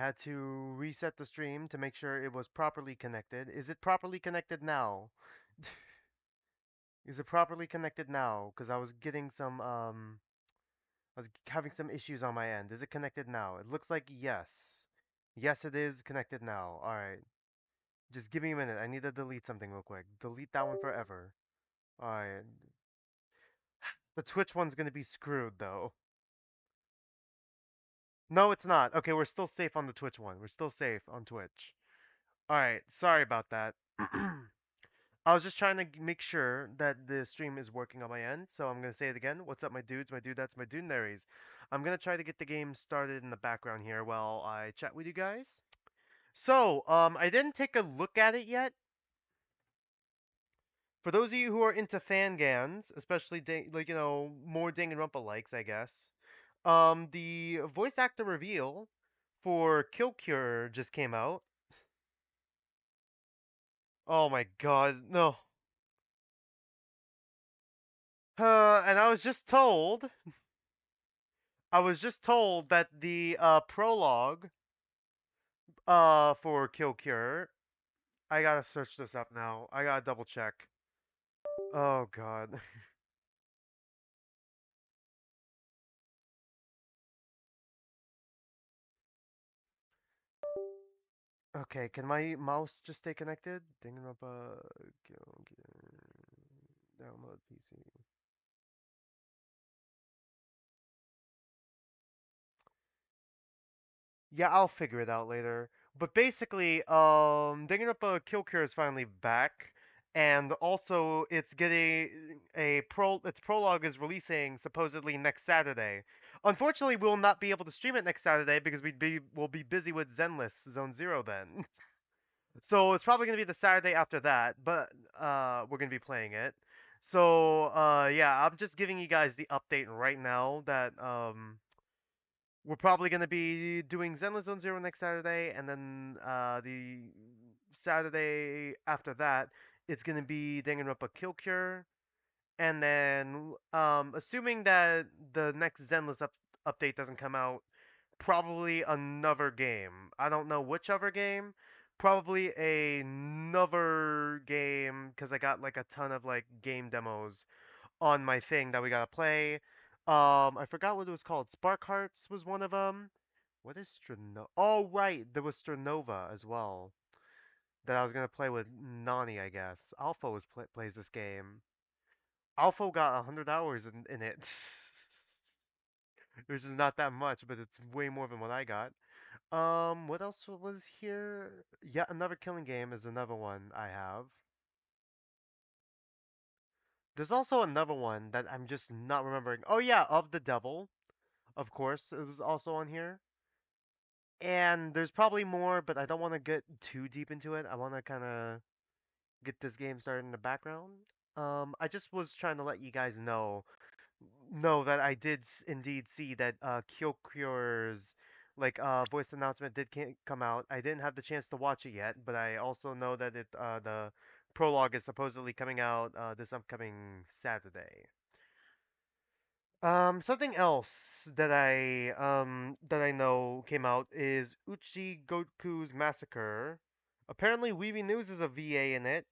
had to reset the stream to make sure it was properly connected. Is it properly connected now? Is it properly connected now? Because I was getting some I was having some issues on my end. Is it connected now? It looks like yes. Yes, it is connected now. All right. Just give me a minute. I need to delete something real quick. Delete that one forever. All right. The Twitch one's gonna be screwed though. No, it's not. Okay, we're still safe on the Twitch one. We're still safe on Twitch. All right. Sorry about that. I was just trying to make sure that the stream is working on my end, so I'm gonna say it again. What's up, my dudes, my dudettes, my dudenaries? I'm gonna try to get the game started in the background here while I chat with you guys. So, I didn't take a look at it yet. For those of you who are into fangans, especially like more Danganronpa likes, I guess. The voice actor reveal for Kill Cure just came out. Oh my god, no. And I was just told that the prologue for Kill Cure. I gotta search this up now. I gotta double check. Oh god. Okay, can my mouse just stay connected? Danganronpa Kill Cure download PC. Yeah, I'll figure it out later. But basically, Danganronpa Kill Cure is finally back, and also it's getting its prologue is releasing supposedly next Saturday. Unfortunately, we'll not be able to stream it next Saturday because we'll be busy with Zenless Zone Zero then. So it's probably gonna be the Saturday after that, but we're gonna be playing it. So yeah, I'm just giving you guys the update right now that we're probably going to be doing Zenless Zone Zero next Saturday, and then the Saturday after that, it's going to be Danganronpa Kill Cure, and then assuming that the next update doesn't come out, probably another game. I don't know which other game. Probably another game because I got like a ton of like game demos on my thing that we gotta play. I forgot what it was called. Spark Hearts was one of them. What is Stranova? Oh, right, there was Stranova as well that I was gonna play with Nani, I guess. Alpha plays this game. Alpha got 100 hours in it, which is not that much, but it's way more than what I got. What else was here? Yeah, another killing game is another one I have. There's also another one that I'm just not remembering. Oh yeah, Of the Devil. Of course, it was also on here. And there's probably more, but I don't want to get too deep into it. I want to kind of get this game started in the background. I just was trying to let you guys know that I did indeed see that Kyokure's voice announcement did come out. I didn't have the chance to watch it yet, but I also know that the prologue is supposedly coming out this upcoming Saturday. Something else that I know came out is Uchi Goku's Massacre. Apparently, Weeby News is a VA in it,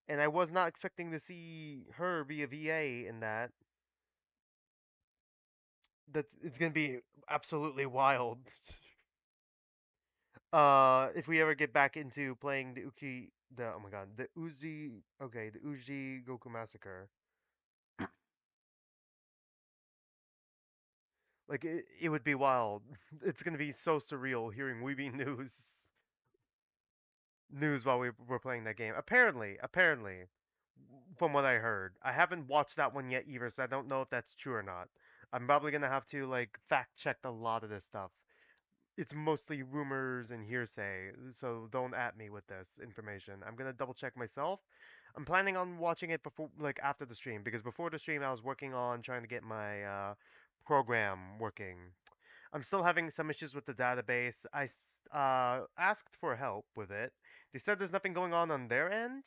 and I was not expecting to see her be a VA in that. That it's gonna be absolutely wild. If we ever get back into playing the oh my god, the Uji Goku Massacre. Like it would be wild. It's gonna be so surreal hearing Weeby News while we were playing that game. Apparently, from what I heard, I haven't watched that one yet either, so I don't know if that's true or not. I'm probably gonna have to like fact check a lot of this stuff. It's mostly rumors and hearsay, so don't at me with this information. I'm gonna double check myself. I'm planning on watching it before, like after the stream, because before the stream I was working on trying to get my program working. I'm still having some issues with the database. I asked for help with it. They said there's nothing going on their end.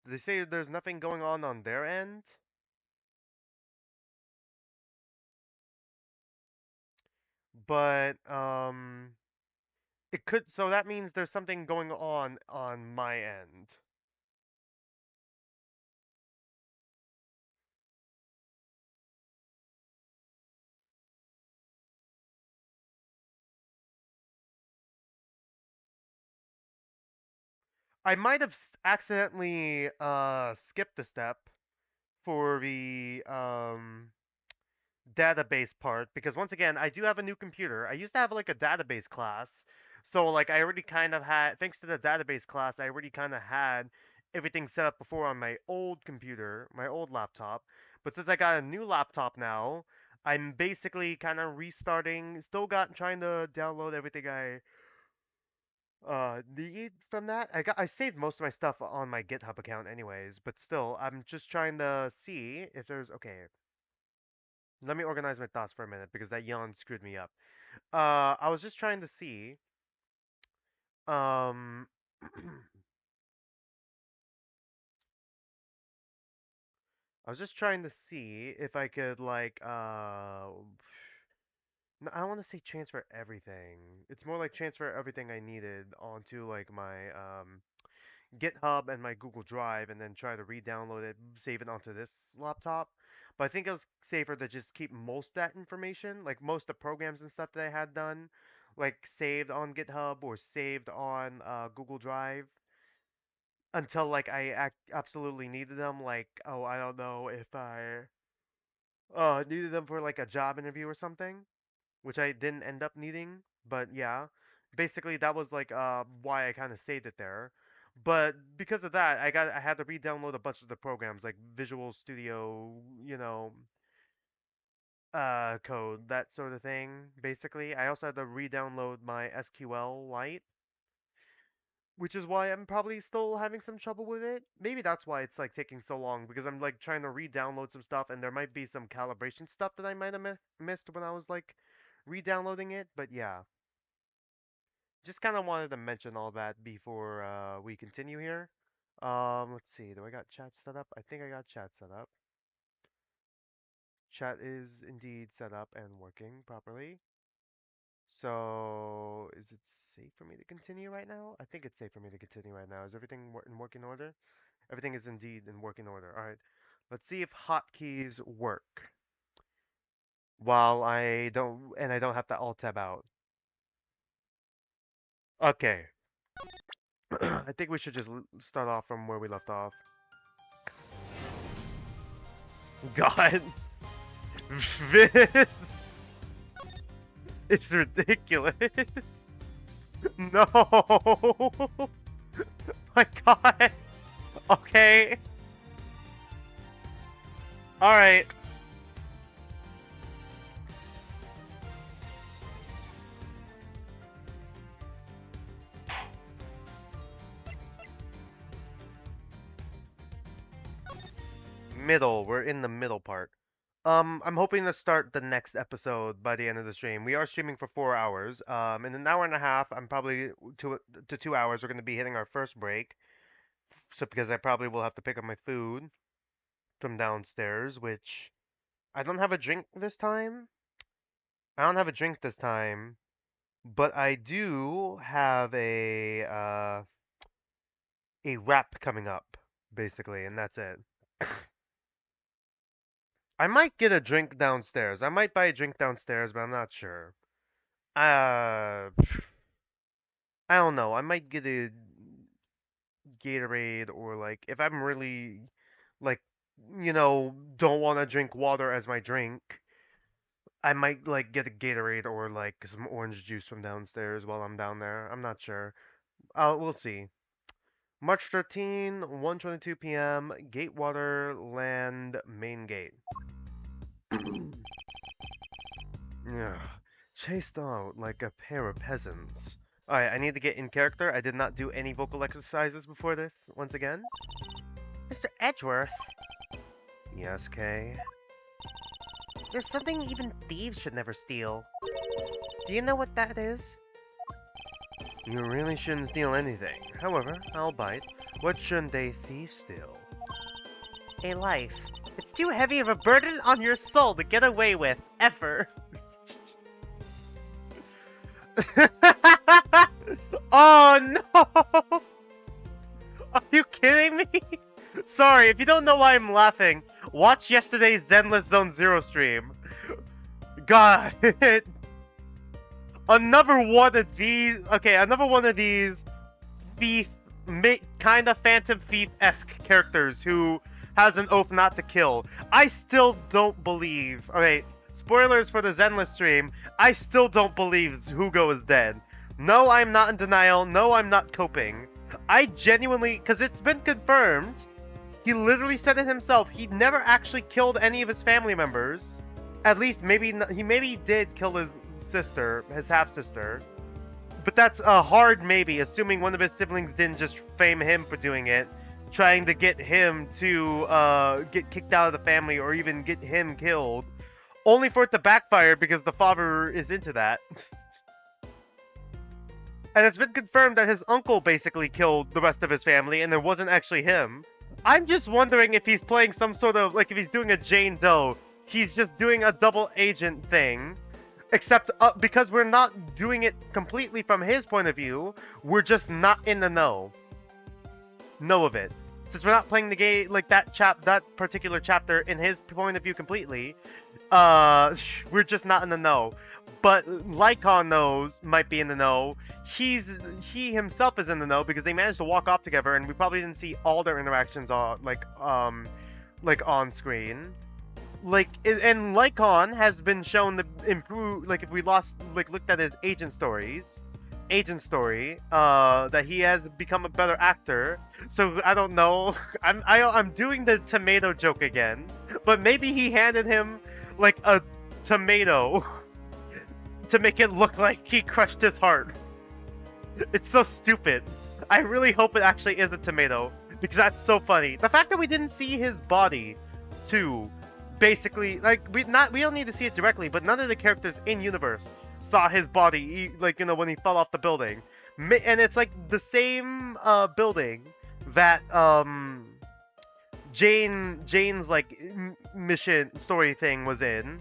They say there's nothing going on their end, but It could, so that means there's something going on my end. I might have accidentally skipped a step for the database part because once again, I do have a new computer. I used to have like a database class. So like I already kind of had thanks to the database class, I already kind of had everything set up before on my old computer, my old laptop. But since I got a new laptop now, I'm basically kind of restarting, still got trying to download everything I need from that. I saved most of my stuff on my GitHub account anyways, but still I'm just trying to see if there's okay. Let me organize my thoughts for a minute because that yawn screwed me up. I was just trying to see. Um, I was just trying to see if I could like no, I don't want to say transfer everything. It's more like transfer everything I needed onto like my GitHub and my Google Drive, and then try to re-download it, save it onto this laptop. But I think it was safer to just keep most of that information, like most of the programs and stuff that I had done, like saved on GitHub or saved on Google Drive until like absolutely needed them. Like, oh, I don't know if I needed them for like a job interview or something, which I didn't end up needing. But yeah, basically that was like why I kind of saved it there. But because of that, I had to re-download a bunch of the programs like Visual Studio, you know, code, that sort of thing. Basically, I also had to re-download my SQL Lite, which is why I'm probably still having some trouble with it. Maybe that's why it's like taking so long because I'm like trying to re-download some stuff and there might be some calibration stuff that I might have missed when I was like re-downloading it. But yeah, just kind of wanted to mention all that before we continue here. Let's see. Do I got chat set up? I think I got chat set up. Chat is indeed set up and working properly. So, is it safe for me to continue right now? I think it's safe for me to continue right now. Is everything in working order? Everything is indeed in working order. All right. Let's see if hotkeys work while I don't have to alt tab out. Okay. I think we should just start off from where we left off. God, this is ridiculous. No. My God. Okay. All right. Middle. We're in the middle part. I'm hoping to start the next episode by the end of the stream. We are streaming for 4 hours. In an hour and a half, I'm probably to 2 hours. We're gonna be hitting our first break. So because I probably will have to pick up my food from downstairs, which I don't have a drink this time. I don't have a drink this time, but I do have a wrap coming up, basically, and that's it. I might get a drink downstairs. I might buy a drink downstairs, but I'm not sure. Uh, I don't know. I might get a Gatorade or like if I'm really like don't want to drink water as my drink, I might like get a Gatorade or like some orange juice from downstairs while I'm down there. I'm not sure. We'll see. March 13, 1:22 p.m. Gatewater Land Main Gate. Ugh. Chased out like a pair of peasants. Alright, I need to get in character. I did not do any vocal exercises before this, once again. Mr. Edgeworth. Yes, Kay. There's something even thieves should never steal. Do you know what that is? You really shouldn't steal anything. However, I'll bite. What shouldn't a thief steal? A life. It's too heavy of a burden on your soul to get away with, ever. Oh no! Are you kidding me? Sorry, if you don't know why I'm laughing, watch yesterday's Zenless Zone Zero stream. God, another one of these. Okay, another one of these thief, kind of Phantom Thief-esque characters who has an oath not to kill. I still don't believe. Okay, spoilers for the Zenless stream. I still don't believe Hugo is dead. No, I'm not in denial. No, I'm not coping. I genuinely, because it's been confirmed. He literally said it himself. He never actually killed any of his family members. At least maybe did kill his sister, his half sister. But that's a hard maybe, assuming one of his siblings didn't just fame him for doing it, trying to get him to get kicked out of the family or even get him killed, only for it to backfire because the father is into that. And it's been confirmed that his uncle basically killed the rest of his family and it wasn't actually him. I'm just wondering if he's playing some sort of, like if he's doing a Jane Doe, he's just doing a double agent thing. Except because we're not doing it completely from his point of view, we're just not in the know of it. Since we're not playing the game like that particular chapter in his point of view completely, we're just not in the know. But Lycon knows, might be in the know. He himself is in the know because they managed to walk off together, and we probably didn't see all their interactions on like on screen. Like, and Lycon has been shown to improve. Like, if we looked at his agent story, that he has become a better actor. So I don't know. I'm doing the tomato joke again, but maybe he handed him like a tomato to make it look like he crushed his heart. It's so stupid. I really hope it actually is a tomato because that's so funny. The fact that we didn't see his body, too, basically, like we don't need to see it directly, but none of the characters in universe saw his body, like when he fell off the building, and it's like the same building that Jane's like mission story thing was in,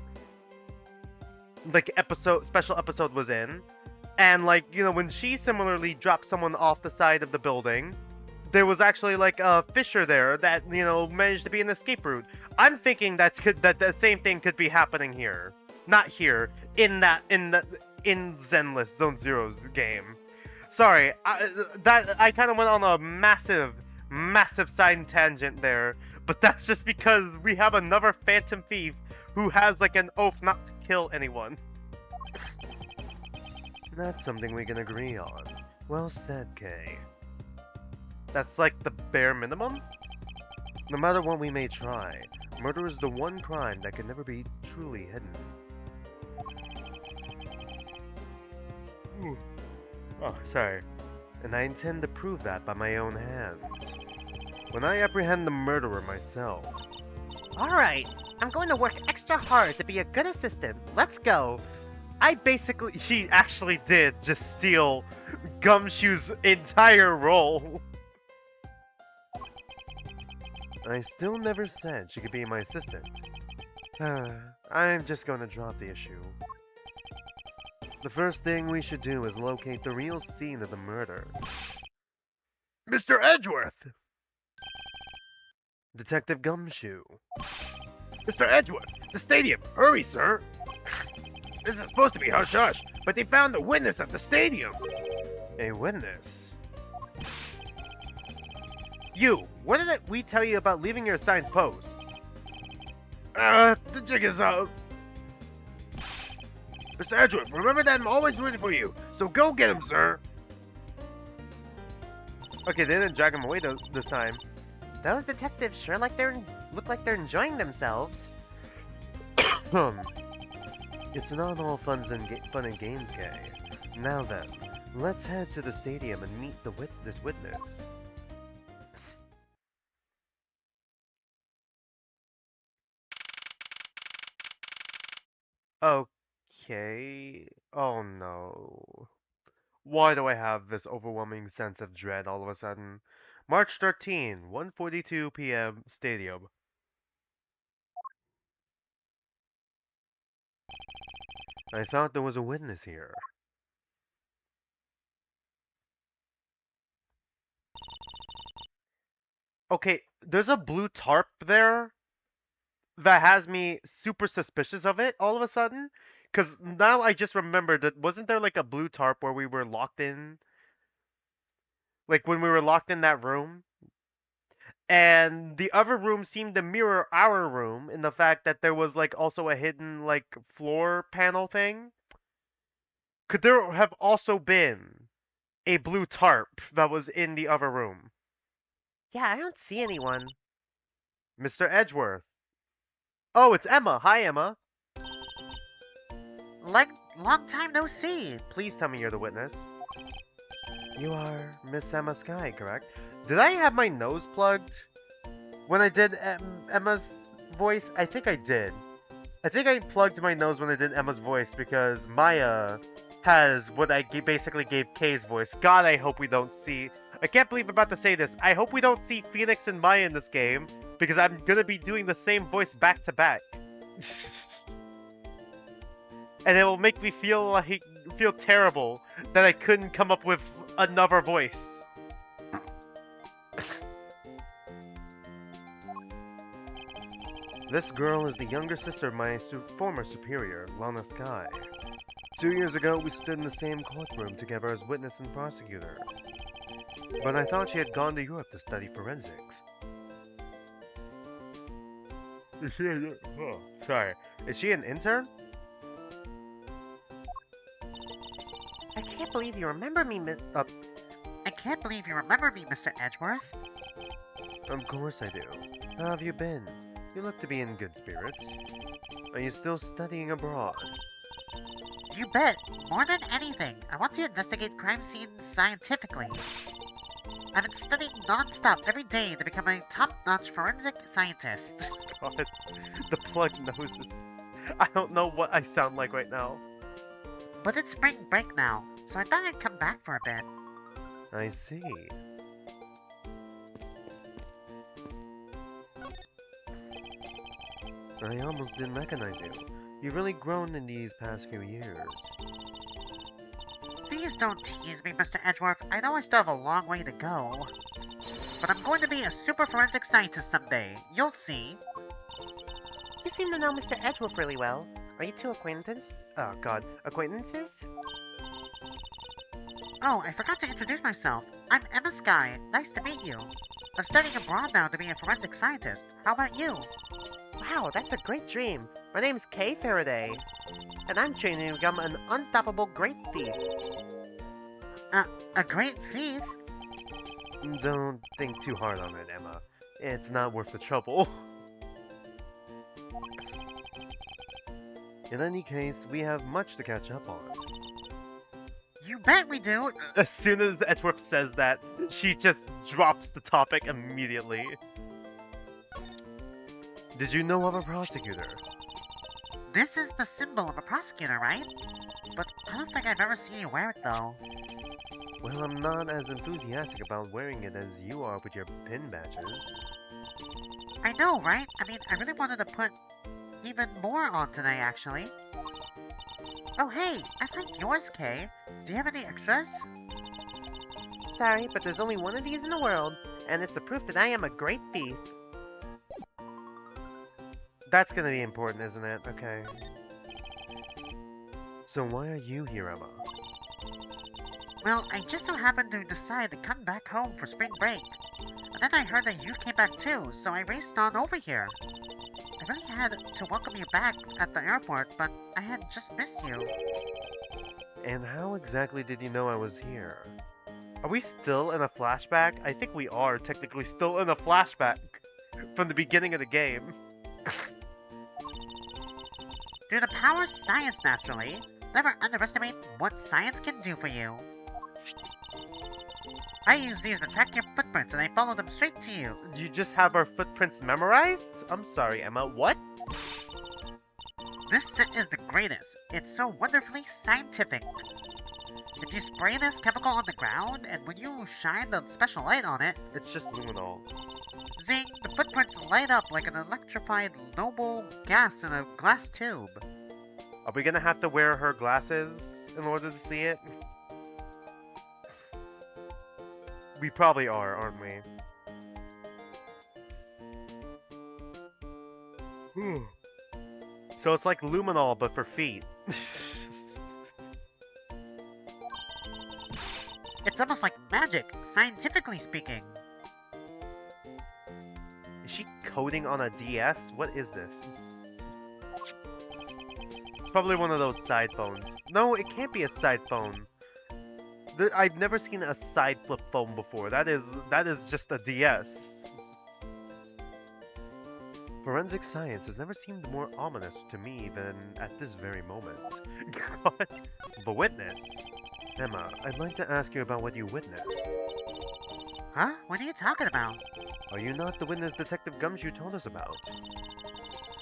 like special episode was in. And like, when she similarly dropped someone off the side of the building, there was actually like a fissure there that, managed to be an escape route. I'm thinking that the same thing could be happening here. Not here, in Zenless Zone Zero's game. Sorry, I kind of went on a massive side tangent there, but that's just because we have another Phantom Thief who has like an oath not to kill anyone. That's something we can agree on. Well said, Kay. That's like the bare minimum? No matter what we may try, murder is the one crime that can never be truly hidden. Ooh. Oh, sorry. And I intend to prove that by my own hands. When I apprehend the murderer myself. Alright, I'm going to work extra hard to be a good assistant. Let's go. She actually did just steal Gumshoe's entire role. I still never said she could be my assistant. I'm just going to drop the issue. The first thing we should do is locate the real scene of the murder. Mr. Edgeworth! Detective Gumshoe. Mr. Edgeworth, the stadium! Hurry, sir! This is supposed to be hush-hush, but they found a witness at the stadium! A witness? You! What did we tell you about leaving your assigned post? The jig is up! Mr. Edgeworth, remember that I'm always rooting for you, so go get him, sir! Okay, they didn't drag him away this time. Those detectives sure look like they're enjoying themselves. It's not all fun and games, Kay. Now then, let's head to the stadium and meet this witness. Okay. Oh no. Why do I have this overwhelming sense of dread all of a sudden? March 13, 1:42 p.m. Stadium. I thought there was a witness here. Okay, there's a blue tarp there that has me super suspicious of it all of a sudden. Because now I just remembered that wasn't there like a blue tarp where we were locked in? Like when we were locked in that room? And the other room seemed to mirror our room in the fact that there was like also a hidden like floor panel thing. Could there have also been a blue tarp that was in the other room? Yeah, I don't see anyone. Mr. Edgeworth. Oh, it's Emma. Hi, Emma. Like, long time no see. Please tell me you're the witness. You are Miss Emma Sky, correct? Did I have my nose plugged when I did Emma's voice? I think I did. I think I plugged my nose when I did Emma's voice because Maya has what I basically gave Kay's voice. God, I hope we don't see. I can't believe I'm about to say this. I hope we don't see Phoenix and Maya in this game because I'm gonna be doing the same voice back to back. And it will make me feel terrible that I couldn't come up with another voice. This girl is the younger sister of my former superior, Lana Sky. 2 years ago, we stood in the same courtroom together as witness and prosecutor. But I thought she had gone to Europe to study forensics. Is she sorry. Is she an intern? I can't believe you remember me, I can't believe you remember me, Mr. Edgeworth. Of course I do. How have you been? You look to be in good spirits. Are you still studying abroad? You bet. More than anything, I want to investigate crime scenes scientifically. I've been studying non-stop every day to become a top-notch forensic scientist. God, the plug noses. I don't know what I sound like right now. But it's spring break now, so I thought I'd come back for a bit. I see. I almost didn't recognize you. You've really grown in these past few years. Please don't tease me, Mr. Edgeworth. I know I still have a long way to go. But I'm going to be a super forensic scientist someday. You'll see. You seem to know Mr. Edgeworth really well. Are you two acquaintances? Oh god, acquaintances? Oh, I forgot to introduce myself. I'm Emma Sky. Nice to meet you. I'm studying abroad now to be a forensic scientist. How about you? Wow, that's a great dream. My name's Kay Faraday, and I'm training to become an unstoppable great thief. A great thief? Don't think too hard on it, Emma. It's not worth the trouble. In any case, we have much to catch up on. You bet we do. As soon as Edgeworth says that, she just drops the topic immediately. Did you know of a prosecutor? This is the symbol of a prosecutor, right? But I don't think I've ever seen you wear it, though. Well, I'm not as enthusiastic about wearing it as you are with your pin badges. I know, right? I mean, I really wanted to put even more on today, actually. Oh, hey, I like yours, Kay. Do you have any extras? Sorry, but there's only one of these in the world, and it's a proof that I am a great thief. That's gonna be important, isn't it? Okay. So why are you here, Emma? Well, I just so happened to decide to come back home for spring break. And then I heard that you came back too, so I raced on over here. I really had to welcome you back at the airport, but I had just missed you. And how exactly did you know I was here? Are we still in a flashback? I think we are technically still in a flashback from the beginning of the game. Through the power of science, naturally. Never underestimate what science can do for you. I use these to track your footprints and I follow them straight to you. You just have our footprints memorized? I'm sorry, Emma. What? This scent is the greatest. It's so wonderfully scientific. If you spray this chemical on the ground, and when you shine the special light on it, It's just luminol. zing, the footprints light up like an electrified noble gas in a glass tube. Are we gonna have to wear her glasses in order to see it? We probably are, aren't we? So it's like luminol, but for feet. It's almost like magic, scientifically speaking. Is she coding on a DS? What is this? It's probably one of those side phones. No, it can't be a side phone. I've never seen a side flip phone before. That is just a DS. Forensic science has never seemed more ominous to me than at this very moment. God. The witness? Emma, I'd like to ask you about what you witnessed. Huh? What are you talking about? Are you not the witness Detective Gumshoe told us about?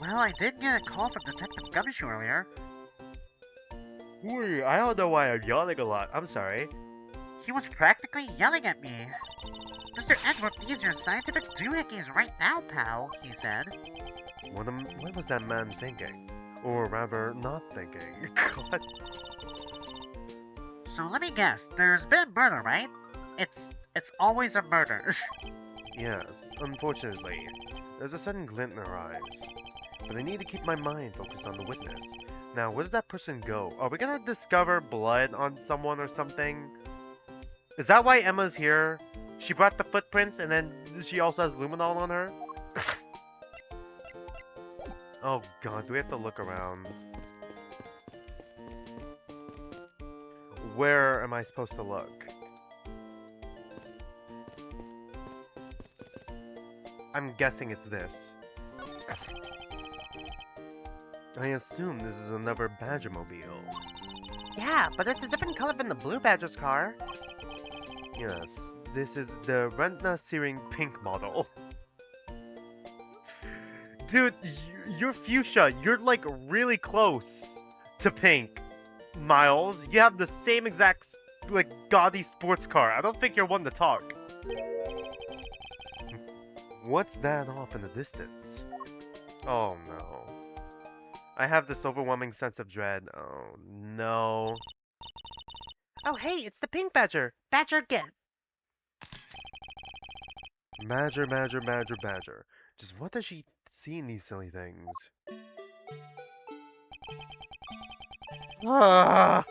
Well, I did get a call from Detective Gumshoe earlier. Wait, I don't know why I'm yawning a lot. I'm sorry. He was practically yelling at me. Mr. Edgeworth needs your scientific doohickeys right now, pal, he said. What was that man thinking? Or rather, not thinking. God. So let me guess, there's been a murder, right? It's always a murder. Yes, unfortunately. There's a sudden glint in her eyes. But I need to keep my mind focused on the witness. Now, where did that person go? Are we gonna discover blood on someone or something? Is that why Emma's here? She brought the footprints and then she also has luminol on her? Oh god, do we have to look around? Where am I supposed to look? I'm guessing it's this. I assume this is another Badger-mobile. Yeah, but it's a different color than the Blue Badger's car. Yes, this is the Rentna Searing Pink model. Dude, you're fuchsia. You're like really close to pink. Miles, you have the same exact like gaudy sports car. I don't think you're one to talk. What's that off in the distance? Oh no. I have this overwhelming sense of dread. Oh no. Oh hey, it's the Pink Badger. Badger again. Badger, badger, badger, badger. Just what does she see in these silly things? Ah!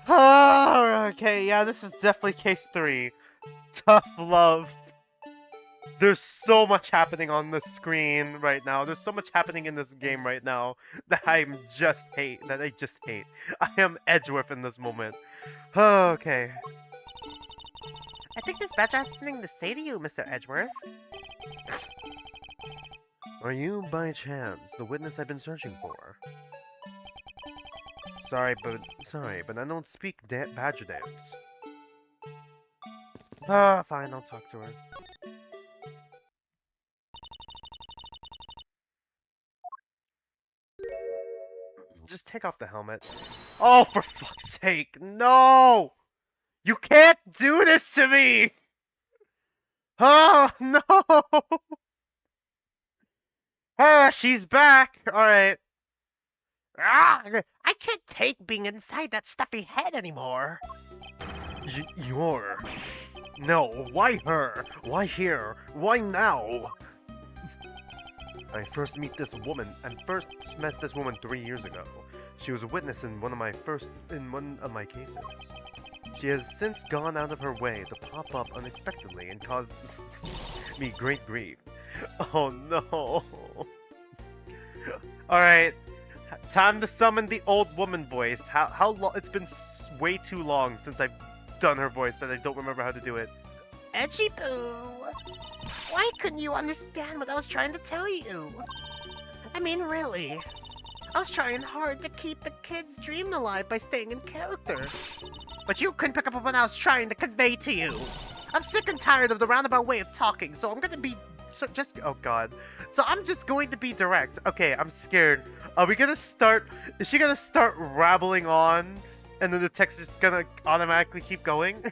Ah! Okay, yeah, this is definitely case 3. Tough love. There's so much happening on the screen right now. There's so much happening in this game right now that I just hate. I am Edgeworth in this moment. Okay. I think this Badger has something to say to you, Mr. Edgeworth. Are you, by chance, the witness I've been searching for? Sorry, but I don't speak Badger dance. Ah, fine, I'll talk to her. Just take off the helmet. Oh, for fuck's sake, no! You can't do this to me! Oh, no! Ah, she's back! Alright. Ah, I can't take being inside that stuffy head anymore. You're... No, why her? Why here? Why now? I first met this woman 3 years ago. She was a witness in one of my cases. She has since gone out of her way to pop up unexpectedly and cause me great grief. Oh no. Alright, time to summon the old woman voice. How long? It's been way too long since I've done her voice that I don't remember how to do it. Edgy Poo, why couldn't you understand what I was trying to tell you? I mean, really. I was trying hard to keep the kid's dream alive by staying in character. But you couldn't pick up on what I was trying to convey to you. I'm sick and tired of the roundabout way of talking, so I'm gonna be... oh god. So I'm just going to be direct. Okay, I'm scared. Are we gonna start... Is she gonna start rattling on, and then the text is gonna automatically keep going?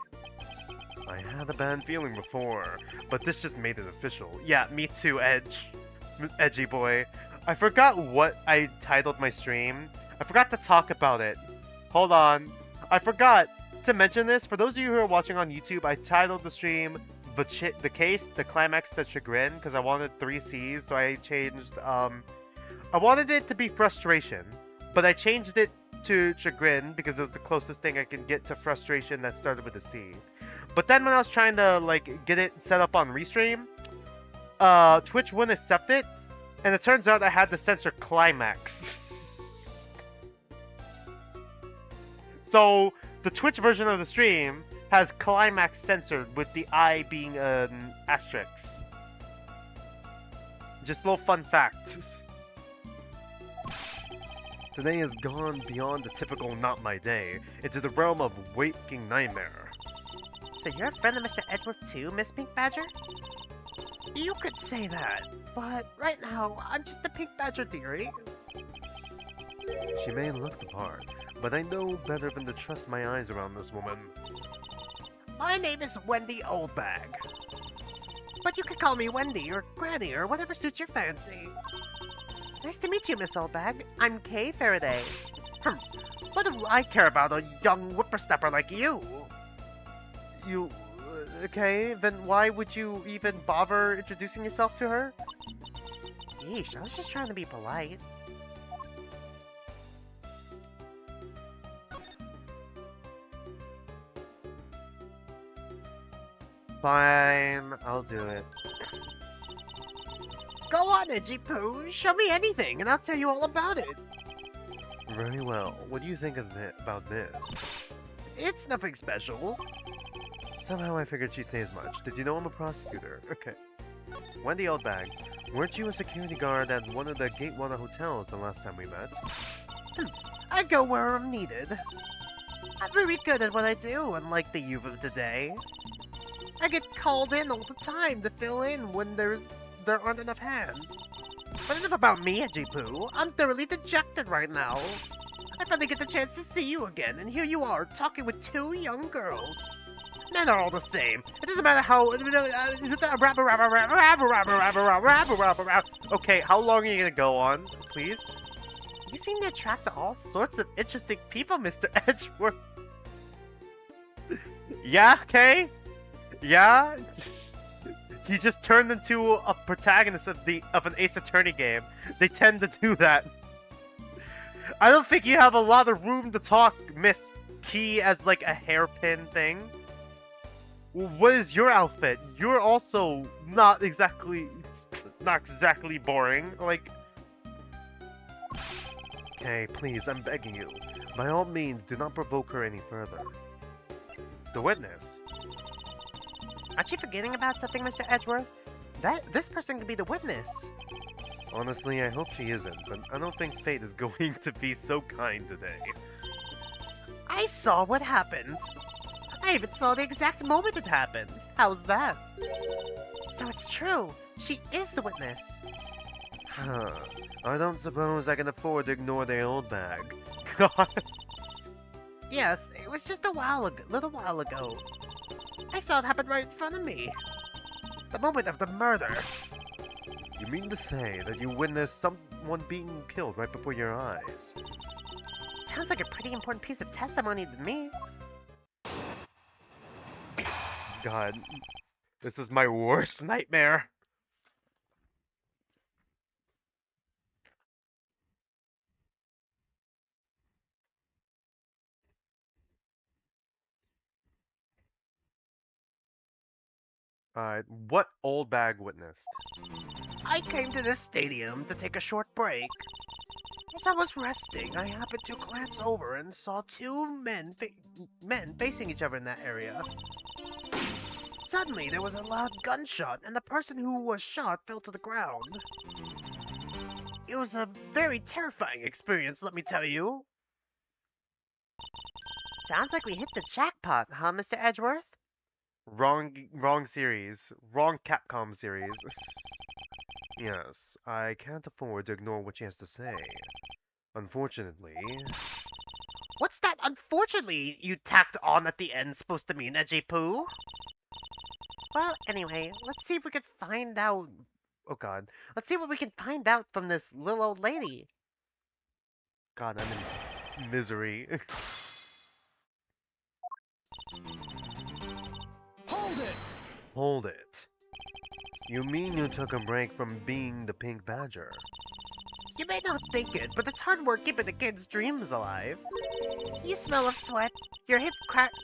I had a bad feeling before, but this just made it official. Yeah, me too, Edgy boy. I forgot what I titled my stream. I forgot to talk about it. Hold on. I forgot to mention this. For those of you who are watching on YouTube, I titled the stream the case, the Climax, the Chagrin, because I wanted 3 C's, so I changed, I wanted it to be Frustration, but I changed it to Chagrin because it was the closest thing I can get to Frustration that started with a C. But then when I was trying to, like, get it set up on Restream, Twitch wouldn't accept it, and it turns out I had to censor Climax. So, the Twitch version of the stream has Climax censored with the I being an asterisk. Just a little fun fact. Today has gone beyond the typical not my day, into the realm of waking nightmare. So you're a friend of Mr. Edgeworth too, Miss Pink Badger? You could say that, but right now, I'm just the Pink Badger theory. She may look the part, but I know better than to trust my eyes around this woman. My name is Wendy Oldbag. But you could call me Wendy or Granny or whatever suits your fancy. Nice to meet you, Miss Oldbag. I'm Kay Faraday. What do I care about a young whippersnapper like you? You... okay, then why would you even bother introducing yourself to her? Yeesh, I was just trying to be polite. Fine, I'll do it. Go on, Edgy Poo. Show me anything, and I'll tell you all about it. Very well. What do you think of about this? It's nothing special. Somehow I figured she'd say as much. Did you know I'm a prosecutor? Okay. Wendy Oldbag, weren't you a security guard at one of the Gatewater hotels the last time we met? I go where I'm needed. I'm very good at what I do, unlike the youth of today. I get called in all the time to fill in when there aren't enough hands. But enough about me, Edgy Poo. I'm thoroughly dejected right now. I finally get the chance to see you again, and here you are, talking with 2 young girls. Men are all the same. It doesn't matter how... Okay, how long are you gonna go on, please? You seem to attract all sorts of interesting people, Mr. Edgeworth. Yeah, okay? Yeah? He just turned into a protagonist of an Ace Attorney game. They tend to do that. I don't think you have a lot of room to talk, Miss Key, as like a hairpin thing. What is your outfit? You're also not exactly boring. Like, okay, please, I'm begging you. By all means, do not provoke her any further. The witness. Aren't you forgetting about something, Mr. Edgeworth? This person could be the witness. Honestly, I hope she isn't, but I don't think fate is going to be so kind today. I saw what happened. I even saw the exact moment it happened. How's that? So it's true. She is the witness. Huh. I don't suppose I can afford to ignore the old bag. God. Yes, it was just a little while ago. I saw it happen right in front of me. The moment of the murder. You mean to say that you witnessed someone being killed right before your eyes? Sounds like a pretty important piece of testimony to me. God, this is my worst nightmare. What old bag witnessed? I came to this stadium to take a short break. As I was resting, I happened to glance over and saw 2 men facing each other in that area. Suddenly, there was a loud gunshot, and the person who was shot fell to the ground. It was a very terrifying experience, let me tell you. Sounds like we hit the jackpot, huh, Mr. Edgeworth? Wrong series. Wrong Capcom series. Yes, I can't afford to ignore what she has to say. Unfortunately... What's that unfortunately you tacked on at the end supposed to mean, Edgy Poo? Well, anyway, let's see if we can find out... Oh god. Let's see what we can find out from this little old lady. God, I'm in misery. Hold it! Hold it. You mean you took a break from being the pink badger? You may not think it, but it's hard work keeping the kids' dreams alive. You smell of sweat, your hip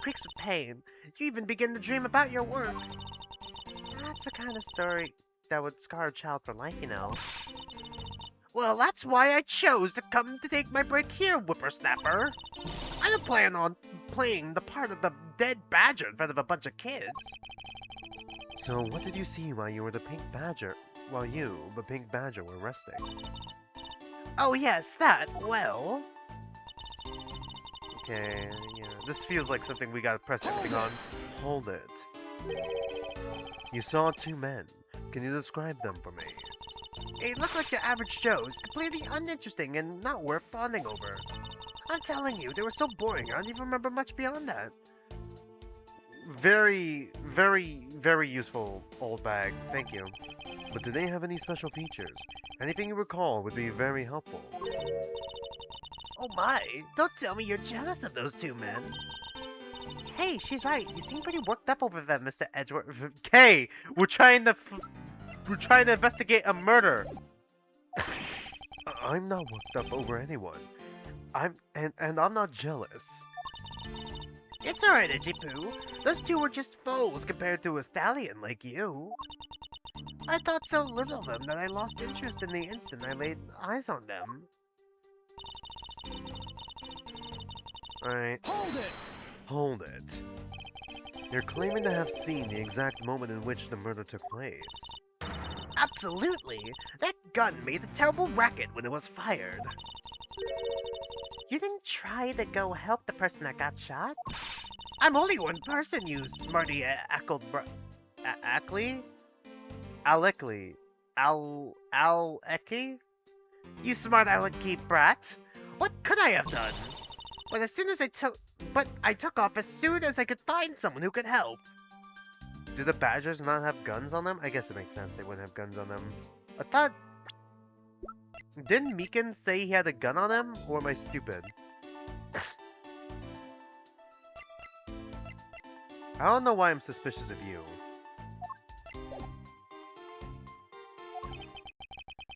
creaks with pain. You even begin to dream about your work. That's the kind of story that would scar a child for life, you know. Well, that's why I chose to come to take my break here, whippersnapper. I don't plan on playing the part of the dead badger in front of a bunch of kids. So what did you see while you were the pink badger? While you, the pink badger, were resting? Oh yes, that, well... Okay, yeah. This feels like something we gotta press everything on. Hold it. You saw two men. Can you describe them for me? They look like your average Joes, completely uninteresting and not worth bonding over. I'm telling you, they were so boring, I don't even remember much beyond that. Very, very, very useful, old bag. Thank you. But do they have any special features? Anything you recall would be very helpful. Oh my, don't tell me you're jealous of those two men. Hey, she's right. You seem pretty worked up over them, Mr. Edgeworth. Hey, we're trying to investigate a murder. I'm not worked up over anyone. And I'm not jealous. It's alright, Edgy Poo. Those two were just foes compared to a stallion like you. I thought so little of them that I lost interest in the instant I laid eyes on them. Alright. Hold it. You're claiming to have seen the exact moment in which the murder took place. Absolutely! That gun made a terrible racket when it was fired. You didn't try to go help the person that got shot? I'm only one person, you smarty Ackley? Aleckley. Al-Eki? You smart alecky brat! What could I have done? But I took off as soon as I could find someone who could help. Do the badgers not have guns on them? I guess it makes sense they wouldn't have guns on them. I thought... Didn't Meekin say he had a gun on him? Or am I stupid? I don't know why I'm suspicious of you.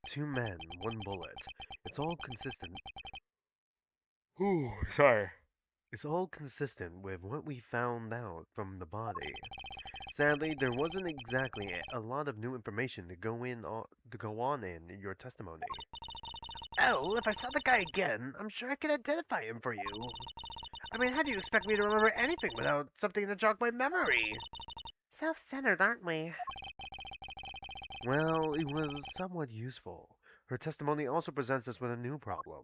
Two men, one bullet. It's all consistent. Ooh, sorry. It's all consistent with what we found out from the body. Sadly, there wasn't exactly a lot of new information to go on in your testimony. Oh, if I saw the guy again, I'm sure I could identify him for you. I mean, how do you expect me to remember anything without something to jog my memory? Self-centered, aren't we? Well, it was somewhat useful. Her testimony also presents us with a new problem.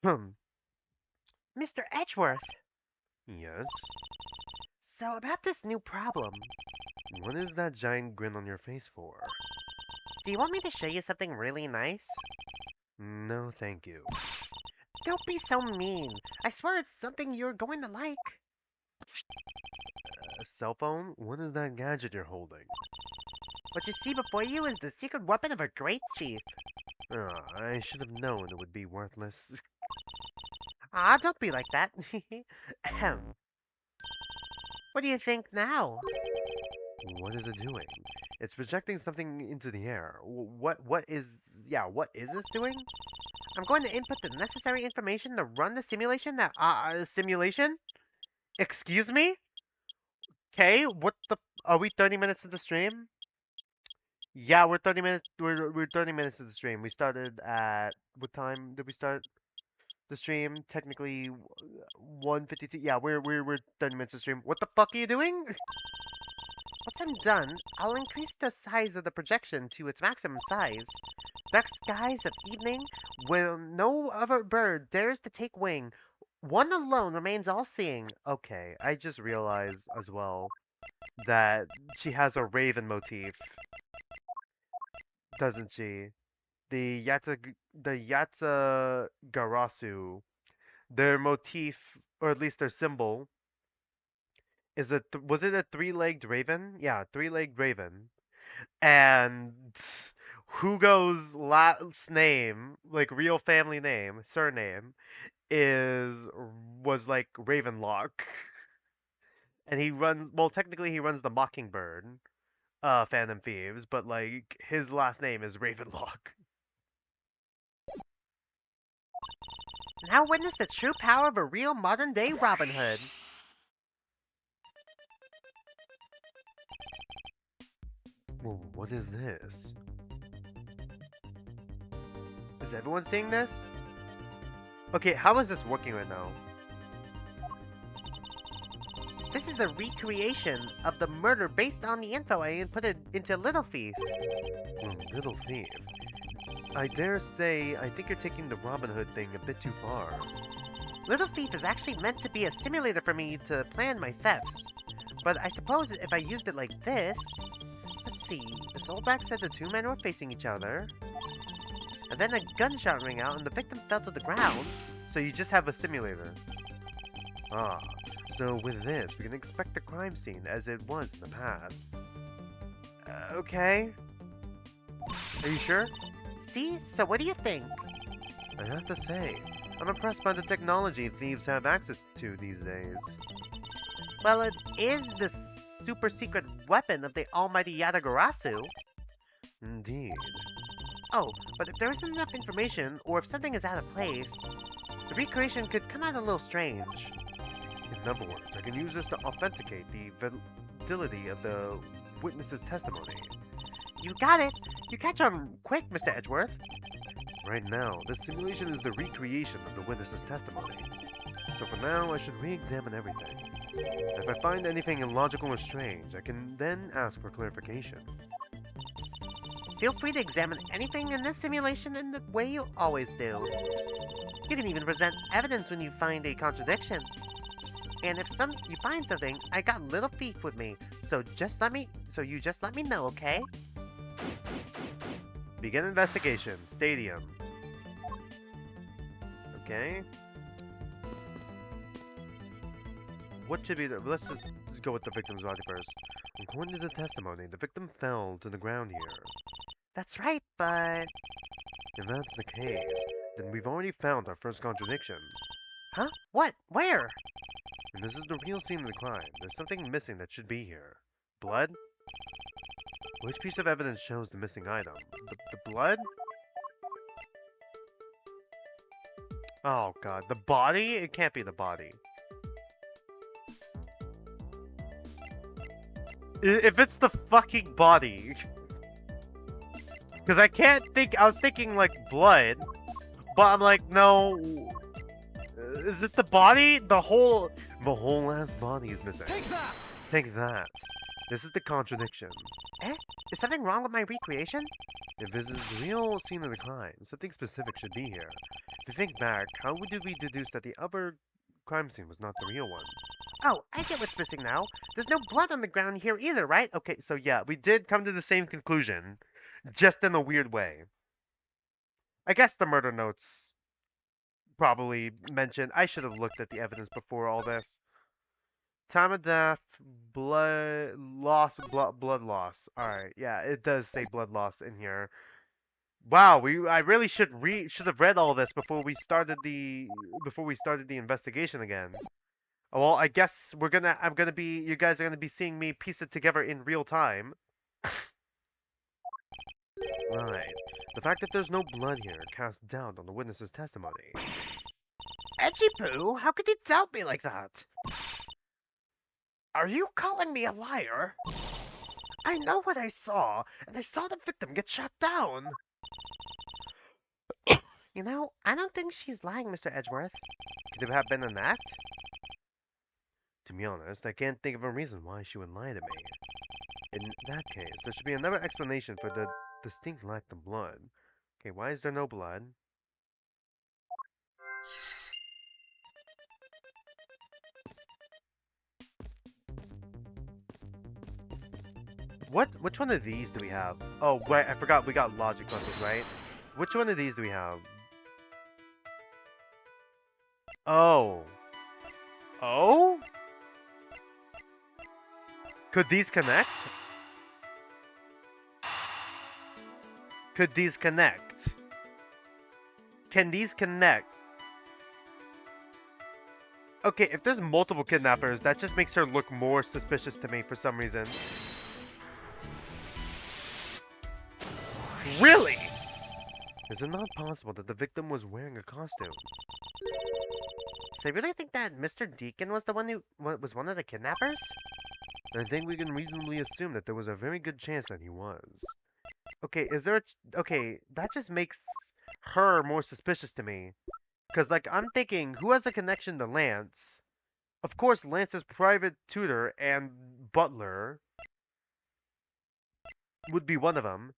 Hmm. Mr. Edgeworth, Yes? so about this new problem, What is that giant grin on your face for? do you want me to show you something really nice? No, thank you. Don't be so mean. I swear it's something you're going to like. A cell phone? What is that gadget you're holding? What you see before you is the secret weapon of a great thief. I should have known it would be worthless. Ah, don't be like that. Ahem. What do you think now? What is it doing? It's projecting something into the air. What is this doing? I'm going to input the necessary information to run the simulation that, simulation? Excuse me? Okay, are we 30 minutes into the stream? Yeah, we're 30 minutes into the stream. We started at what time did we start the stream? Technically 1:52. Yeah, we're 30 minutes into the stream. What the fuck are you doing? Once I'm done, I'll increase the size of the projection to its maximum size. Dark skies of evening, where no other bird dares to take wing. One alone remains all-seeing. Okay, I just realized as well that she has a raven motif, doesn't she? The Yata Garasu, their motif, or at least their symbol, was it a three-legged raven? Yeah, three-legged raven. And Hugo's last name, like real family name, surname, is was like Ravenlock. And he runs, well, technically he runs the Mockingbird, Phantom Thieves, but like his last name is Ravenlock. Now witness the true power of a real modern-day Robin Hood. Well, what is this? Is everyone seeing this? Okay, how is this working right now? This is the recreation of the murder based on the info I inputted into Little Thief. Little thief. I dare say, I think you're taking the Robin Hood thing a bit too far. Little Thief is actually meant to be a simulator for me to plan my thefts. But I suppose if I used it like this... Let's see, the Soulback said the two men were facing each other. And then a gunshot rang out and the victim fell to the ground. So you just have a simulator. Ah, so with this, we can expect the crime scene as it was in the past. Okay. Are you sure? See? So what do you think? I have to say, I'm impressed by the technology thieves have access to these days. Well, it is the super secret weapon of the almighty Yatagarasu. Indeed. Oh, but if there isn't enough information, or if something is out of place, the recreation could come out a little strange. In other words, I can use this to authenticate the validity of the witness's testimony. You got it! You catch on quick, Mr. Edgeworth. Right now, this simulation is the recreation of the witness's testimony. So for now, I should re-examine everything. If I find anything illogical or strange, I can then ask for clarification. Feel free to examine anything in this simulation in the way you always do. You can even present evidence when you find a contradiction. And if you find something, I got Little Thief with me, so you just let me know, okay? Begin investigation. Stadium. Okay. What should be the... Let's just go with the victim's body first. According to the testimony, the victim fell to the ground here. That's right, but... If that's the case, then we've already found our first contradiction. Huh? What? Where? And this is the real scene of the crime. There's something missing that should be here. Blood? Which piece of evidence shows the missing item? The blood? Oh god, the body? It can't be the body. If it's the fucking body... Because I can't think... I was thinking, like, blood. But I'm like, no... Is it the body? The whole ass body is missing. Take that! Take that. This is the contradiction. Eh? Is something wrong with my recreation? If this is the real scene of the crime, something specific should be here. If you think back, how did we deduce that the other crime scene was not the real one? Oh, I get what's missing now. There's no blood on the ground here either, right? Okay, so yeah, we did come to the same conclusion, just in a weird way. I guess the murder notes probably mentioned. I should have looked at the evidence before all this. Time of death, blood loss, blood loss. All right, yeah, it does say blood loss in here. Wow, I really should have read all this before we started the investigation again. Well, I guess you guys are gonna be seeing me piece it together in real time. Right. The fact that there's no blood here casts doubt on the witness's testimony. Edgy Poo, how could you doubt me like that? Are you calling me a liar? I know what I saw, and I saw the victim get shot down. You know, I don't think she's lying, Mr. Edgeworth. Could it have been an act? To be honest, I can't think of a reason why she would lie to me. In that case, there should be another explanation for the distinct lack of blood. Okay, why is there no blood? Which one of these do we have? Oh, wait, I forgot we got logic puzzles, right? Which one of these do we have? Oh. Oh? Could these connect? Could these connect? Can these connect? Okay, if there's multiple kidnappers, that just makes her look more suspicious to me for some reason. Really? Is it not possible that the victim was wearing a costume? So you really think that Mr. Deacon was the one who was one of the kidnappers? I think we can reasonably assume that there was a very good chance that he was. Okay, is there okay, that just makes her more suspicious to me. Cause like I'm thinking, who has a connection to Lance? Of course, Lance's private tutor and butler would be one of them.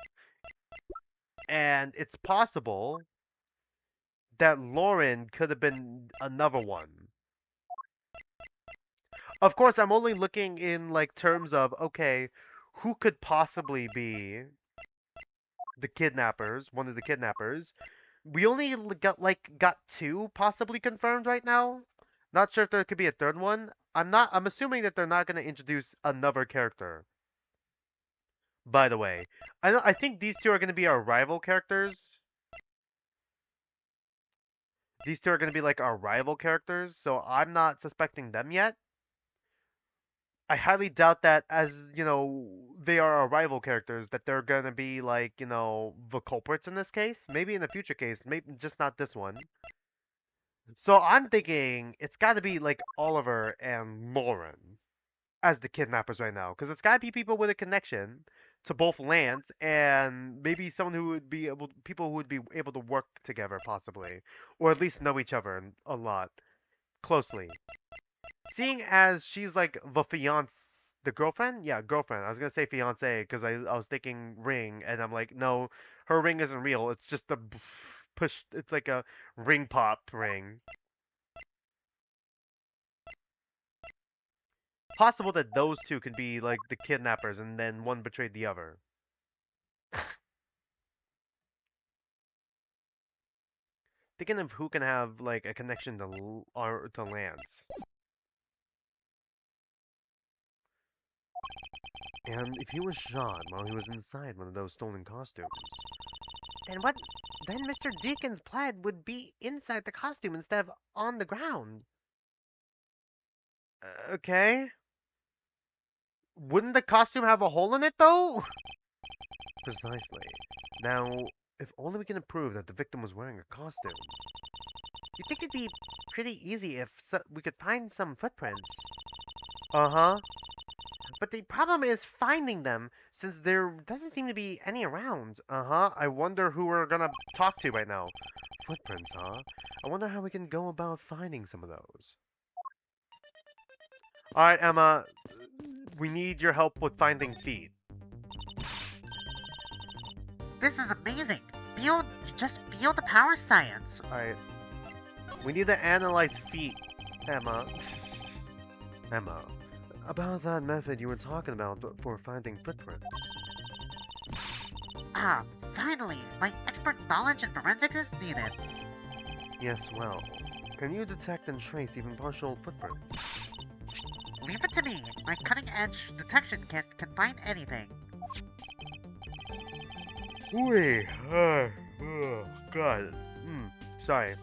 And it's possible that Lauren could have been another one. Of course, I'm only looking in like terms of okay, who could possibly be the kidnappers, one of the kidnappers. We only got two possibly confirmed right now. Not sure if there could be a third one. I'm assuming that they're not going to introduce another character. By the way, I think these two are going to be our rival characters. These two are going to be like our rival characters, so I'm not suspecting them yet. I highly doubt that as, they are our rival characters, that they're going to be like, the culprits in this case. Maybe in a future case, maybe just not this one. So I'm thinking it's got to be like Oliver and Lauren as the kidnappers right now, because it's got to be people with a connection to both Lance and maybe someone who would be able, people who would be able to work together possibly, or at least know each other a lot closely. Seeing as she's like the girlfriend, yeah, girlfriend. I was gonna say fiance because I was thinking ring, and I'm like, no, her ring isn't real. It's just a push. It's like a ring pop ring. Possible that those two could be like the kidnappers, and then one betrayed the other. Thinking of who can have like a connection to or to Lance. And if he was shot while he was inside one of those stolen costumes. Then what? Then Mr. Deacon's plaid would be inside the costume instead of on the ground. Okay. Wouldn't the costume have a hole in it though? Precisely. Now, if only we can prove that the victim was wearing a costume. You think it'd be pretty easy if we could find some footprints? Uh-huh. But the problem is finding them, since there doesn't seem to be any around. Uh-huh. I wonder who we're gonna talk to right now. Footprints, huh? I wonder how we can go about finding some of those. Alright, Emma. We need your help with finding feet. This is amazing. Just feel the power science. Alright. We need to analyze feet, Emma. Emma. About that method you were talking about for finding footprints. Ah, finally, my expert knowledge in forensics is needed. Yes, well. Can you detect and trace even partial footprints? Leave it to me. My cutting-edge detection kit can find anything. Ooh, God. Sorry.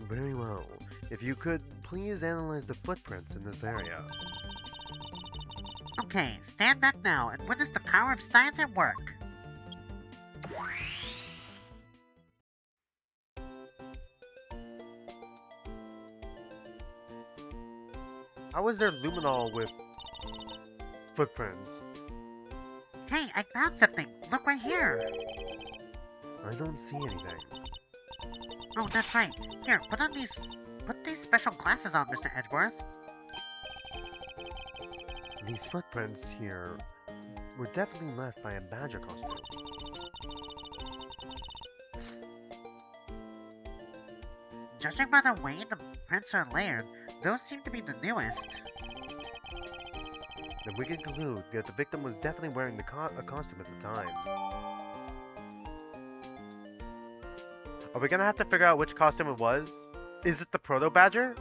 Very well. If you could please analyze the footprints in this area. Okay, stand back now and witness the power of science at work. How is there luminol with footprints? Hey, I found something. Look right here. I don't see anything. Oh, that's right. Here, put these special glasses on, Mr. Edgeworth. These footprints here were definitely left by a badger costume. Judging by the way the prints are layered, those seem to be the newest. Then we can conclude that the victim was definitely wearing a costume at the time. Are we gonna have to figure out which costume it was? Is it the Proto Badger?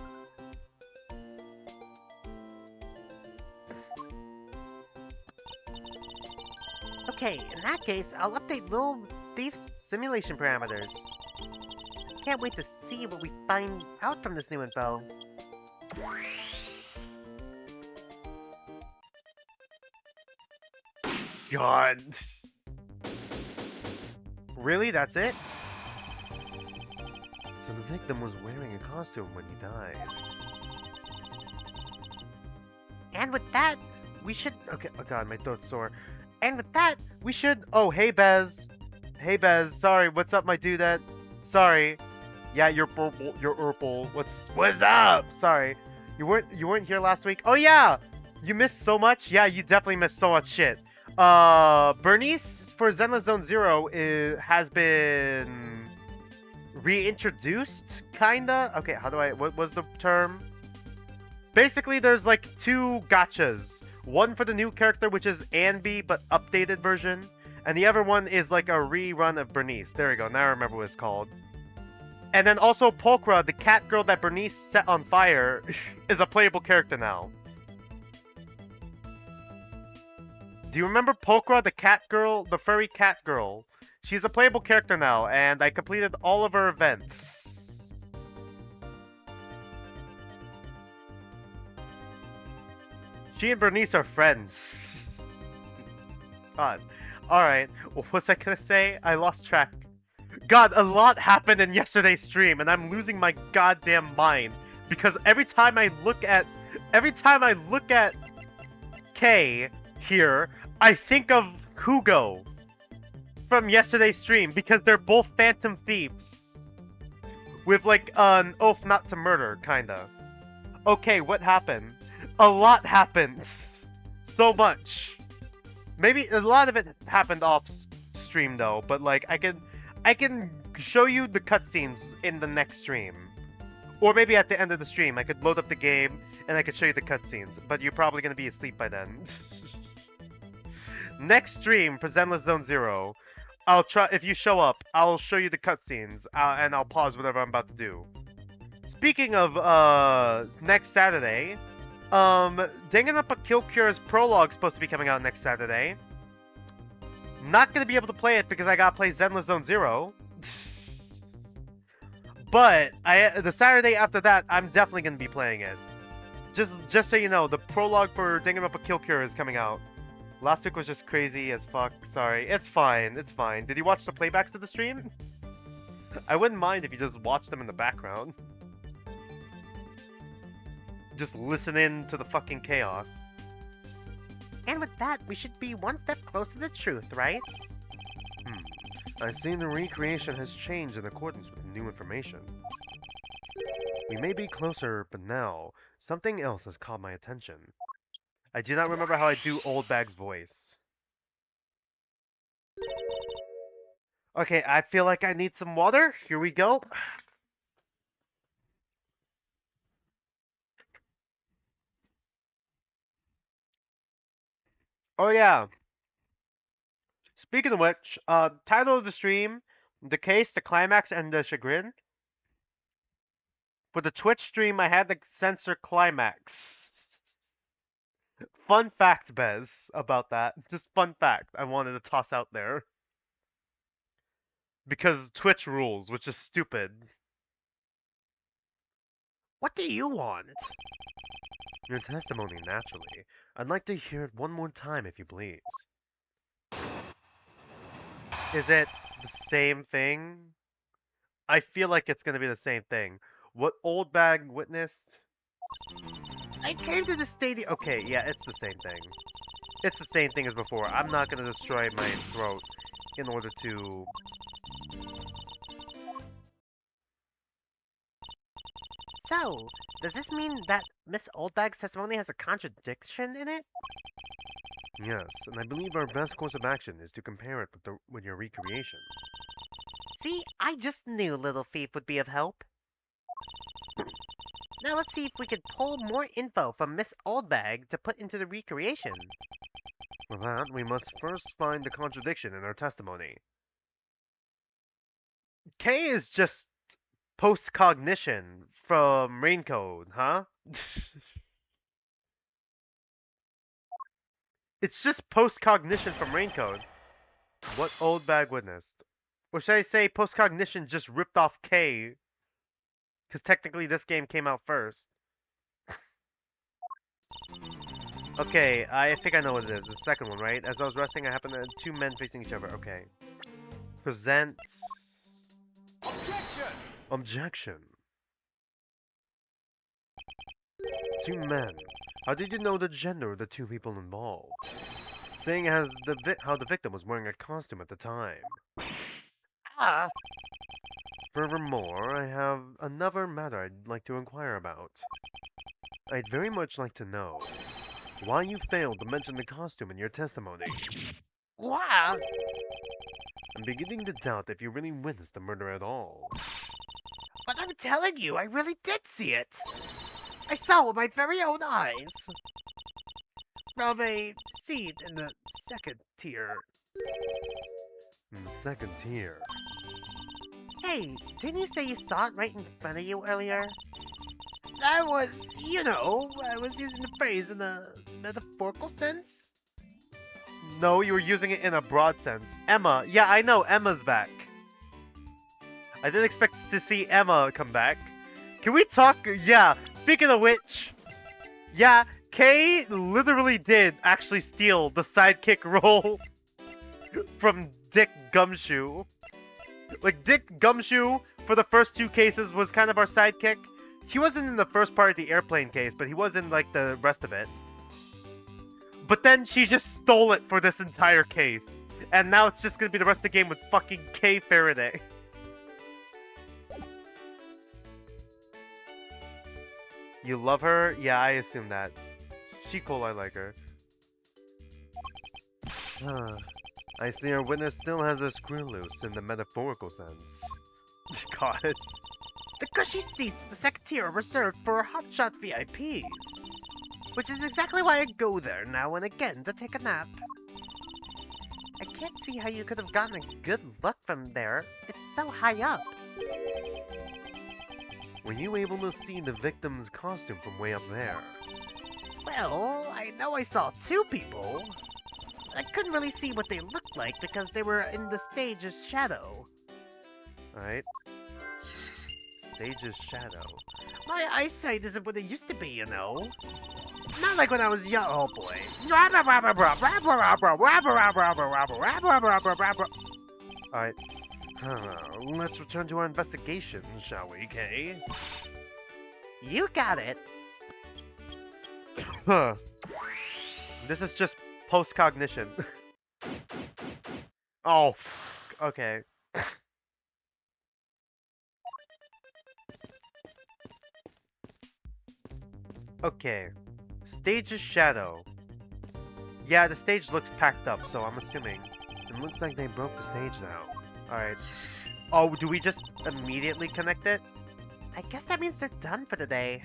Okay, in that case, I'll update Little Thief's simulation parameters. can't wait to see what we find out from this new info. God. Really? That's it? So the victim was wearing a costume when he died. And with that, we should. Okay, oh god, my throat's sore. And with that, we should. Oh, hey Bez. Hey Bez. Sorry, what's up, my dudette? Sorry. Yeah, you're purple. You're purple. What's up? Sorry, you weren't here last week. Oh yeah, you missed so much. Yeah, you definitely missed so much shit. Bernice for Zenless Zone Zero has been reintroduced, kinda. Okay, how do I? What was the term? Basically, there's like two gotchas. One for the new character, which is Anby, but updated version, and the other one is like a rerun of Bernice. There we go. Now I remember what it's called. And then also Pulchra, the cat girl that Bernice set on fire, is a playable character now. Do you remember Pulchra, the cat girl, the furry cat girl? She's a playable character now, and I completed all of her events. She and Bernice are friends. God. Alright, what was I gonna say? I lost track. God, a lot happened in yesterday's stream, and I'm losing my goddamn mind. Because every time I look at Kay here, I think of Hugo from yesterday's stream, because they're both phantom thieves. With like an oath not to murder, kinda. Okay, what happened? A lot happened. So much. Maybe a lot of it happened off stream though, but like I can show you the cutscenes in the next stream. Or maybe at the end of the stream, I could load up the game and I could show you the cutscenes, but you're probably gonna be asleep by then. Next stream for Zenless Zone Zero, I'll try. If you show up, I'll show you the cutscenes, and I'll pause whatever I'm about to do. Speaking of next Saturday, Danganronpa Kill Cure's prologue is supposed to be coming out next Saturday. Not gonna be able to play it because I gotta play Zenless Zone Zero. But the Saturday after that, I'm definitely gonna be playing it. Just so you know, the prologue for Danganronpa Kill Cure is coming out. Last week was just crazy as fuck. Sorry, it's fine. It's fine. Did you watch the playbacks of the stream? I wouldn't mind if you just watched them in the background. Just listen in to the fucking chaos. And with that, we should be one step closer to the truth, right? I see the recreation has changed in accordance with new information. We may be closer, but now, something else has caught my attention. I do not remember how I do Old Bag's voice. Okay, I feel like I need some water. Here we go. Oh yeah. Speaking of which, title of the stream, The Case, the Climax, and the Chagrin. For the Twitch stream, I had to censor Climax. Fun fact, Bez, about that. Just fun fact I wanted to toss out there. Because Twitch rules, which is stupid. What do you want? Your testimony, naturally. I'd like to hear it one more time, if you please. Is it the same thing? I feel like it's gonna be the same thing. What Old Bag witnessed? I came to the stadium. Okay, yeah, it's the same thing. It's the same thing as before. I'm not gonna destroy my throat in order to. So, does this mean that Miss Oldbag's testimony has a contradiction in it? Yes, and I believe our best course of action is to compare it with your recreation. See, I just knew Little Thief would be of help. Now let's see if we can pull more info from Miss Oldbag to put into the recreation. For that, we must first find the contradiction in our testimony. K is just post-cognition from Raincode, huh? It's just post-cognition from Raincode. What Old Bag witnessed? Or should I say postcognition just ripped off K? Because technically this game came out first. Okay, I think I know what it is. The second one, right? As I was resting, I happened to two men facing each other. Okay. Present. Objection! Objection. Two men. How did you know the gender of the two people involved? Seeing as how the victim was wearing a costume at the time. Ah, Furthermore, I have another matter I'd like to inquire about. I'd very much like to know why you failed to mention the costume in your testimony. wow. I'm beginning to doubt if you really witnessed the murder at all. But I'm telling you, I really did see it. I saw with my very own eyes. From a seat in the second tier. In the second tier. Hey, didn't you say you saw it right in front of you earlier? I was, I was using the phrase in a metaphorical sense. No, you were using it in a broad sense. Emma. Yeah, I know. Emma's back. I didn't expect to see Emma come back. Can we talk? Yeah. Speaking of which, yeah, Kay literally did actually steal the sidekick role from Dick Gumshoe. Like, Dick Gumshoe, for the first two cases, was kind of our sidekick. He wasn't in the first part of the airplane case, but he was in, like, the rest of it. But then she just stole it for this entire case. And now it's just gonna be the rest of the game with fucking Kay Faraday. You love her? Yeah, I assume that. She cool, I like her. I see our witness still has a screw loose in the metaphorical sense. God. The cushy seats in the second tier are reserved for hotshot VIPs. Which is exactly why I go there now and again to take a nap. I can't see how you could have gotten a good look from there. It's so high up. Were you able to see the victim's costume from way up there? Well, I know I saw two people. I couldn't really see what they looked like because they were in the stage's shadow. Alright. Stage's shadow. My eyesight isn't what it used to be, you know. Not like when I was young. Oh boy. Alright. Let's return to our investigation, shall we, Kay? You got it. Huh. This is just post-cognition. Oh, okay. Okay. Stage's shadow. Yeah, the stage looks packed up, so I'm assuming. It looks like they broke the stage now. Alright. Oh, do we just immediately connect it? I guess that means they're done for the day.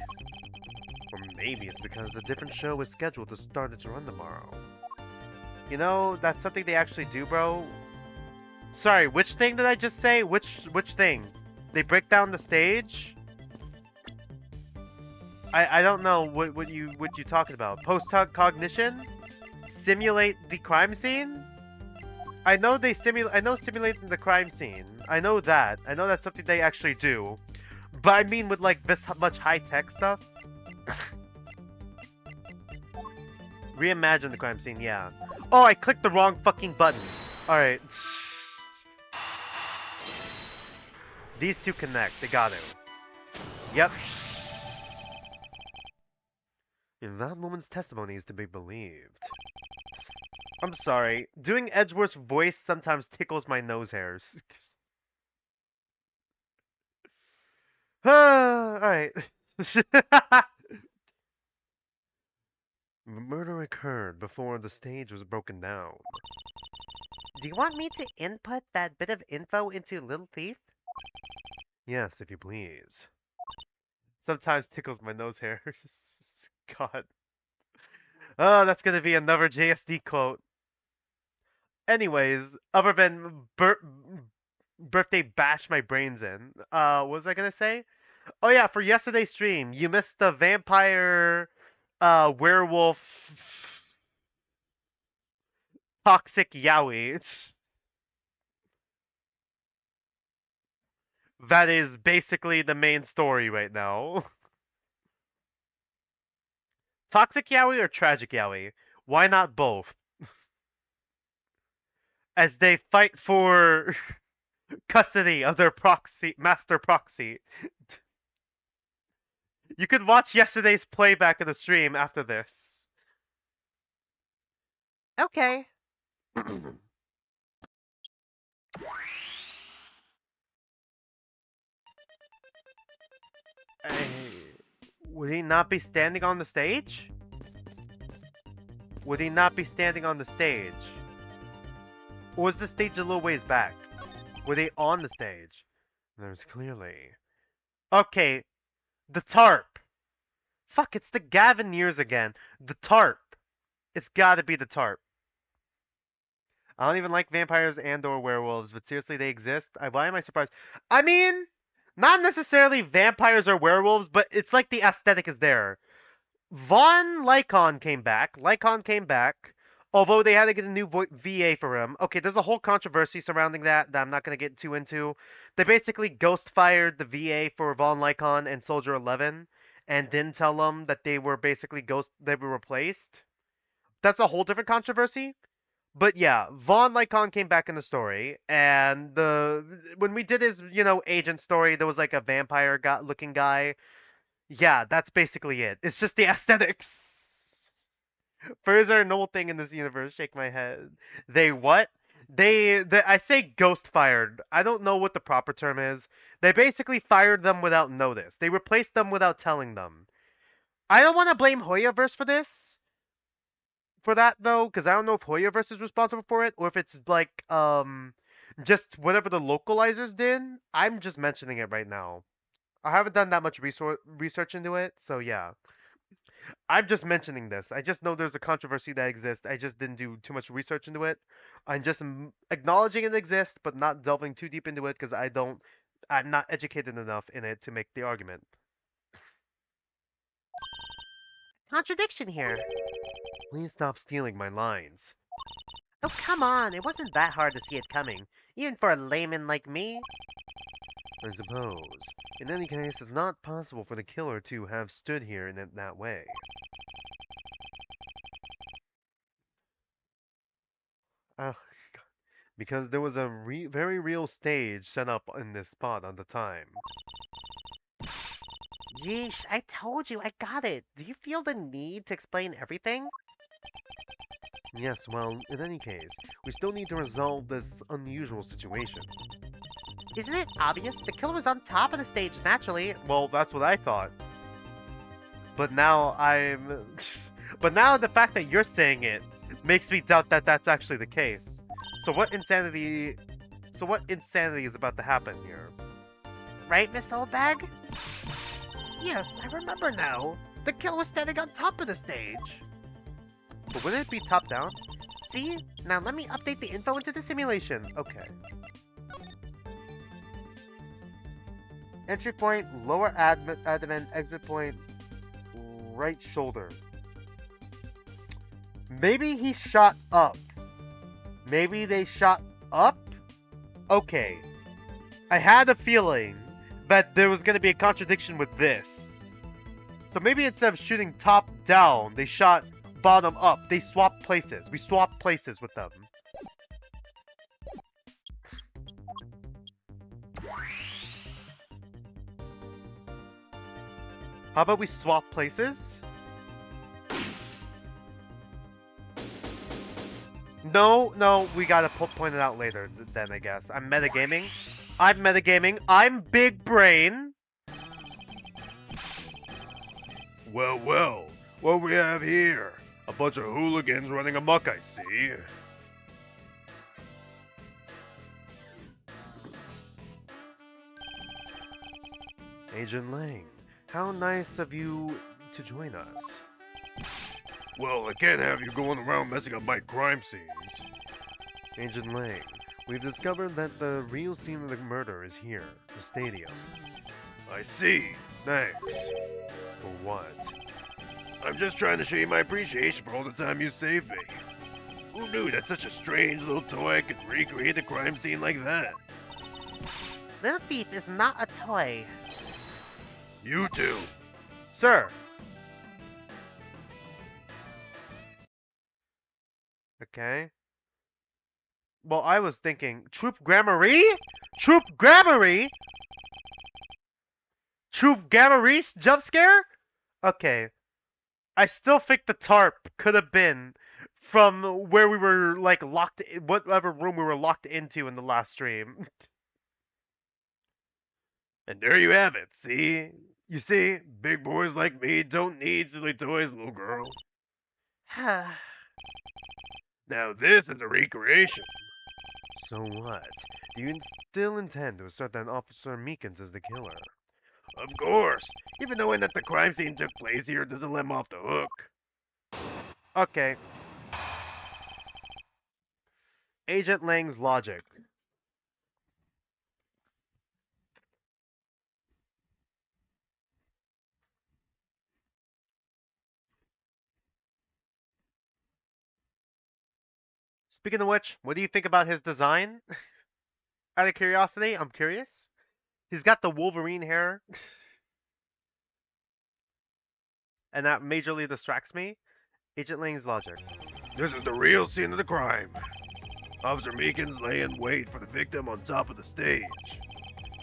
Or maybe it's because a different show is scheduled to start its run tomorrow. You know, that's something they actually do, bro. Sorry, which thing did I just say? Which thing? They break down the stage? I don't know what you talking about. Post-cognition? Simulate the crime scene? I know simulating the crime scene. I know that. I know that's something they actually do. But I mean with like this much high-tech stuff. Reimagine the crime scene, yeah. Oh, I clicked the wrong fucking button. Alright. These two connect. They got it. Yep. If that woman's testimony is to be believed. I'm sorry. Doing Edgeworth's voice sometimes tickles my nose hairs. Alright. The murder occurred before the stage was broken down. Do you want me to input that bit of info into Little Thief? Yes, if you please. Sometimes tickles my nose hairs. God. Oh, that's gonna be another JSD quote. Anyways, other than birthday bash my brains in, what was I gonna say? Oh yeah, for yesterday's stream, you missed the vampire, werewolf, toxic yaoi. That is basically the main story right now. Toxic yaoi or tragic yaoi? Why not both? As they fight for custody of their proxy, master proxy. You could watch yesterday's playback of the stream after this. Okay. Would he not be standing on the stage? Would he not be standing on the stage? Or was the stage a little ways back? Were they on the stage? There's clearly... Okay, the tarp. Fuck, it's the Gavineers again. The tarp. It's gotta be the tarp. I don't even like vampires and or werewolves, but seriously, they exist? Why am I surprised? I mean, not necessarily vampires or werewolves, but it's like the aesthetic is there. Von Lycon came back. Lycon came back. Although they had to get a new VA for him. Okay, there's a whole controversy surrounding that I'm not going to get too into. They basically ghost fired the VA for Von Lycon and Soldier 11 and didn't tell them that they were basically they were replaced. That's a whole different controversy. But yeah, Von Lycon came back in the story, and when we did his, agent story, there was like a vampire looking guy. Yeah, that's basically it. It's just the aesthetics. Furs are a noble thing in this universe. Shake my head. They what? I say ghost fired. I don't know what the proper term is. They basically fired them without notice. They replaced them without telling them. I don't want to blame Hoyoverse for this, for that though, because I don't know if Hoyoverse is responsible for it or if it's like just whatever the localizers did. I'm just mentioning it right now. I haven't done that much research into it, so yeah. I'm just mentioning this. I just know there's a controversy that exists. I just didn't do too much research into it. I'm just acknowledging it exists, but not delving too deep into it because I'm not educated enough in it to make the argument. Contradiction here. Please stop stealing my lines. Oh, come on. It wasn't that hard to see it coming, even for a layman like me. I suppose. In any case, it's not possible for the killer to have stood here in that way. Uh, because there was a very real stage set up in this spot at the time. Yeesh, I told you, I got it. Do you feel the need to explain everything? Yes, well, in any case, we still need to resolve this unusual situation. Isn't it obvious? The killer was on top of the stage naturally. Well, that's what I thought. But now But now the fact that you're saying it makes me doubt that that's actually the case. So what insanity is about to happen here? Right, Miss Oldbag? Yes, I remember now. The killer was standing on top of the stage. But wouldn't it be top down? See? Now let me update the info into the simulation. Okay. Entry point, lower abdomen, exit point, right shoulder. Maybe he shot up. Maybe they shot up? Okay. I had a feeling that there was going to be a contradiction with this. So maybe instead of shooting top down, they shot bottom up. They swapped places. We swapped places with them. How about we swap places? No, we gotta point it out later then, I guess. I'm metagaming. I'm big brain. Well, what we have here? A bunch of hooligans running amok, I see. Agent Lang, how nice of you to join us. Well, I can't have you going around messing up my crime scenes. Agent Lang, we've discovered that the real scene of the murder is here, the stadium. I see. Thanks. For what? I'm just trying to show you my appreciation for all the time you saved me. Who knew that such a strange little toy could recreate a crime scene like that? Little Thief is not a toy. You two. Sir. Okay. Well, I was thinking, Troop Gramarye? Troop Gramarye? Troop Gramarye jump scare? Okay. I still think the tarp could have been from where we were like locked in, whatever room we were locked into in the last stream. And there you have it. See? You see, big boys like me don't need silly toys, little girl. Now this is a recreation. So what? Do you still intend to assert that Officer Meekins is the killer? Of course. Even knowing that the crime scene took place here doesn't let him off the hook. Okay. Agent Lang's logic. Speaking of which, what do you think about his design? Out of curiosity, I'm curious. He's got the Wolverine hair, and that majorly distracts me. Agent Lang's logic. This is the real scene of the crime. Officer Meekins lay in wait for the victim on top of the stage.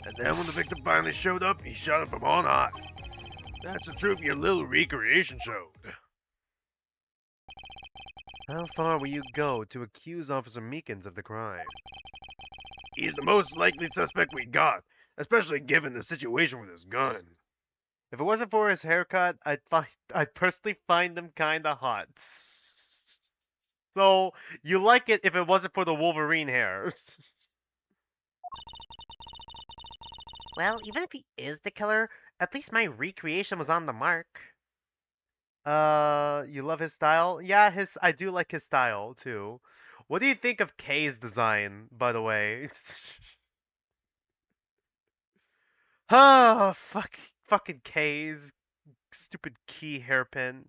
And then when the victim finally showed up, he shot him from on high. That's the truth your little recreation showed. How far will you go to accuse Officer Meekins of the crime? He's the most likely suspect we got, especially given the situation with his gun. If it wasn't for his haircut, I'd personally find him kinda hot. So you like it if it wasn't for the Wolverine hair. Well, even if he is the killer, at least my recreation was on the mark. You love his style? Yeah, I do like his style too. What do you think of Kay's design, by the way? Fucking Kay's stupid key hairpin.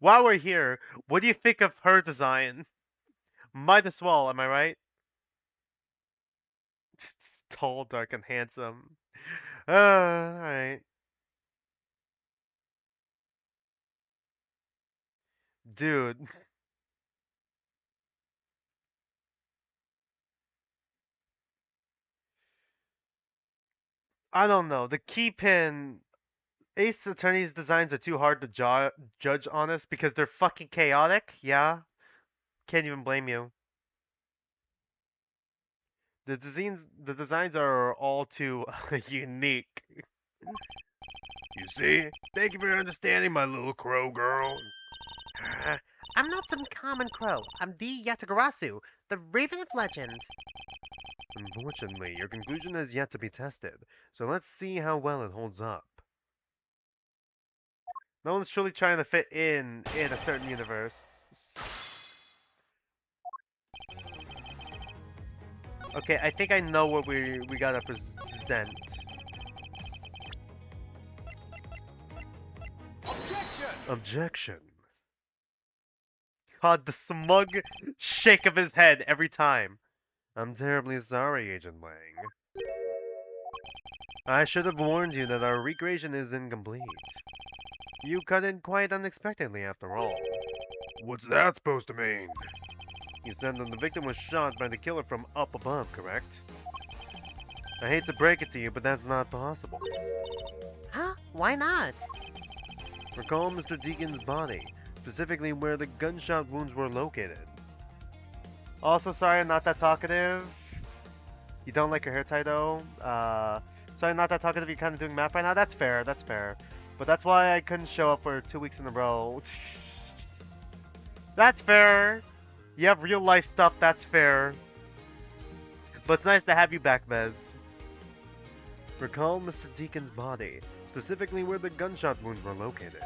While we're here, what do you think of her design? Might as well, am I right? Tall, dark, and handsome. Alright. Dude, I don't know. The keypin Ace Attorney's designs are too hard to judge honest because they're fucking chaotic. Yeah, can't even blame you. The designs are all too unique. You see? Thank you for understanding, my little crow girl. I'm not some common crow. I'm the Yatagarasu, the Raven of Legend. Unfortunately, your conclusion has yet to be tested, so let's see how well it holds up. No one's truly trying to fit in a certain universe. Okay, I think I know what we gotta present. Objection. God, the smug shake of his head every time. I'm terribly sorry, Agent Lang. I should have warned you that our recreation is incomplete. You cut in quite unexpectedly after all. What's that supposed to mean? You said that the victim was shot by the killer from up above, correct? I hate to break it to you, but that's not possible. Huh? Why not? Recall Mr. Deacon's body, specifically where the gunshot wounds were located. Also, sorry I'm not that talkative. You don't like your hair tie though? Sorry I'm not that talkative, you're kind of doing math right now? That's fair, that's fair. But that's why I couldn't show up for 2 weeks in a row. That's fair. You have real life stuff, that's fair. But it's nice to have you back, Vez. Recall Mr. Deacon's body, specifically where the gunshot wounds were located.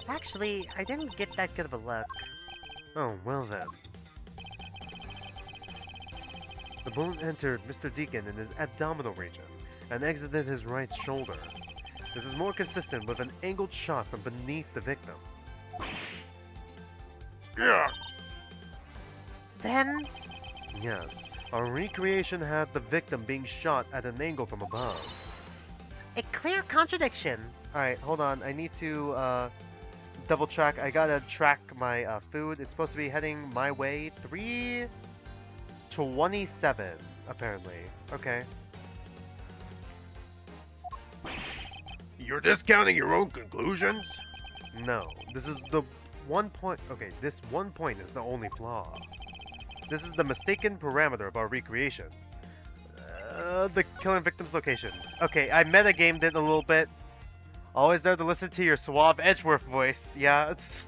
Actually, I didn't get that good of a look. Oh, well then. The bullet entered Mr. Deacon in his abdominal region and exited his right shoulder. This is more consistent with an angled shot from beneath the victim. Yeah. Then, Yes, Our recreation had the victim being shot at an angle from above. A clear contradiction. Alright, hold on. I need to double check. I gotta track my food. It's supposed to be heading my way. 3:27, apparently. Okay. You're discounting your own conclusions? No, this is the one point. Okay, this one point is the only flaw. This is the mistaken parameter of our recreation. The killing victim's locations. Okay, I metagamed it a little bit. Always there to listen to your suave Edgeworth voice. Yeah, it's...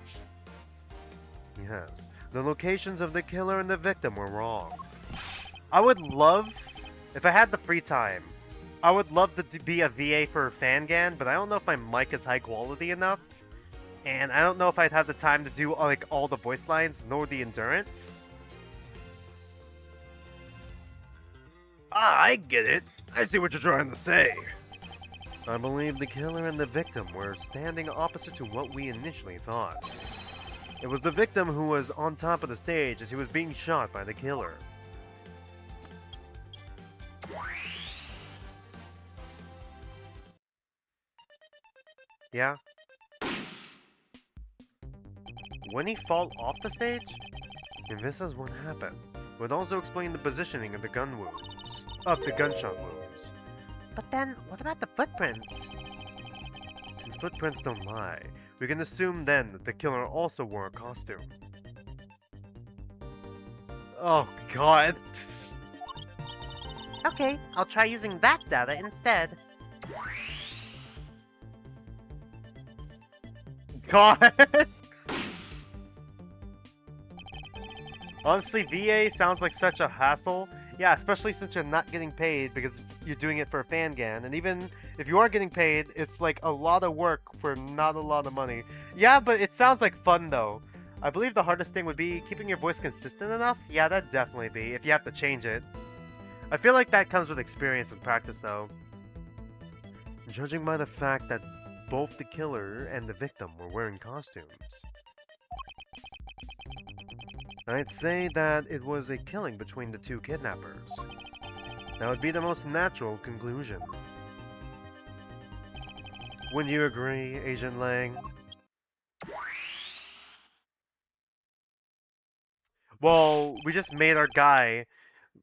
Yes, the locations of the killer and the victim were wrong. I would love, if I had the free time, I would love to be a VA for Fangan, but I don't know if my mic is high quality enough. And I don't know if I'd have the time to do like all the voice lines, nor the endurance. Ah, I get it. I see what you're trying to say. I believe the killer and the victim were standing opposite to what we initially thought. It was the victim who was on top of the stage as he was being shot by the killer. Yeah? When he fall off the stage? And this is what happened. Would also explain the positioning of the gun wounds. Of the gunshot wounds. But then, what about the footprints? Since footprints don't lie, we can assume then that the killer also wore a costume. Oh god. Okay, I'll try using that data instead. God! Honestly, VA sounds like such a hassle. Yeah, especially since you're not getting paid because you're doing it for a Fangan. And even if you are getting paid, it's like a lot of work for not a lot of money. Yeah, but it sounds like fun though. I believe the hardest thing would be keeping your voice consistent enough. Yeah, that'd definitely be, if you have to change it. I feel like that comes with experience and practice though. Judging by the fact that both the killer and the victim were wearing costumes, I'd say that it was a killing between the two kidnappers. That would be the most natural conclusion. Wouldn't you agree, Agent Lang? Well, we just made our guy...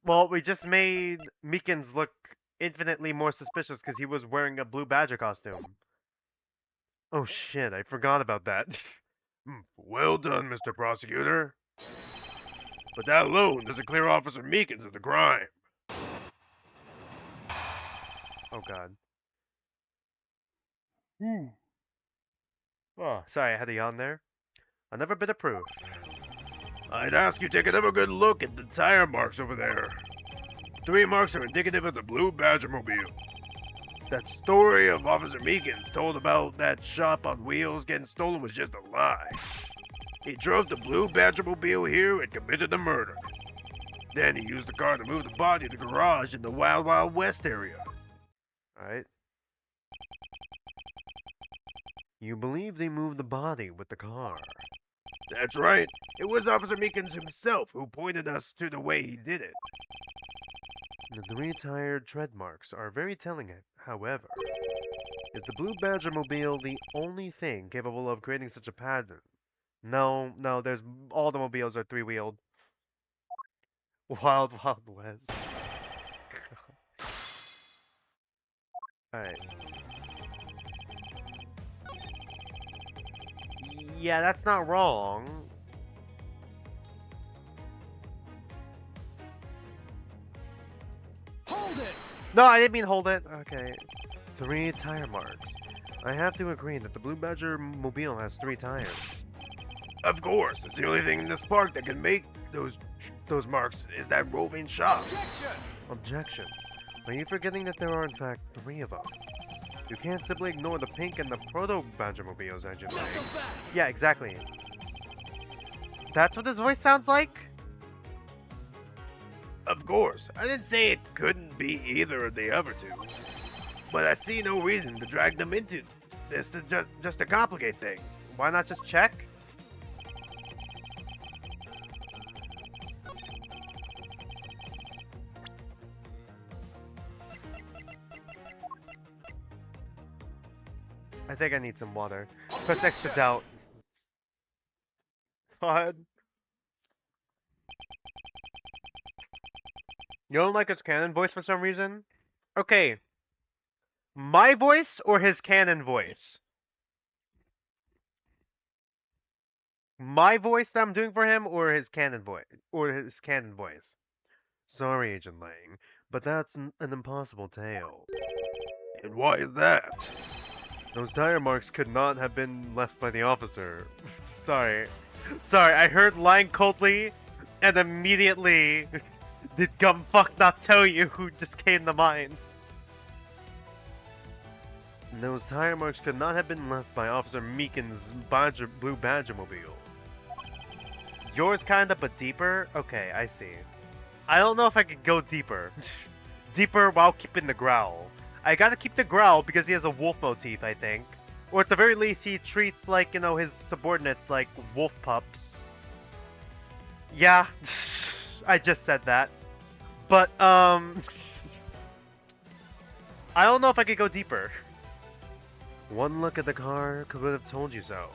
Well, we just made Meekins look infinitely more suspicious because he was wearing a blue badger costume. Oh shit, I forgot about that. Well done, Mr. Prosecutor. But that alone doesn't clear Officer Meekins of the crime. Oh god. Oh, sorry, I had a yawn there. Another bit of proof. I'd ask you take another good look at the tire marks over there. 3 marks are indicative of the blue Badger mobile. That story of Officer Meekins told about that shop on wheels getting stolen was just a lie. He drove the blue Badger mobile here and committed the murder. Then he used the car to move the body to the garage in the Wild Wild West area. Alright. You believe they moved the body with the car? That's right. It was Officer Meekins himself who pointed us to the way he did it. The 3 tired tread marks are very telling, however. Is the blue Badger mobile the only thing capable of creating such a pattern? No, there's all the mobiles are 3-wheeled. Wild Wild West. Alright. Yeah, that's not wrong. Hold it! No, I didn't mean hold it. Okay. 3 tire marks. I have to agree that the Blue Badger mobile has 3 tires. Of course, it's the only thing in this park that can make those marks is that roving shop. Objection. Are you forgetting that there are in fact 3 of them? You can't simply ignore the pink and the proto Badger mobiles, Agent Lang. Yeah, exactly. That's what his voice sounds like? Of course, I didn't say it couldn't be either of the other 2. But I see no reason to drag them into this just to complicate things. Why not just check? I think I need some water. Press X to doubt. God. You don't like his canon voice for some reason? Okay, my voice or his canon voice? My voice that I'm doing for him or his canon voice? Or his canon voice? Sorry, Agent Lang, but that's an impossible tale. And why is that? Those tire marks could not have been left by the officer. Sorry. Sorry, I heard lying coldly, and immediately did Gumfuck not tell you who just came to mind. Those tire marks could not have been left by Officer Meekin's blue Badger-mobile. Yours kinda, but deeper? Okay, I see. I don't know if I could go deeper. Deeper while keeping the growl. I gotta keep the growl because he has a wolf motif, I think. Or at the very least, he treats, like, you know, his subordinates like wolf pups. Yeah, I just said that. But, I don't know if I could go deeper. One look at the car could have told you so.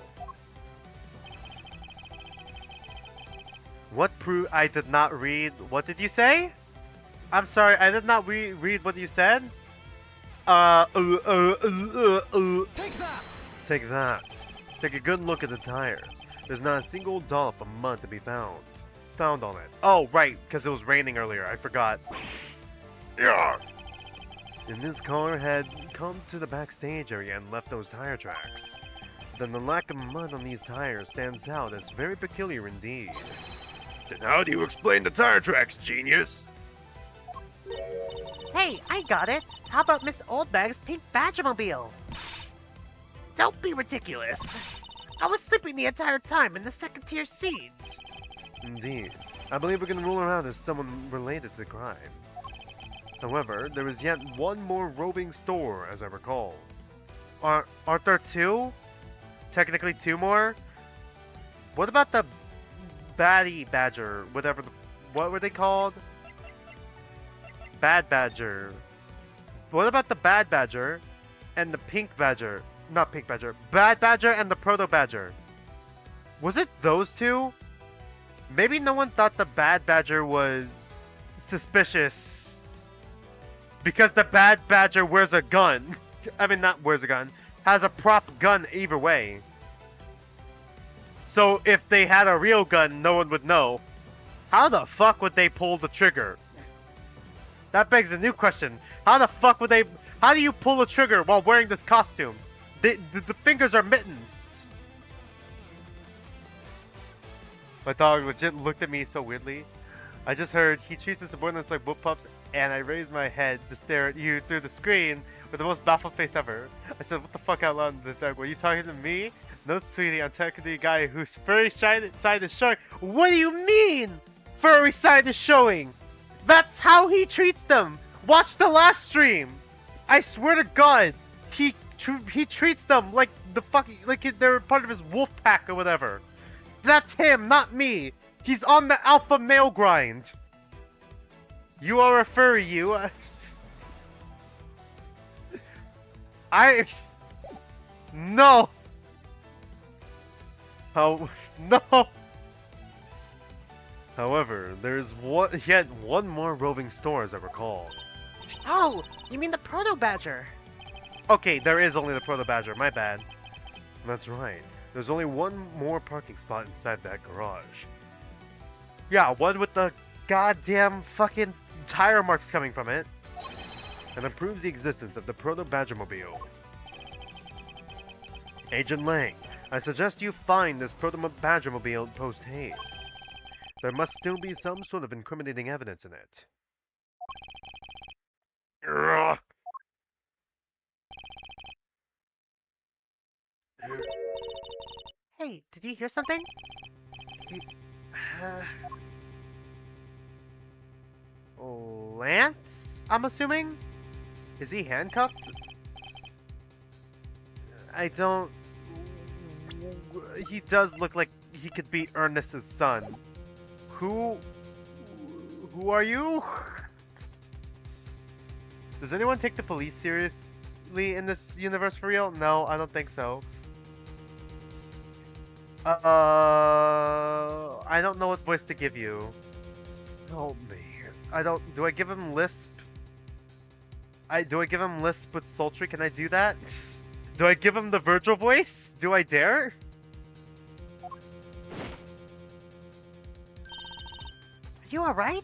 What proof? I did not read. What did you say? I'm sorry, I did not read what you said. Take that! Take that. Take a good look at the tires. There's not a single dollop of mud to be found on it. Oh, right, because it was raining earlier. I forgot. Yeah. And this car had come to the backstage area and left those tire tracks. Then the lack of mud on these tires stands out as very peculiar indeed. Then how do you explain the tire tracks, genius? Hey, I got it. How about Miss Oldbag's pink Badgermobile? Don't be ridiculous. I was sleeping the entire time in the second-tier seats. Indeed. I believe we can rule her out as someone related to the crime. However, there is yet one more roving store, as I recall. Aren't there two? Technically two more? What about the Baddie Badger? What were they called? Bad Badger. What about the Bad Badger and the Pink Badger? Not Pink Badger. Bad Badger and the Proto Badger. Was it those two? Maybe no one thought the Bad Badger was suspicious because the Bad Badger wears a gun. I mean, not wears a gun. Has a prop gun either way. So if they had a real gun, no one would know. How the fuck would they pull the trigger? That begs a new question. How the fuck would they... How do you pull the trigger while wearing this costume? The fingers are mittens. My dog legit looked at me so weirdly. I just heard he treats his subordinates like whoop pups, and I raised my head to stare at you through the screen with the most baffled face ever. I said, what the fuck out loud to the dog? Were you talking to me? No, sweetie, I'm talking to the guy whose furry side is showing. What do you mean? Furry side is showing? That's how he treats them. Watch the last stream. I swear to God, he treats them like they're part of his wolf pack or whatever. That's him, not me. He's on the alpha male grind. You are a furry, you. No. How? No. However, there's yet one more roving store, as I recall. Oh, you mean the Proto Badger? Okay, there is only the Proto Badger. My bad. That's right. There's only one more parking spot inside that garage. Yeah, one with the goddamn fucking tire marks coming from it. And it proves the existence of the Proto Badgermobile. Agent Lang, I suggest you find this Proto Badgermobile post haste. There must still be some sort of incriminating evidence in it. Ugh. Hey, did you hear something? Lance, I'm assuming? Is he handcuffed? I don't... He does look like he could be Ernest's son. Who are you? Does anyone take the police actually in this universe for real? No, I don't think so. I don't know what voice to give you. Help me. I don't. Do I give him Lisp? Do I give him Lisp with sultry? Can I do that? Do I give him the Virgil voice? Do I dare? Are you alright?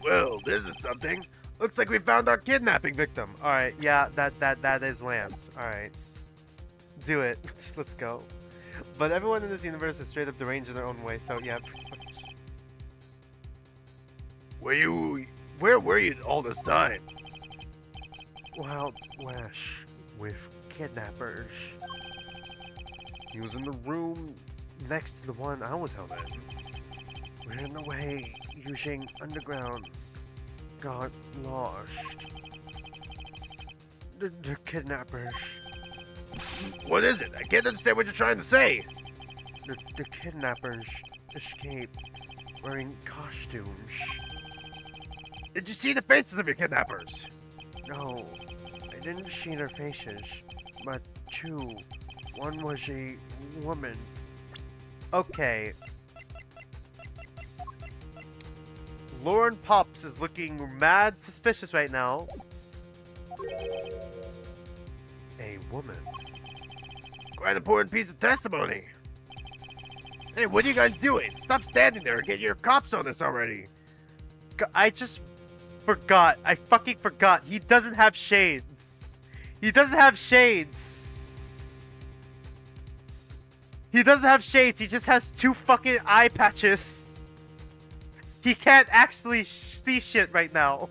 Well, this is something. Looks like we found our kidnapping victim. All right. Yeah, that is Lance. All right. Do it. Let's go. But everyone in this universe is straight up deranged in their own way. So yeah. Where were you all this time? Wild West with kidnappers. He was in the room next to the one I was held in. Ran away using underground. Got lost. The kidnappers. What is it? I can't understand what you're trying to say. The kidnappers escaped wearing costumes. Did you see the faces of your kidnappers? No, I didn't see their faces, but two. One was a woman. Okay. Lauren Pops is looking mad suspicious right now. A woman. Quite an important piece of testimony. Hey, what are you guys doing? Stop standing there and get your cops on this already. I just forgot. I fucking forgot. He doesn't have shades. He doesn't have shades. He doesn't have shades. He just has two fucking eye patches. He can't actually see shit right now.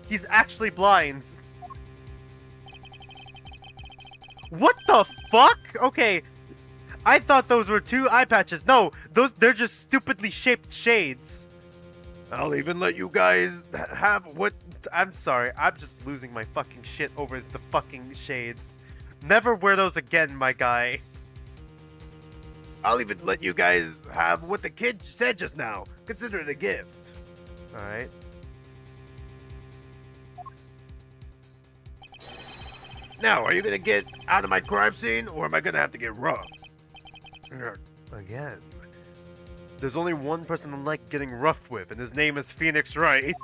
He's actually blind. What the fuck? Okay. I thought those were two eye patches. No, they're just stupidly shaped shades. I'll even let you guys have what. I'm sorry, I'm just losing my fucking shit over the fucking shades. Never wear those again, my guy. I'll even let you guys have what the kid said just now. Consider it a gift. Alright. Now, are you gonna get out of my crime scene, or am I gonna have to get rough? Again. There's only one person I like getting rough with, and his name is Phoenix Wright.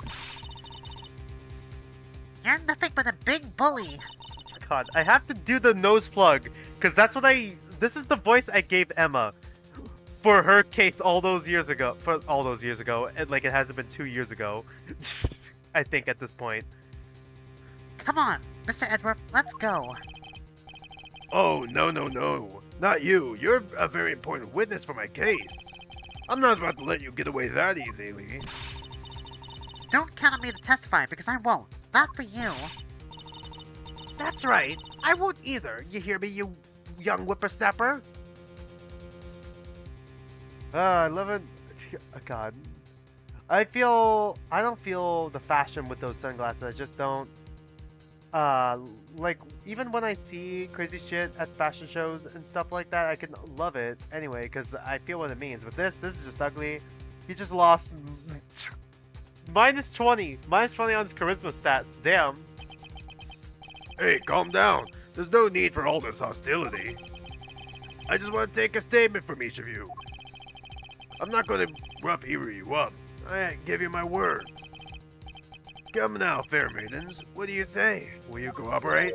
You're nothing but a big bully. God, I have to do the nose plug, because that's what this is the voice I gave Emma for her case all those years ago. Like it hasn't been 2 years ago. I think at this point. Come on, Mr. Edgeworth, let's go. Oh, no. Not you. You're a very important witness for my case. I'm not about to let you get away that easily. Don't count on me to testify, because I won't. Not for you. That's right. I won't either. You hear me, you young whippersnapper? I love it. God. I don't feel the fashion with those sunglasses. I just don't. Like, even when I see crazy shit at fashion shows and stuff like that, I can love it anyway, because I feel what it means. But this is just ugly. He just lost minus 20 on his charisma stats. Damn. Hey, calm down. There's no need for all this hostility. I just want to take a statement from each of you. I'm not going to rough you up. I give you my word. Come now, fair maidens. What do you say? Will you cooperate?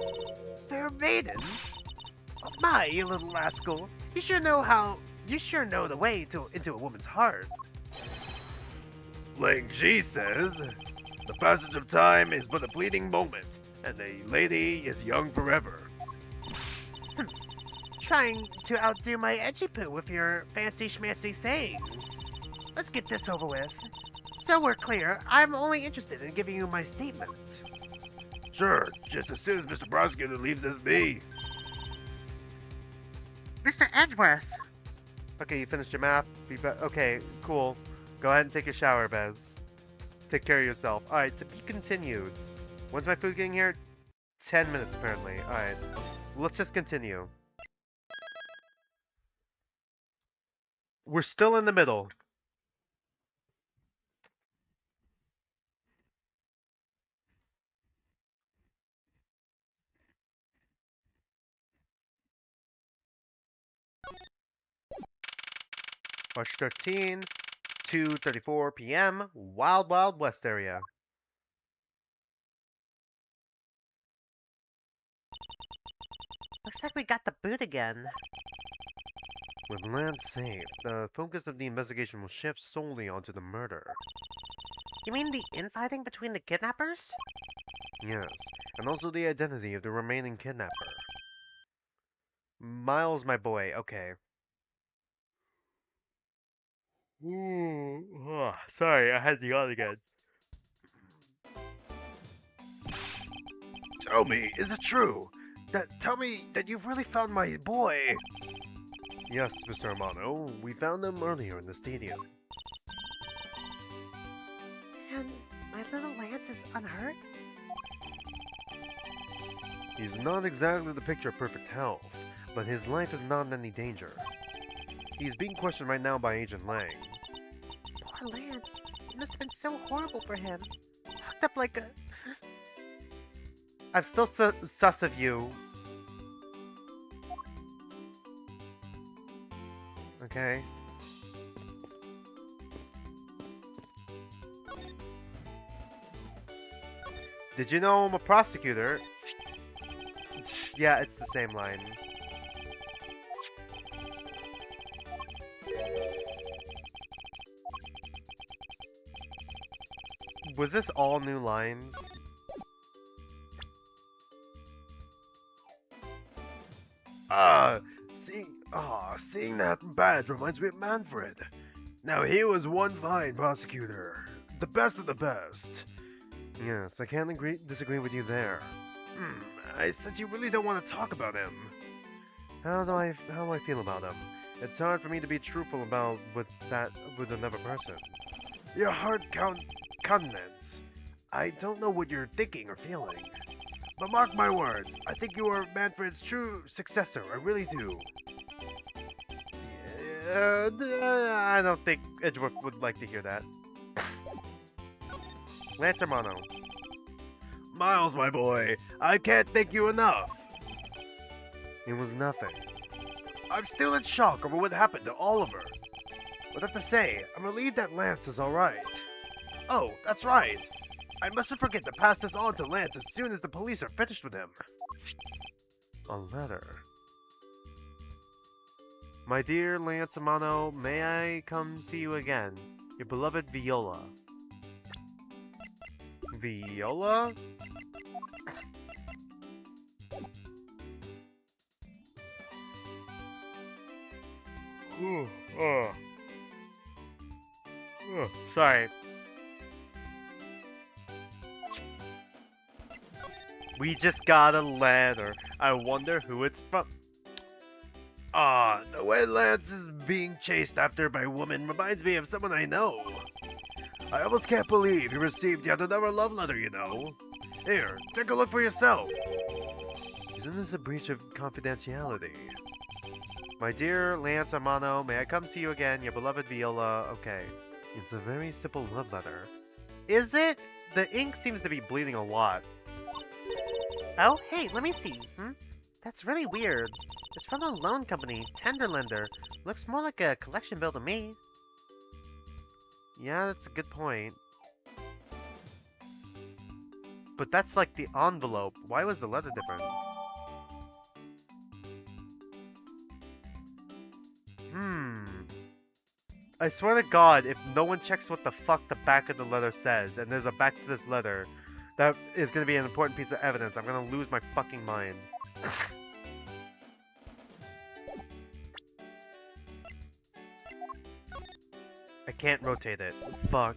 Fair maidens? Oh my, you little rascal. You sure know the way into a woman's heart. Ling Ji says, the passage of time is but a fleeting moment, and a lady is young forever. Trying to outdo my edgy poo with your fancy schmancy sayings. Let's get this over with. So we're clear, I'm only interested in giving you my statement. Sure, just as soon as Mr. Prosecutor leaves us be. Mr. Edgeworth! Okay, you finished your math? Okay, cool. Go ahead and take a shower, Bez. Take care of yourself. Alright, to be continued. When's my food getting here? 10 minutes, apparently. Alright. Let's just continue. We're still in the middle. March 13, 2:34 p.m. Wild Wild West area. Looks like we got the boot again. With land safe, the focus of the investigation will shift solely onto the murder. You mean the infighting between the kidnappers? Yes, and also the identity of the remaining kidnapper. Miles, my boy, okay. Sorry, I had to yawn again. Tell me, is it true? Tell me that you've really found my boy. Yes, Mr. Amano, we found him earlier in the stadium. And my little Lance is unhurt? He's not exactly the picture of perfect health, but his life is not in any danger. He's being questioned right now by Agent Lang. Poor Lance. It must have been so horrible for him. Locked up like a... I'm still sus of you. Okay. Did you know I'm a prosecutor? Yeah, it's the same line. Was this all new lines? Seeing that badge reminds me of Manfred. Now he was one fine prosecutor, the best of the best. Yes, I can't disagree with you there. I said you really don't want to talk about him. How do I feel about him? It's hard for me to be truthful about with another person. Your countenance. I don't know what you're thinking or feeling. But mark my words, I think you are Manfred's true successor, I really do. I don't think Edgeworth would like to hear that. Lance Hermano. Miles, my boy, I can't thank you enough. It was nothing. I'm still in shock over what happened to Oliver. But I have to say, I'm relieved that Lance is alright. Oh, that's right. I mustn't forget to pass this on to Lance as soon as the police are finished with him. A letter. My dear Lance Amano, may I come see you again? Your beloved Viola. Viola? Sorry. We just got a letter. I wonder who it's from. The way Lance is being chased after by a woman reminds me of someone I know. I almost can't believe he received yet another love letter, you know. Here, take a look for yourself. Isn't this a breach of confidentiality? My dear Lance Amano, may I come see you again? Your beloved Viola. Okay. It's a very simple love letter. Is it? The ink seems to be bleeding a lot. Oh, hey, let me see. That's really weird. It's from a loan company, Tenderlender. Looks more like a collection bill to me. Yeah, that's a good point. But that's like the envelope. Why was the letter different? I swear to God, if no one checks what the fuck the back of the letter says, and there's a back to this letter, that is going to be an important piece of evidence. I'm going to lose my fucking mind. I can't rotate it. Fuck.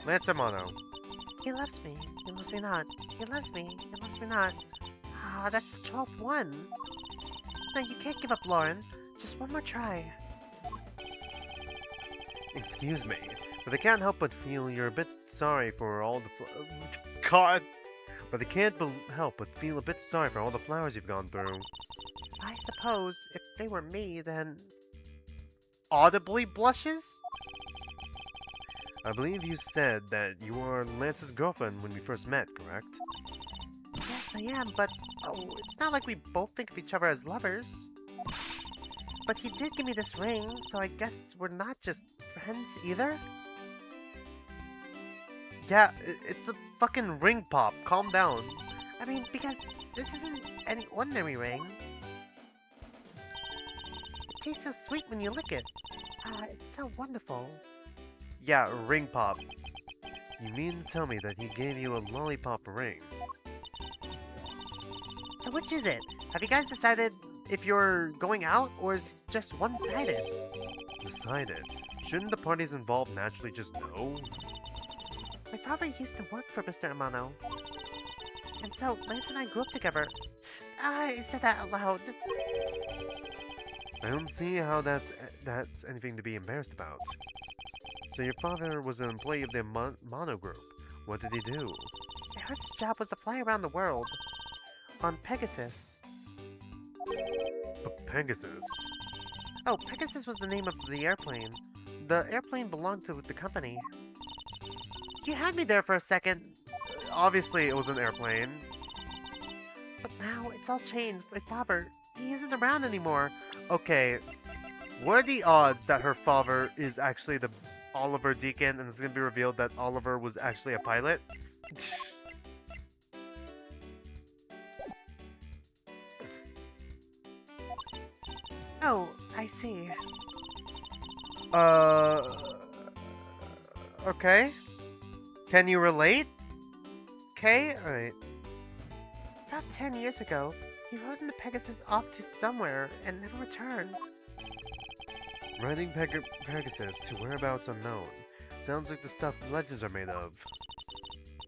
Lance Hermano. He loves me. He loves me not. He loves me. He loves me not. Ah, that's the 12th one. No, you can't give up, Lauren. Just one more try. Excuse me, but I can't help but feel you're a bit sorry for all the God! But I can't help but feel a bit sorry for all the flowers you've gone through. I suppose if they were me, then... Audibly blushes? I believe you said that you were Lance's girlfriend when we first met, correct? Yes, I am, but it's not like we both think of each other as lovers. But he did give me this ring, so I guess we're not just friends either? Yeah, it's a fucking ring pop. Calm down. I mean, because this isn't any ordinary ring. It tastes so sweet when you lick it. It's so wonderful. Yeah, ring pop. You mean to tell me that he gave you a lollipop ring? So which is it? Have you guys decided if you're going out, or is it just one-sided? Decided. Shouldn't the parties involved naturally just know? My father used to work for Mr. Amano. And so, Lance and I grew up together. I said that out loud. I don't see how that's anything to be embarrassed about. So your father was an employee of the Mono Group. What did he do? I heard his job was to fly around the world. On Pegasus. Pegasus. Oh, Pegasus was the name of the airplane. The airplane belonged to the company. You had me there for a second. Obviously, it was an airplane. But now, it's all changed. My father, he isn't around anymore. Okay, what are the odds that her father is actually the Oliver Deacon, and it's gonna be revealed that Oliver was actually a pilot? Oh, I see. Okay. Can you relate? Okay, alright. About 10 years ago, he rode in the Pegasus off to somewhere and never returned. Riding Pegasus to whereabouts unknown. Sounds like the stuff legends are made of.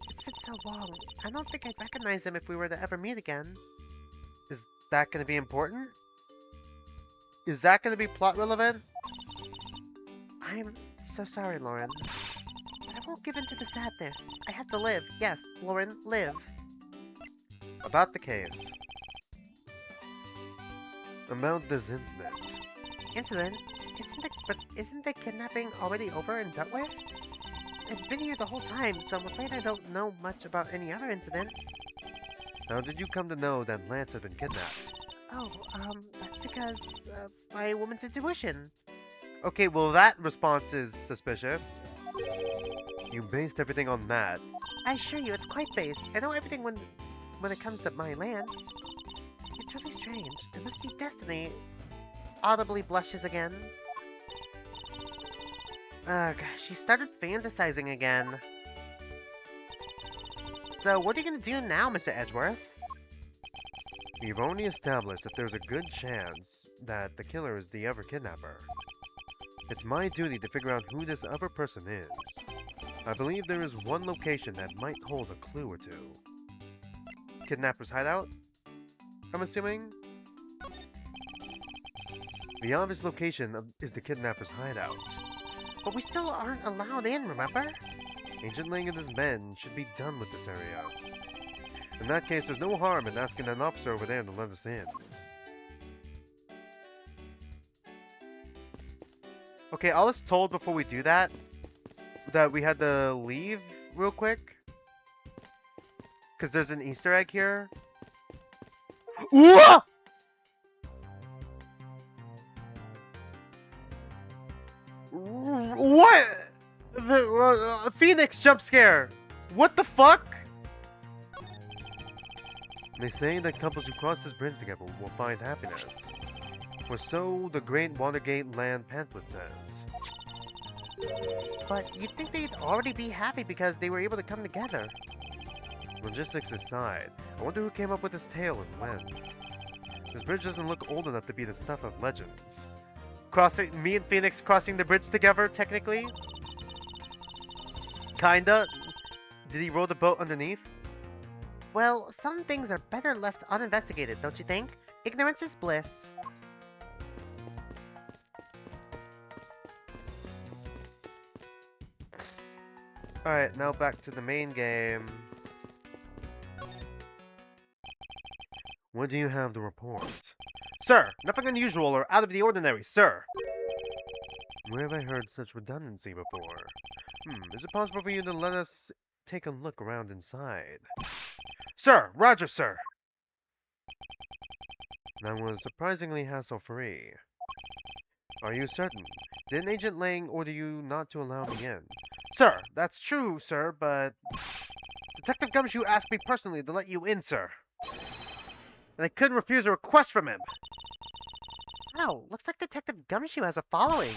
It's been so long, I don't think I'd recognize him if we were to ever meet again. Is that gonna be important? Is that gonna be plot relevant? I'm so sorry, Lauren. But I won't give in to the sadness. I have to live. Yes, Lauren, live. About the case. About this incident. Incident? Isn't the kidnapping already over and done with? I've been here the whole time, so I'm afraid I don't know much about any other incident. How did you come to know that Lance had been kidnapped? Oh, that's because of my woman's intuition. Okay, well that response is suspicious. You based everything on that. I assure you, it's quite based. I know everything when it comes to my Lance. It's really strange. It must be destiny. Audibly blushes again. Ugh, she started fantasizing again. So, what are you gonna do now, Mr. Edgeworth? We've already established that there's a good chance that the killer is the other kidnapper. It's my duty to figure out who this other person is. I believe there is one location that might hold a clue or two. Kidnapper's hideout? I'm assuming? The obvious location is the kidnapper's hideout. But we still aren't allowed in, remember? Agent Lang and his men should be done with this area. In that case, there's no harm in asking an officer over there to let us in. Okay, I was told before we do that we had to leave real quick. Because there's an Easter egg here. Whoa! What? The Phoenix jump scare. What the fuck? They say that couples who cross this bridge together will find happiness. Or so the Great Watergate Land pamphlet says. But you'd think they'd already be happy because they were able to come together. Logistics aside, I wonder who came up with this tale and when. This bridge doesn't look old enough to be the stuff of legends. Me and Phoenix crossing the bridge together, technically? Kinda. Did he row the boat underneath? Well, some things are better left uninvestigated, don't you think? Ignorance is bliss. Alright, now back to the main game. What do you have to report? Sir, nothing unusual or out of the ordinary, sir. Where have I heard such redundancy before? Is it possible for you to let us take a look around inside? Sir, Roger, sir. That was surprisingly hassle-free. Are you certain? Didn't Agent Lang order you not to allow me in? Sir, that's true, sir, but Detective Gumshoe asked me personally to let you in, sir. And I couldn't refuse a request from him. Oh, looks like Detective Gumshoe has a following.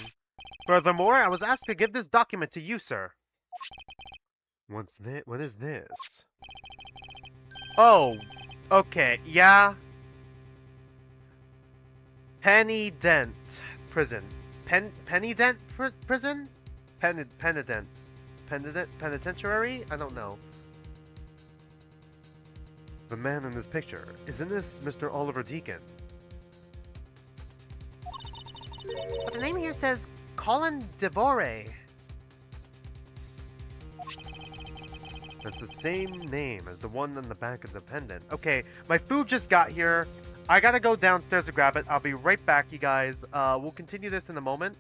Furthermore, I was asked to give this document to you, sir. What's this? What is this? Oh, okay, yeah. Penny Dent Prison. Penny Dent Prison? Penitentiary? I don't know. The man in this picture. Isn't this Mr. Oliver Deacon? But the name here says Colin Devore. That's the same name as the one on the back of the pendant. Okay, my food just got here. I gotta go downstairs to grab it. I'll be right back, you guys. We'll continue this in a moment.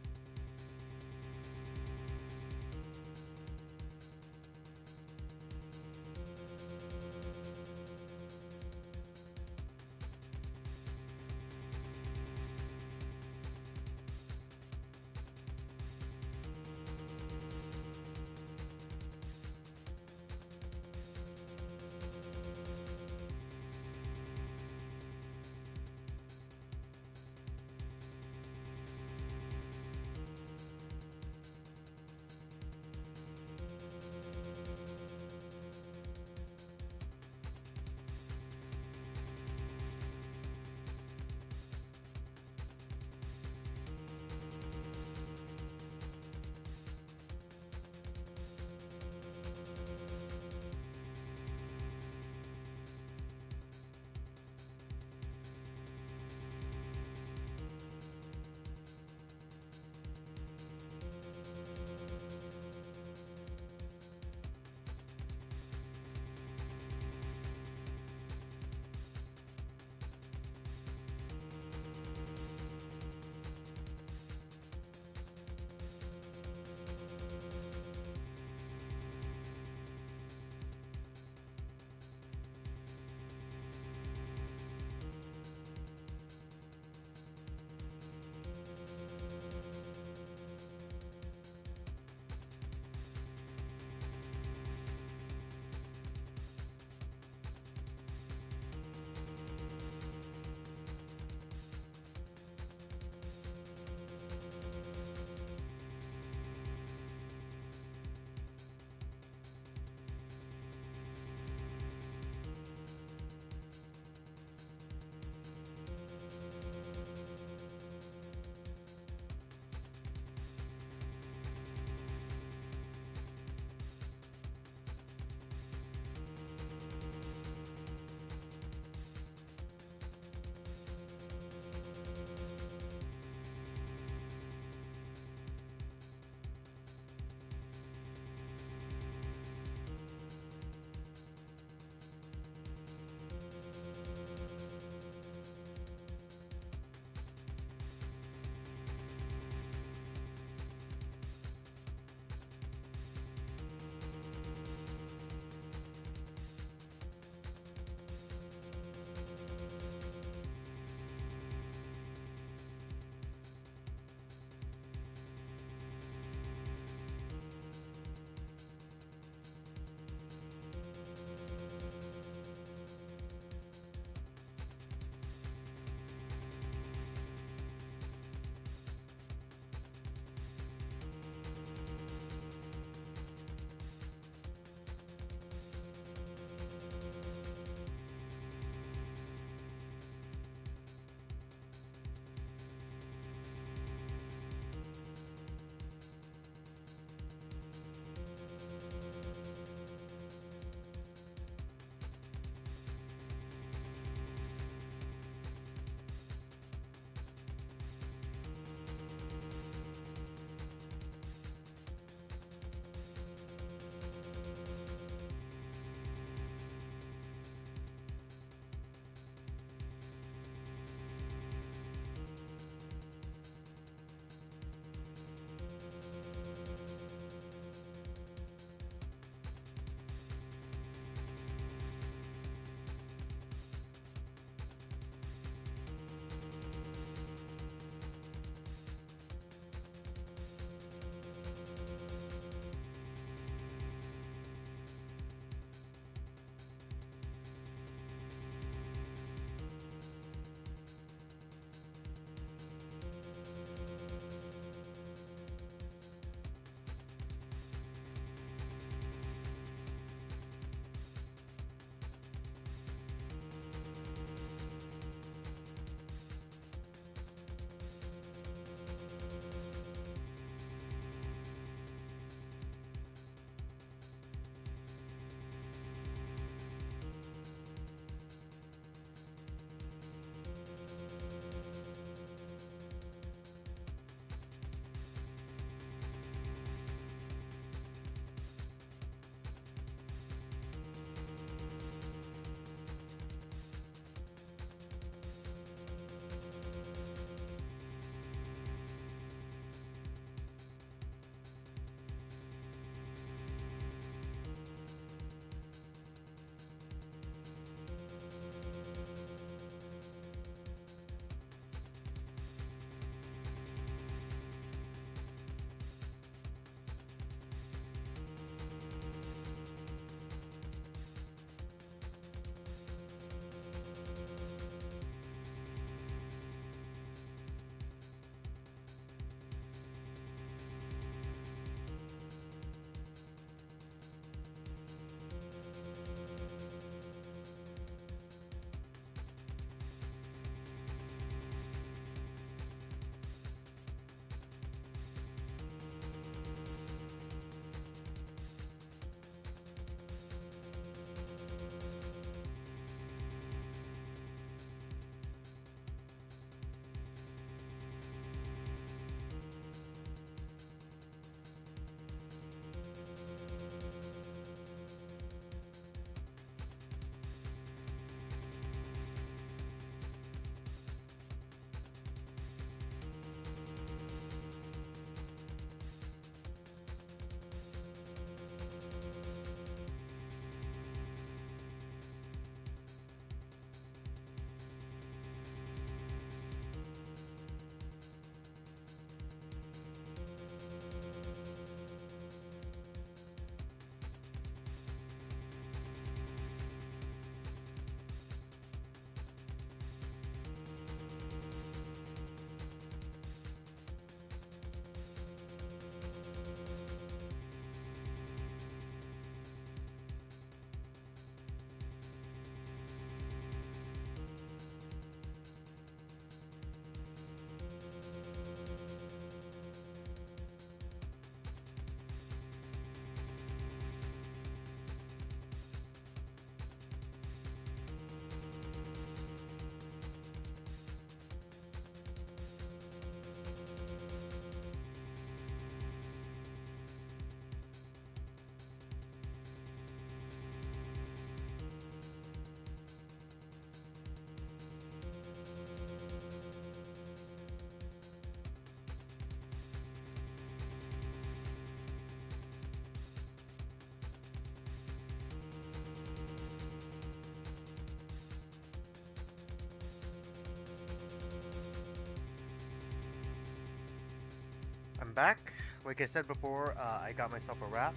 I'm back. Like I said before, I got myself a wrap.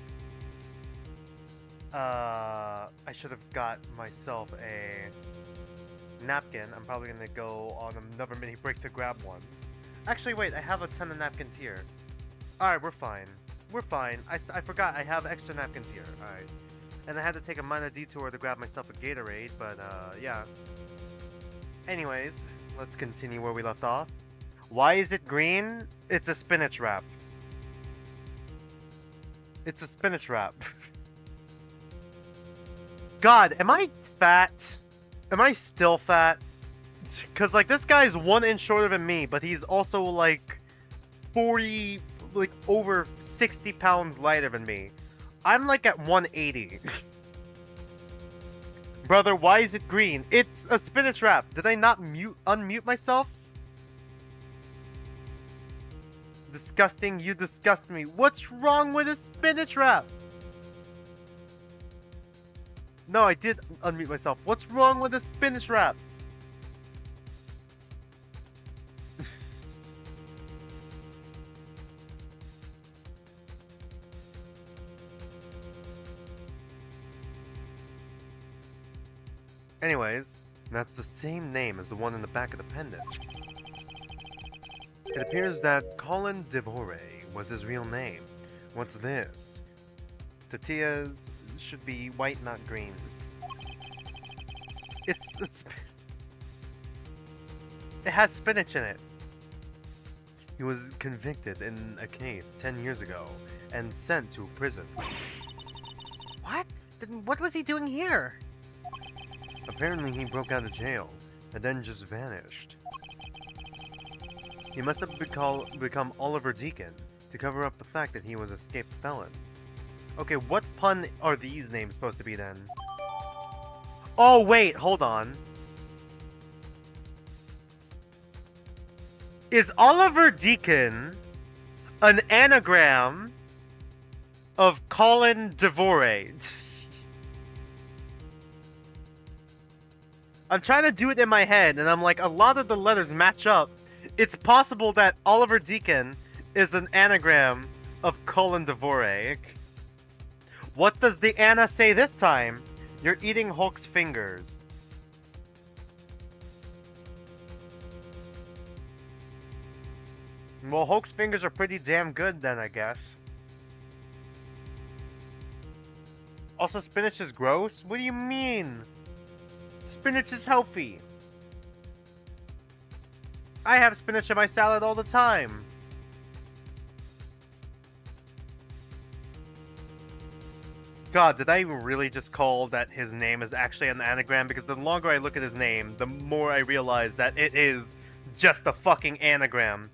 I should have got myself a napkin. I'm probably gonna go on another mini break to grab one. Actually, wait, I have a ton of napkins here. Alright, we're fine. We're fine. I forgot I have extra napkins here. Alright. And I had to take a minor detour to grab myself a Gatorade, but yeah. Anyways, let's continue where we left off. Why is it green? It's a spinach wrap. It's a spinach wrap. God, am I fat? Am I still fat? Cause like this guy's 1 inch shorter than me, but he's also like 40, like over 60 pounds lighter than me. I'm like at 180. Brother, why is it green? It's a spinach wrap. Did I not unmute myself? Disgusting, you disgust me. What's wrong with a spinach wrap? No, I did unmute myself. What's wrong with a spinach wrap? Anyways, that's the same name as the one in the back of the pendant. It appears that Colin Devore was his real name. What's this? Tortillas should be white, not green. It's it has spinach in it. He was convicted in a case 10 years ago and sent to prison. What? Then what was he doing here? Apparently he broke out of jail and then just vanished. He must have become Oliver Deacon to cover up the fact that he was a escaped felon. Okay, what pun are these names supposed to be then? Oh wait, hold on. Is Oliver Deacon an anagram of Colin Devore? I'm trying to do it in my head, and I'm like, a lot of the letters match up. It's possible that Oliver Deacon is an anagram of Colin Devore. What does the Anna say this time? You're eating Hulk's fingers. Well, Hulk's fingers are pretty damn good then, I guess. Also, spinach is gross? What do you mean? Spinach is healthy. I have spinach in my salad all the time. God, did I really just call that his name is actually an anagram? Because the longer I look at his name, the more I realize that it is just a fucking anagram.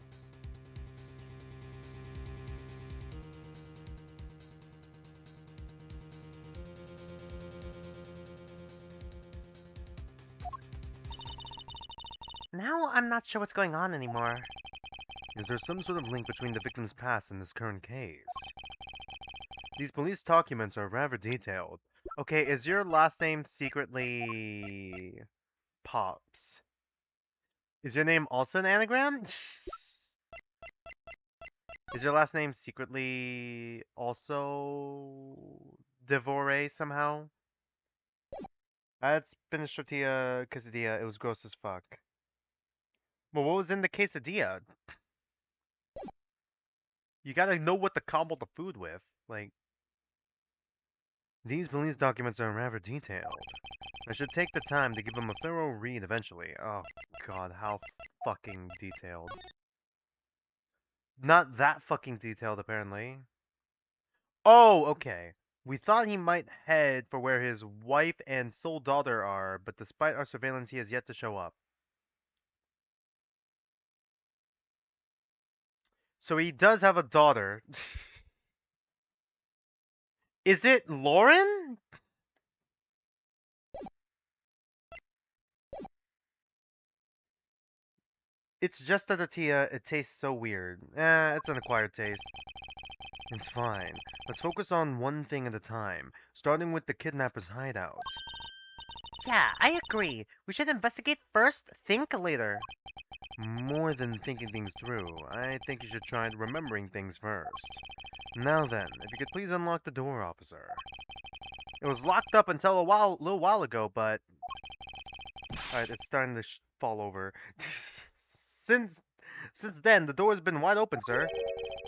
Now I'm not sure what's going on anymore. Is there some sort of link between the victim's past and this current case? These police documents are rather detailed. Okay, is your last name secretly Pops? Is your name also an anagram? Is your last name secretly also Devore somehow? I had spinach tortilla quesadilla. It was gross as fuck. Well, what was in the quesadilla? You gotta know what to combo the food with. Like, these police documents are rather detailed. I should take the time to give them a thorough read eventually. Oh god, how fucking detailed. Not that fucking detailed, apparently. Oh, okay. We thought he might head for where his wife and sole daughter are, but despite our surveillance, he has yet to show up. So he does have a daughter. Is it Lauren? It's just a tortilla. It tastes so weird. It's an acquired taste. It's fine. Let's focus on one thing at a time, starting with the kidnapper's hideout. Yeah, I agree. We should investigate first, think later. More than thinking things through, I think you should try remembering things first. Now then, if you could please unlock the door, officer. It was locked up until little while ago, but... Alright, it's starting to fall over. Since then, the door's been wide open, sir.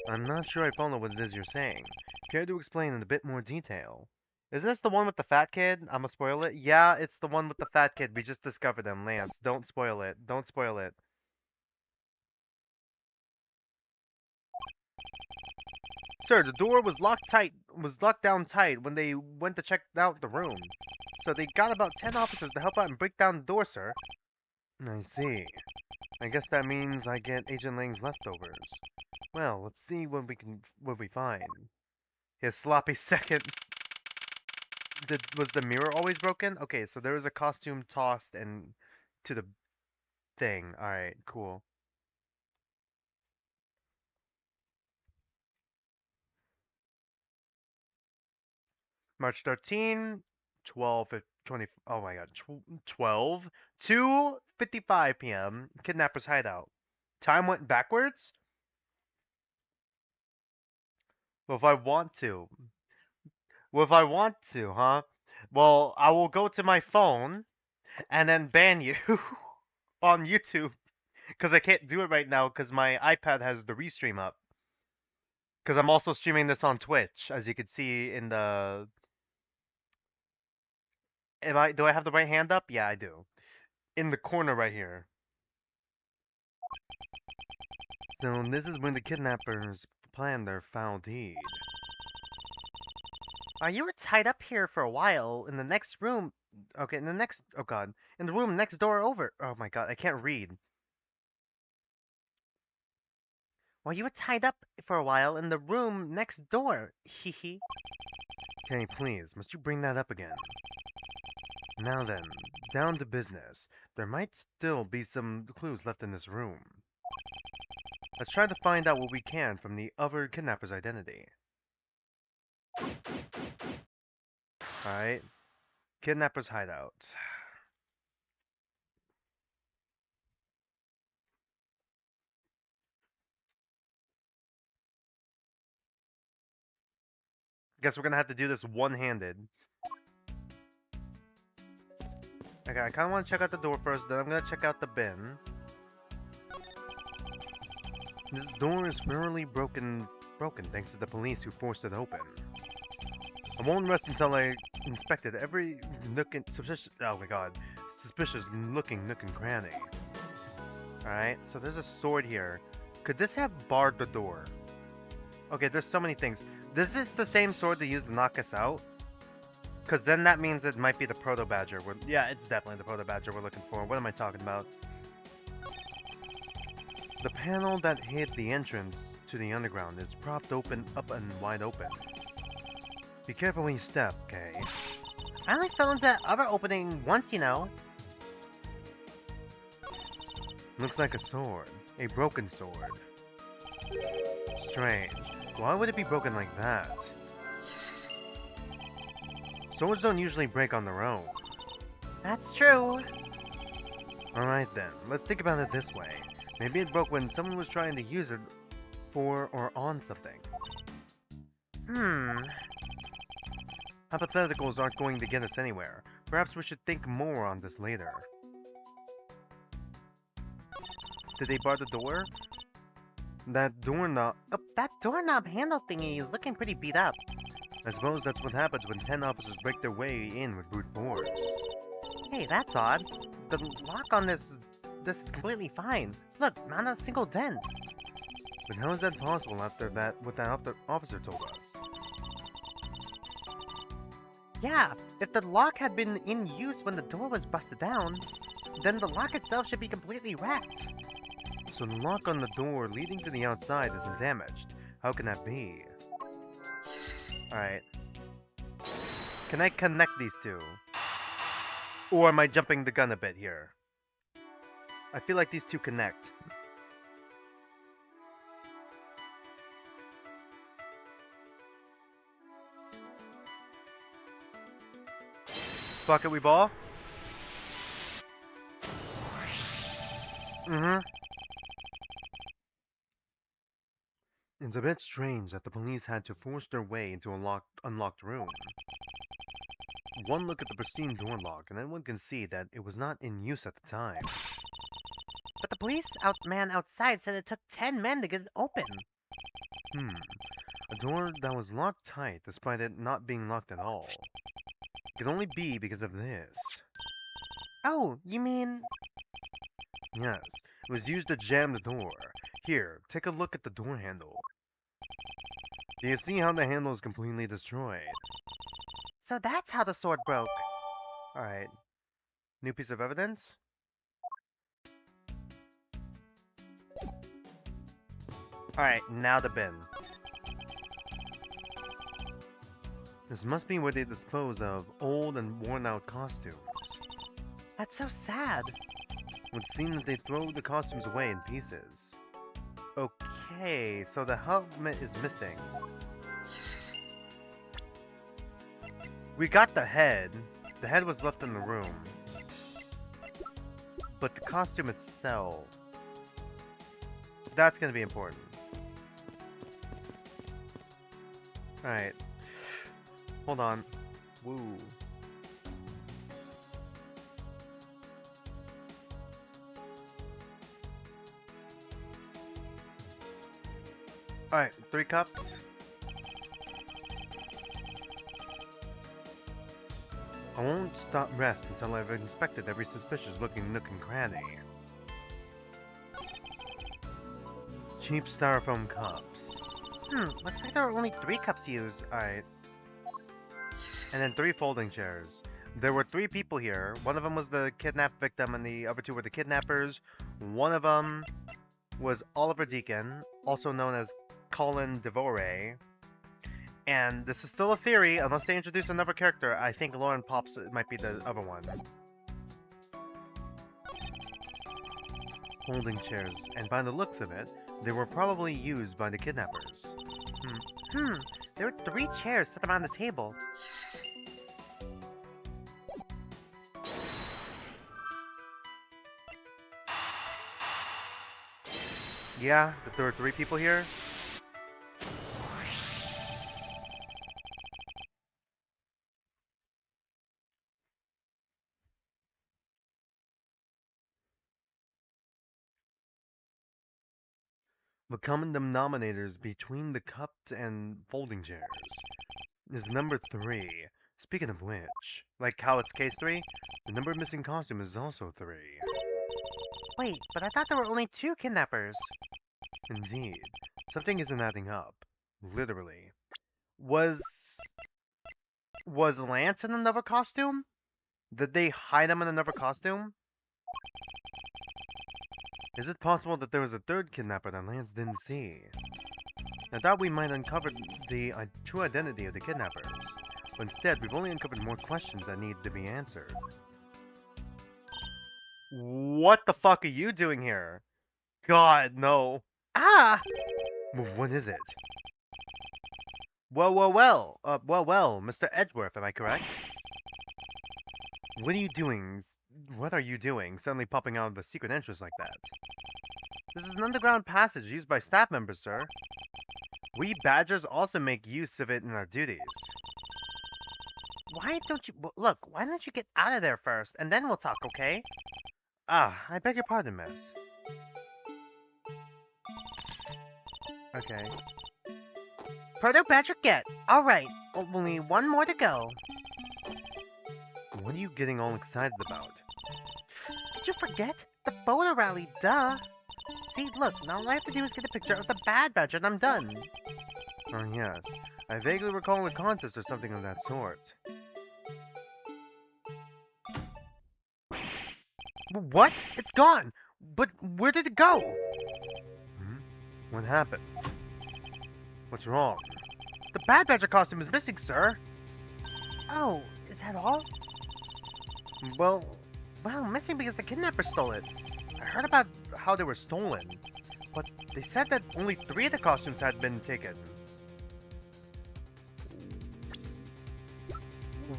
I'm not sure I follow what it is you're saying. Care to explain in a bit more detail? Is this the one with the fat kid? I'ma spoil it? Yeah, it's the one with the fat kid. We just discovered him, Lance. Don't spoil it. Don't spoil it. Sir, the door was locked down tight when they went to check out the room. So they got about 10 officers to help out and break down the door, sir. I see. I guess that means I get Agent Lang's leftovers. Well, let's see what we find. His sloppy seconds. Was the mirror always broken? Okay, so there was a costume tossed and to the thing. Alright, cool. March 13, 20, oh my god, 12, 2:55 p.m. Kidnapper's hideout. Time went backwards? Well, if I want to. Well, if I want to, huh? Well, I will go to my phone and then ban you on YouTube because I can't do it right now because my iPad has the restream up. Because I'm also streaming this on Twitch, as you can see in the... do I have the right hand up? Yeah, I do. In the corner right here. So this is when the kidnappers plan their foul deed. You were tied up here for a while in the next room. Okay, in the next... Oh god. In the room next door over. Oh my god, I can't read. Well, you were tied up for a while in the room next door. Hehe. Okay, please, must you bring that up again? Now then, down to business. There might still be some clues left in this room. Let's try to find out what we can from the other kidnapper's identity. Alright. Kidnapper's hideout. Guess we're gonna have to do this one-handed. Okay, I kinda wanna check out the door first, then I'm gonna check out the bin. This door is thoroughly broken thanks to the police who forced it open. I won't rest until I inspected every suspicious looking nook and cranny. Alright, so there's a sword here. Could this have barred the door? Okay, there's so many things. Is this the same sword they used to knock us out? Because then that means it might be the Proto-Badger. Yeah, it's definitely the Proto-Badger we're looking for. What am I talking about? The panel that hid the entrance to the underground is propped up and wide open. Be careful when you step, okay? I only fell into that other opening once, you know. Looks like a sword. A broken sword. Strange. Why would it be broken like that? Swords don't usually break on their own. That's true. Alright then, let's think about it this way. Maybe it broke when someone was trying to use it for or on something. Hypotheticals aren't going to get us anywhere. Perhaps we should think more on this later. Did they bar the door? That doorknob... Oh, that doorknob handle thingy is looking pretty beat up. I suppose that's what happens when 10 officers break their way in with brute force. Hey, that's odd. The lock on this is completely fine. Look, not a single dent. But how is that possible after what that officer told us? Yeah, if the lock had been in use when the door was busted down, then the lock itself should be completely wrecked. So the lock on the door leading to the outside isn't damaged. How can that be? Alright. Can I connect these two? Or am I jumping the gun a bit here? I feel like these two connect. Fuck it, we ball? It's a bit strange that the police had to force their way into a unlocked room. One look at the pristine door lock, and anyone can see that it was not in use at the time. But the man outside said it took 10 men to get it open. A door that was locked tight despite it not being locked at all. It could only be because of this. Oh, you mean... Yes, it was used to jam the door. Here, take a look at the door handle. Do you see how the handle is completely destroyed? So that's how the sword broke. Alright. New piece of evidence? Alright, now the bin. This must be where they dispose of old and worn out costumes. That's so sad. It would seem that they throw the costumes away in pieces. Okay, so the helmet is missing. We got the head. The head was left in the room. But the costume itself... That's gonna be important. Alright. Hold on. Woo. Alright, 3 cups. I won't stop rest until I've inspected every suspicious looking nook and cranny. Cheap styrofoam cups. Looks like there were only 3 cups used. Alright. And then 3 folding chairs. There were 3 people here. One of them was the kidnapped victim and the other 2 were the kidnappers. One of them was Oliver Deacon, also known as Colin Devore. And this is still a theory, unless they introduce another character. I think Lauren Pops might be the other one. Folding chairs, and by the looks of it, they were probably used by the kidnappers. There were 3 chairs set around the table. Yeah, that there were 3 people here? The common denominators between the cups and folding chairs is number 3. Speaking of which, like how it's case 3, the number of missing costume is also 3. Wait, but I thought there were only 2 kidnappers. Indeed, something isn't adding up. Literally. Was Lance in another costume? Did they hide him in another costume? Is it possible that there was a 3rd kidnapper that Lance didn't see? I thought we might uncover the true identity of the kidnappers, but instead we've only uncovered more questions that need to be answered. What the fuck are you doing here? God, no. Ah! What is it? Well, Mr. Edgeworth, am I correct? What are you doing? What are you doing, suddenly popping out of a secret entrance like that? This is an underground passage used by staff members, sir. We Badgers also make use of it in our duties. Why don't you get out of there first, and then we'll talk, okay? Ah, I beg your pardon, miss. Okay. Proto Badger get! Alright, only 1 more to go. What are you getting all excited about? Did you forget? The photo rally, duh! See, look, now all I have to do is get a picture of the bad Badger and I'm done. Oh, yes. I vaguely recall a contest or something of that sort. What? It's gone! But where did it go? What happened? What's wrong? The bad Badger costume is missing, sir. Oh, is that all? Well, Missing because the kidnapper stole it. I heard about how they were stolen, but they said that only 3 of the costumes had been taken.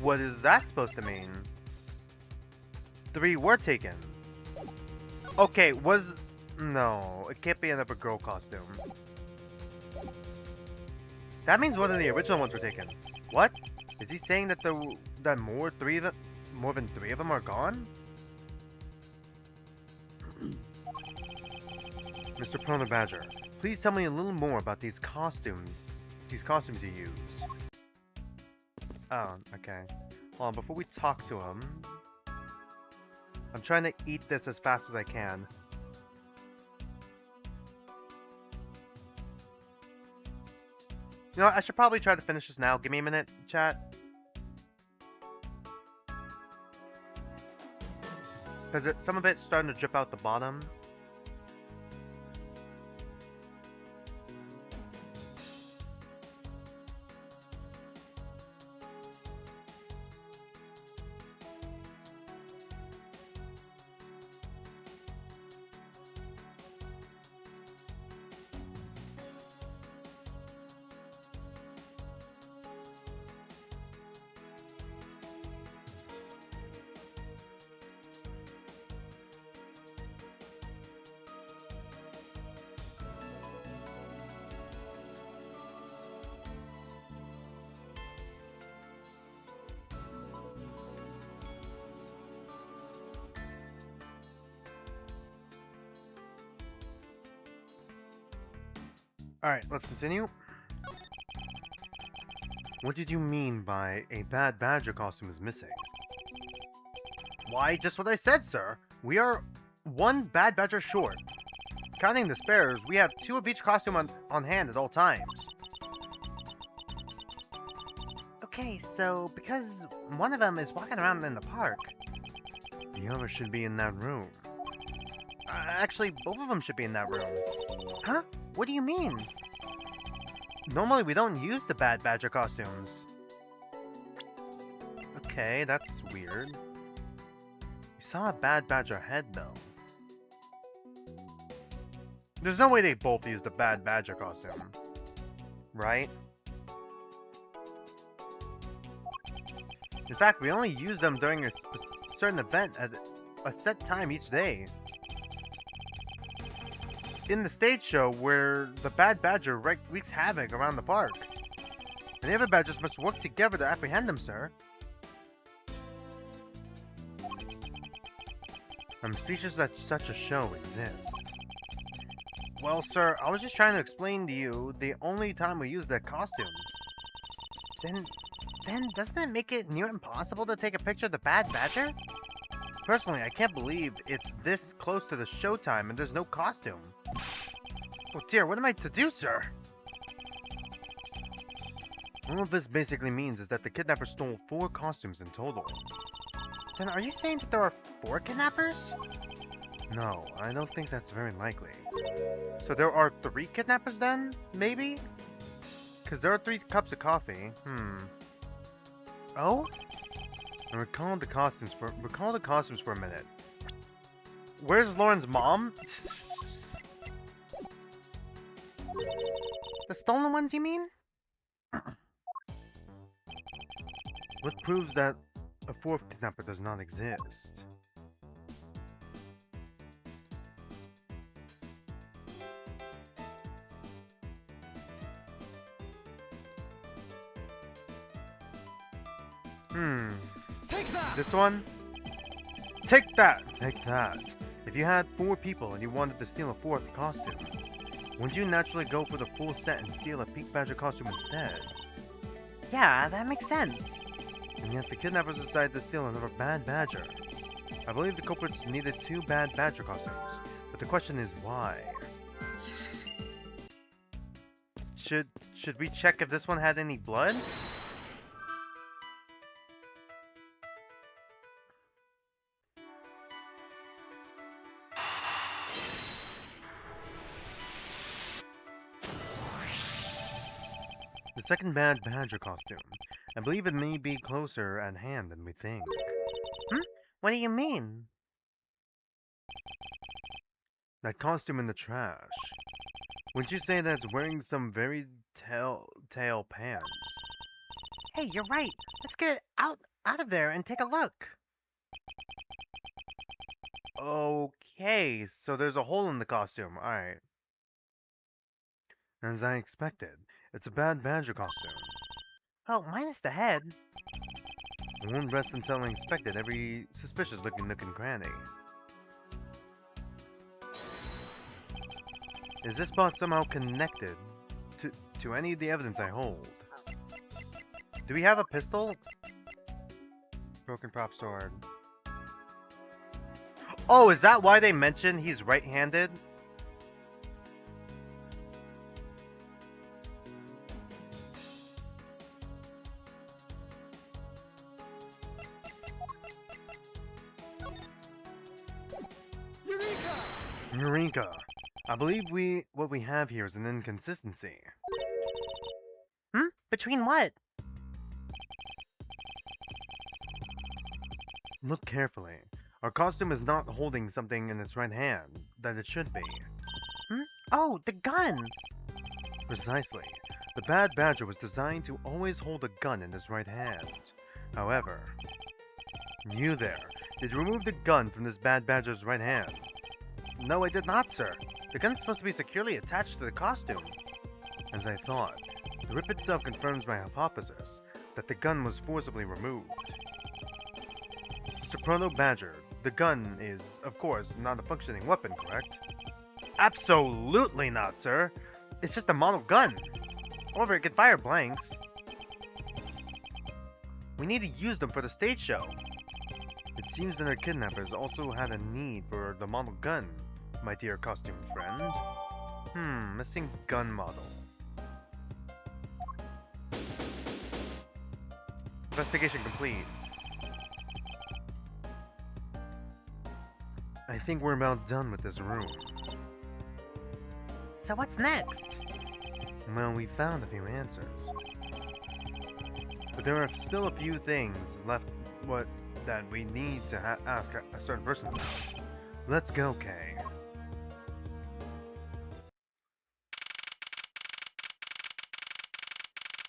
what is that supposed to mean? 3 were taken. Okay, no, it can't be another girl costume. That means one of the original ones were taken. What? Is he saying that more than three of them are gone? Mr. Prona Badger, please tell me a little more about these costumes. These costumes you use. Oh, okay. Hold on, before we talk to him, I'm trying to eat this as fast as I can. You know what, I should probably try to finish this now. Give me a minute, chat. Because some of it's starting to drip out the bottom. Alright, let's continue. What did you mean by a bad badger costume is missing? Why, just what I said, sir. We are one bad badger short. Counting the spares, we have two of each costume on hand at all times. Okay, so because one of them is walking around in the park, the other should be in that room. Actually, both of them should be in that room. Huh? What do you mean? Normally we don't use the bad badger costumes. Okay, that's weird. We saw a bad badger head though. There's no way they both used the bad badger costume. Right? In fact, we only use them during a certain event at a set time each day. In the stage show where the bad badger wreaks havoc around the park. And the other badgers must work together to apprehend him, sir. I'm speechless that such a show exists. Well, sir, I was just trying to explain to you the only time we use that costume. Then doesn't it make it near impossible to take a picture of the bad badger? Personally, I can't believe it's this close to the showtime and there's no costume. Oh dear, what am I to do, sir? All this basically means is that the kidnapper stole 4 costumes in total. Then are you saying that there are 4 kidnappers? No, I don't think that's very likely. So there are 3 kidnappers then? Maybe? Because there are 3 cups of coffee. Oh? And recall the costumes for a minute. Where's Lauren's mom? The stolen ones, you mean? What proves that a 4th kidnapper does not exist? Take that! This one? Take that! Take that. If you had 4 people and you wanted to steal a 4th costume, wouldn't you naturally go for the full set and steal a pink badger costume instead? Yeah, that makes sense. And yet the kidnappers decided to steal another bad badger. I believe the culprits needed 2 bad badger costumes, but the question is why? Should we check if this one had any blood? The second bad badger costume. I believe it may be closer at hand than we think. What do you mean? That costume in the trash. Wouldn't you say that it's wearing some very telltale pants? Hey, you're right. Let's get out of there and take a look. Okay, so there's a hole in the costume. Alright. As I expected, It's a bad badger costume. Oh, minus the head. I won't rest until I inspected every suspicious looking nook and cranny. Is this box somehow connected to any of the evidence I hold? Do we have a pistol? Broken prop sword. Oh, is that why they mentioned he's right-handed? Eureka! I believe what we have here is an inconsistency. Between what? Look carefully. Our costume is not holding something in its right hand that it should be. Oh, the gun! Precisely. The Bad Badger was designed to always hold a gun in his right hand. However, you there, did you remove the gun from this Bad Badger's right hand? No, I did not, sir. The gun is supposed to be securely attached to the costume. As I thought, the rip itself confirms my hypothesis that the gun was forcibly removed. Mr. Proto Badger, the gun is, of course, not a functioning weapon, correct? Absolutely not, sir. It's just a model gun. However, it can fire blanks. We need to use them for the stage show. It seems that our kidnappers also had a need for the model gun, my dear costume friend. Missing gun model. Investigation complete. I think we're about done with this room. So what's next? Well, we found a few answers. But there are still a few things left that we need to ask a certain person about. Let's go, Kay.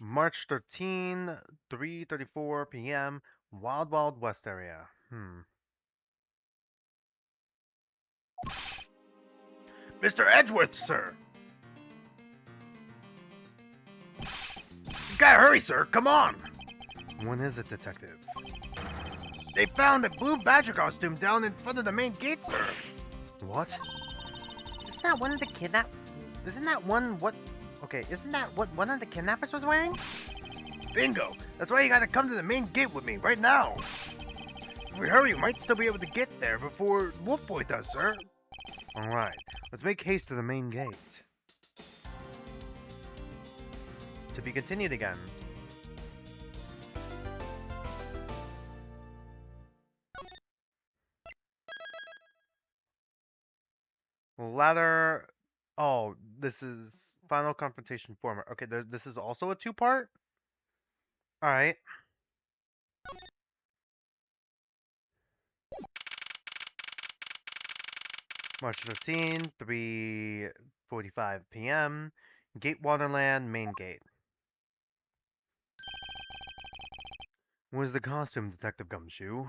March 13, 3:34 p.m. Wild Wild West area. Mr. Edgeworth, sir! You gotta hurry, sir! Come on! When is it, detective? They found a blue badger costume down in front of the main gate, sir! What? Isn't that one of the Isn't that what one of the kidnappers was wearing? Bingo! That's why you gotta come to the main gate with me, right now! If we hurry, we might still be able to get there before Wolf Boy does, sir! Alright, let's make haste to the main gate. To be continued again. Ladder. Oh, this is final confrontation format. Okay, this is also a two-part? Alright. March 13, 3:45 p.m. Gate Waterland, main gate. Where's the costume, Detective Gumshoe?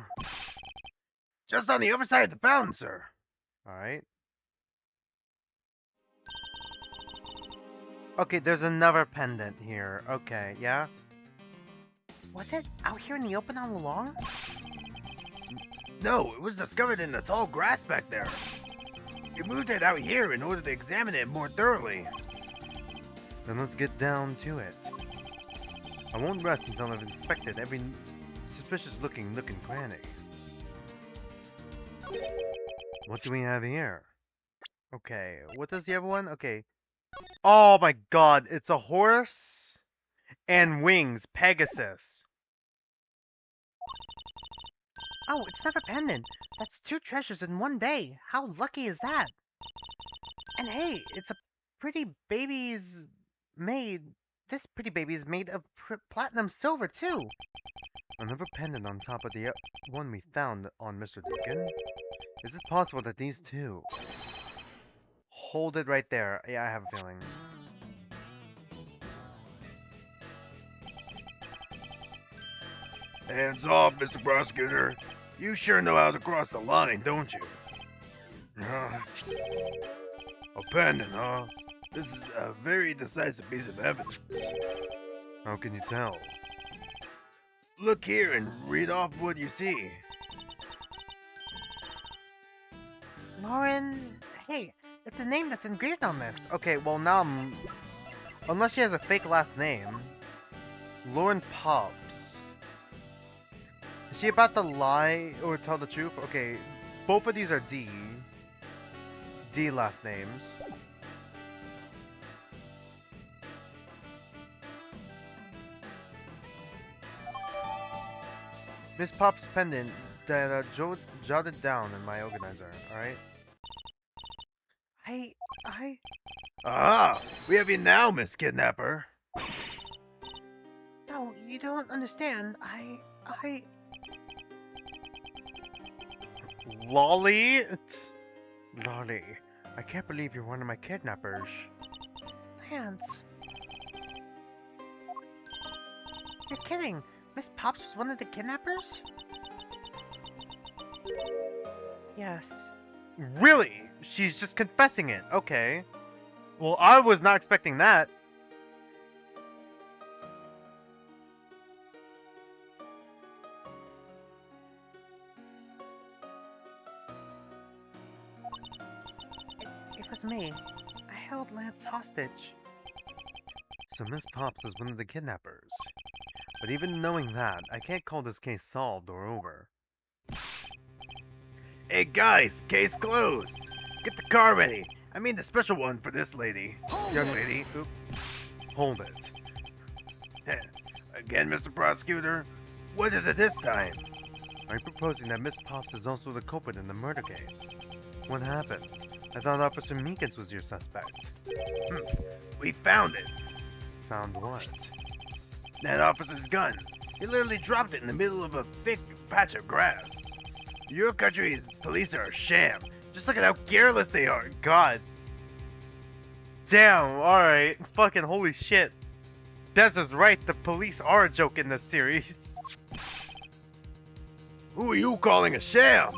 Just on the other side of the fountain, sir! Alright. Okay, there's another pendant here. Okay, yeah? Was it out here in the open all along? No, it was discovered in the tall grass back there. We moved it out here in order to examine it more thoroughly. Then let's get down to it. I won't rest until I've inspected every suspicious looking nook and cranny. What do we have here? Okay, what does the other one? Okay. Oh my god, it's a horse and wings, Pegasus. Oh, it's not a pendant. That's two treasures in one day. How lucky is that? And hey, it's a pretty baby's made. This pretty baby is made of platinum silver too. Another pendant on top of the one we found on Mr. Deacon. Is it possible that these two? Hold it right there. Yeah, I have a feeling. Hands off, Mr. Prosecutor. You sure know how to cross the line, don't you? A pendant, huh? This is a very decisive piece of evidence. How can you tell? Look here and read off what you see. Lauren, hey, it's a name that's engraved on this. Okay, well now unless she has a fake last name. Lauren Pops. Is she about to lie or tell the truth? Okay, both of these are D. D last names. Miss Pop's pendant that jotted down in my organizer, alright? I... Ah, we have you now, Miss Kidnapper. No, you don't understand. Lolly? Lolly, I can't believe you're one of my kidnappers. Lance. You're kidding. Miss Pops was one of the kidnappers? Yes. Really? She's just confessing it. Okay. Well, I was not expecting that. It was me. I held Lance hostage. So Miss Pops is one of the kidnappers. But even knowing that, I can't call this case solved or over. Hey guys, case closed. Get the car ready. I mean the special one for this lady. Young lady. Oop. Hold it. Again, Mr. Prosecutor? What is it this time? Are you proposing that Miss Pops is also the culprit in the murder case? What happened? I thought Officer Meekins was your suspect. We found it. Found what? That officer's gun. He literally dropped it in the middle of a thick patch of grass. Your country's police are a sham. Just look at how careless they are. God. Damn, alright. Fucking holy shit. Des is right, the police are a joke in this series. Who are you calling a sham?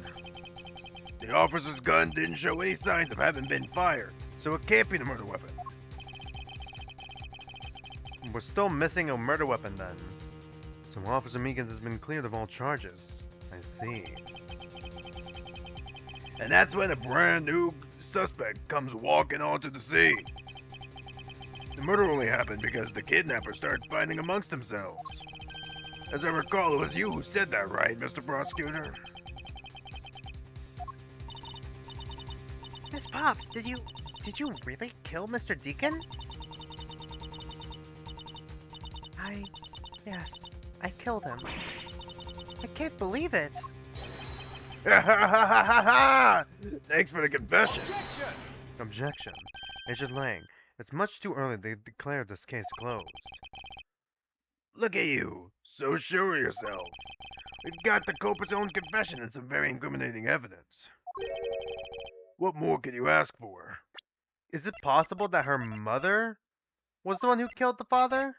The officer's gun didn't show any signs of having been fired, so it can't be the murder weapon. We're still missing a murder weapon then. So Officer Meekins has been cleared of all charges. I see. And that's when a brand new suspect comes walking onto the scene. The murder only happened because the kidnappers started fighting amongst themselves. As I recall, it was you who said that, right, Mr. Prosecutor? Miss Pops, did you really kill Mr. Deacon? Yes, I killed him. I can't believe it. Ha ha ha ha ha ha! Thanks for the confession. Objection. Agent Lang, it's much too early to declare this case closed. Look at you, so sure of yourself. We've got the culprit's own confession and some very incriminating evidence. What more could you ask for? Is it possible that her mother was the one who killed the father?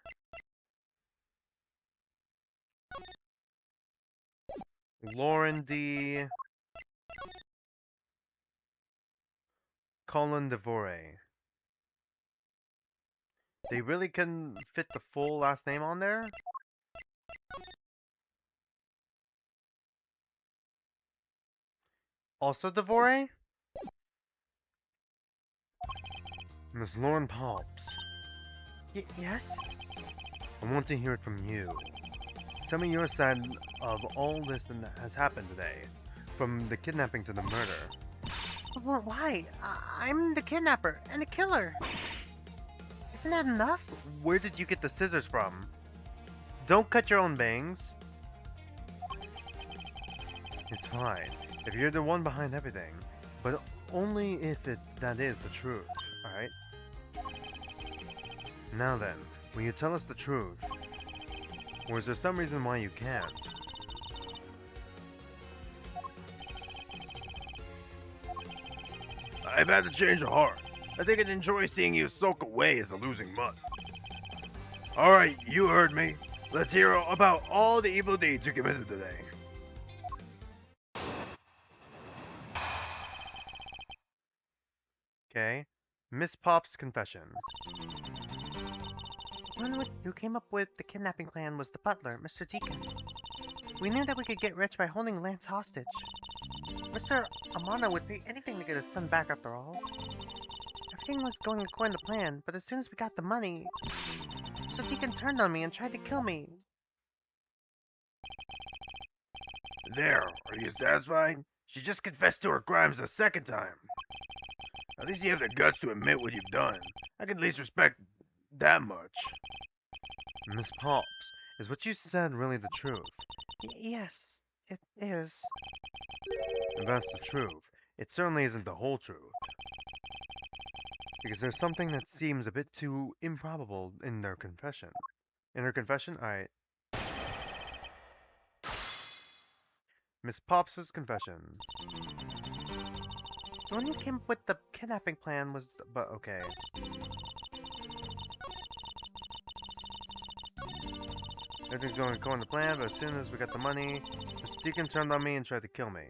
Lauren D. Colin Devore. They really couldn't fit the full last name on there? Also Devore? Miss Lauren Pops. Yes? I want to hear it from you. Tell me your side of all this that has happened today. From the kidnapping to the murder. Well, why? I'm the kidnapper and the killer. Isn't that enough? Where did you get the scissors from? Don't cut your own bangs. It's fine, if you're the one behind everything. But only if that is the truth, alright? Now then, will you tell us the truth? Or is there some reason why you can't? I've had to change of heart. I think I'd enjoy seeing you sulk away as a losing mutt. Alright, you heard me. Let's hear about all the evil deeds you committed today. Okay. Miss Pop's confession. The one who came up with the kidnapping plan was the butler, Mr. Deacon. We knew that we could get rich by holding Lance hostage. Mr. Amano would pay anything to get his son back after all. Everything was going according to plan, but as soon as we got the money, Mr. Deacon turned on me and tried to kill me. There, are you satisfied? She just confessed to her crimes a second time. At least you have the guts to admit what you've done. I can at least respect that much. Miss Pops, is what you said really the truth? Yes, it is. If that's the truth, it certainly isn't the whole truth. Because there's something that seems a bit too improbable in their confession. In her confession, alright. Miss Pops's confession. The one who came up with the kidnapping plan was But okay. Everything's going according to plan, but as soon as we got the money, Mr. Deacon turned on me and tried to kill me.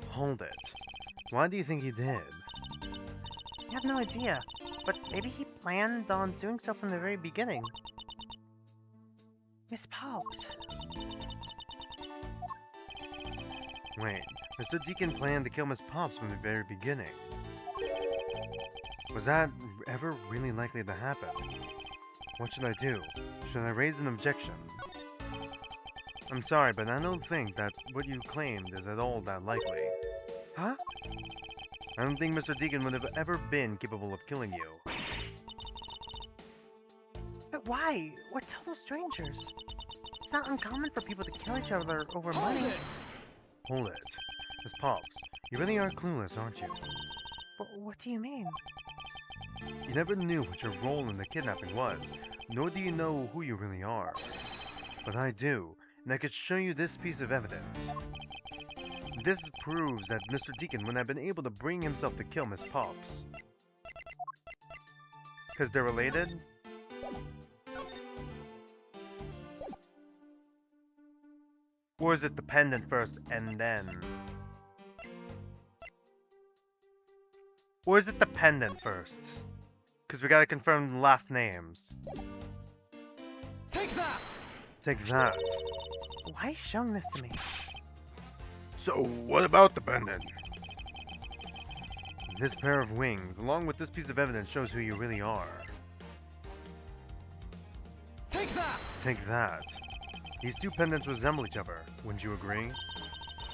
Hold it. Why do you think he did? I have no idea, but maybe he planned on doing so from the very beginning. Miss Pops. Wait, Mr. Deacon planned to kill Miss Pops from the very beginning. Was that ever really likely to happen? What should I do? Should I raise an objection? I'm sorry, but I don't think that what you claimed is at all that likely. Huh? I don't think Mr. Deacon would have ever been capable of killing you. But why? We're total strangers. It's not uncommon for people to kill each other over money. Hold it. Miss Pops, you really are clueless, aren't you? What do you mean? You never knew what your role in the kidnapping was, nor do you know who you really are. But I do, and I could show you this piece of evidence. This proves that Mr. Deacon wouldn't have been able to bring himself to kill Miss Pops. Because they're related? Or is it the pendant first and then? Or is it the pendant first? Because we gotta confirm the last names. Take that! Take that. Why are you showing this to me? So, what about the pendant? This pair of wings, along with this piece of evidence, shows who you really are. Take that! Take that. These two pendants resemble each other, wouldn't you agree?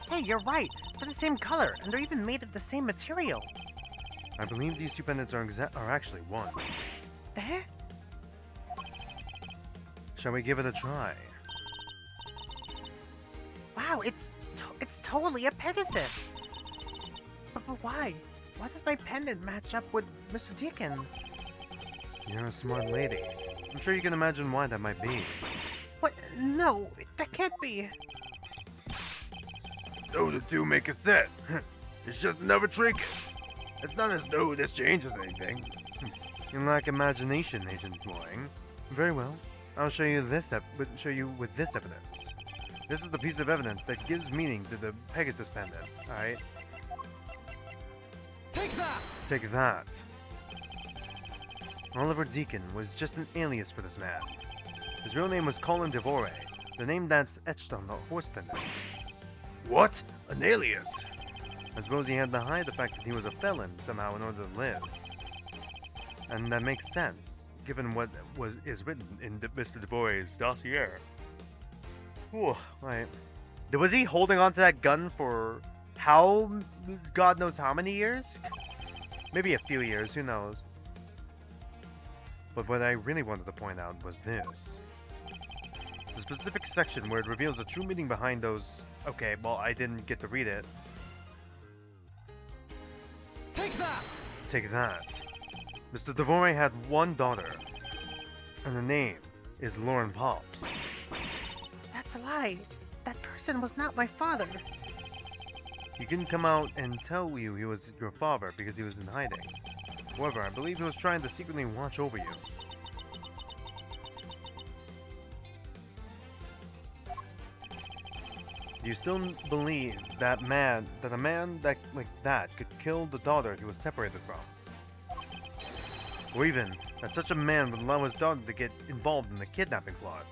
Hey, you're right. They're the same color, and they're even made of the same material. I believe these two pendants are actually one. Eh? Shall we give it a try? Wow, it's totally a Pegasus. But why? Why does my pendant match up with Mr. Deacon's? You're a smart lady. I'm sure you can imagine why that might be. What? No, that can't be. Though the two make a set. It's just another trinket. It's not as though this changes anything. You lack imagination, Agent Loring. Very well. I'll show you with this evidence. This is the piece of evidence that gives meaning to the Pegasus pendant, alright? Take that! Take that. Oliver Deacon was just an alias for this man. His real name was Colin Devore, the name that's etched on the horse pendant. What? An alias? I suppose he had to hide the fact that he was a felon somehow in order to live. And that makes sense, given what is written in Mr. Devore's dossier. Whew, right. Was he holding on to that gun for how, God knows how many years? Maybe a few years, who knows. But what I really wanted to point out was this. The specific section where it reveals the true meaning behind those... Okay, well, I didn't get to read it. Take that! Take that. Mr. Devore had one daughter, and her name is Lauren Pops. That's a lie. That person was not my father. He couldn't come out and tell you he was your father because he was in hiding. However, I believe he was trying to secretly watch over you. Do you still believe that a man that like that could kill the daughter he was separated from? Or even that such a man would allow his daughter to get involved in the kidnapping plot?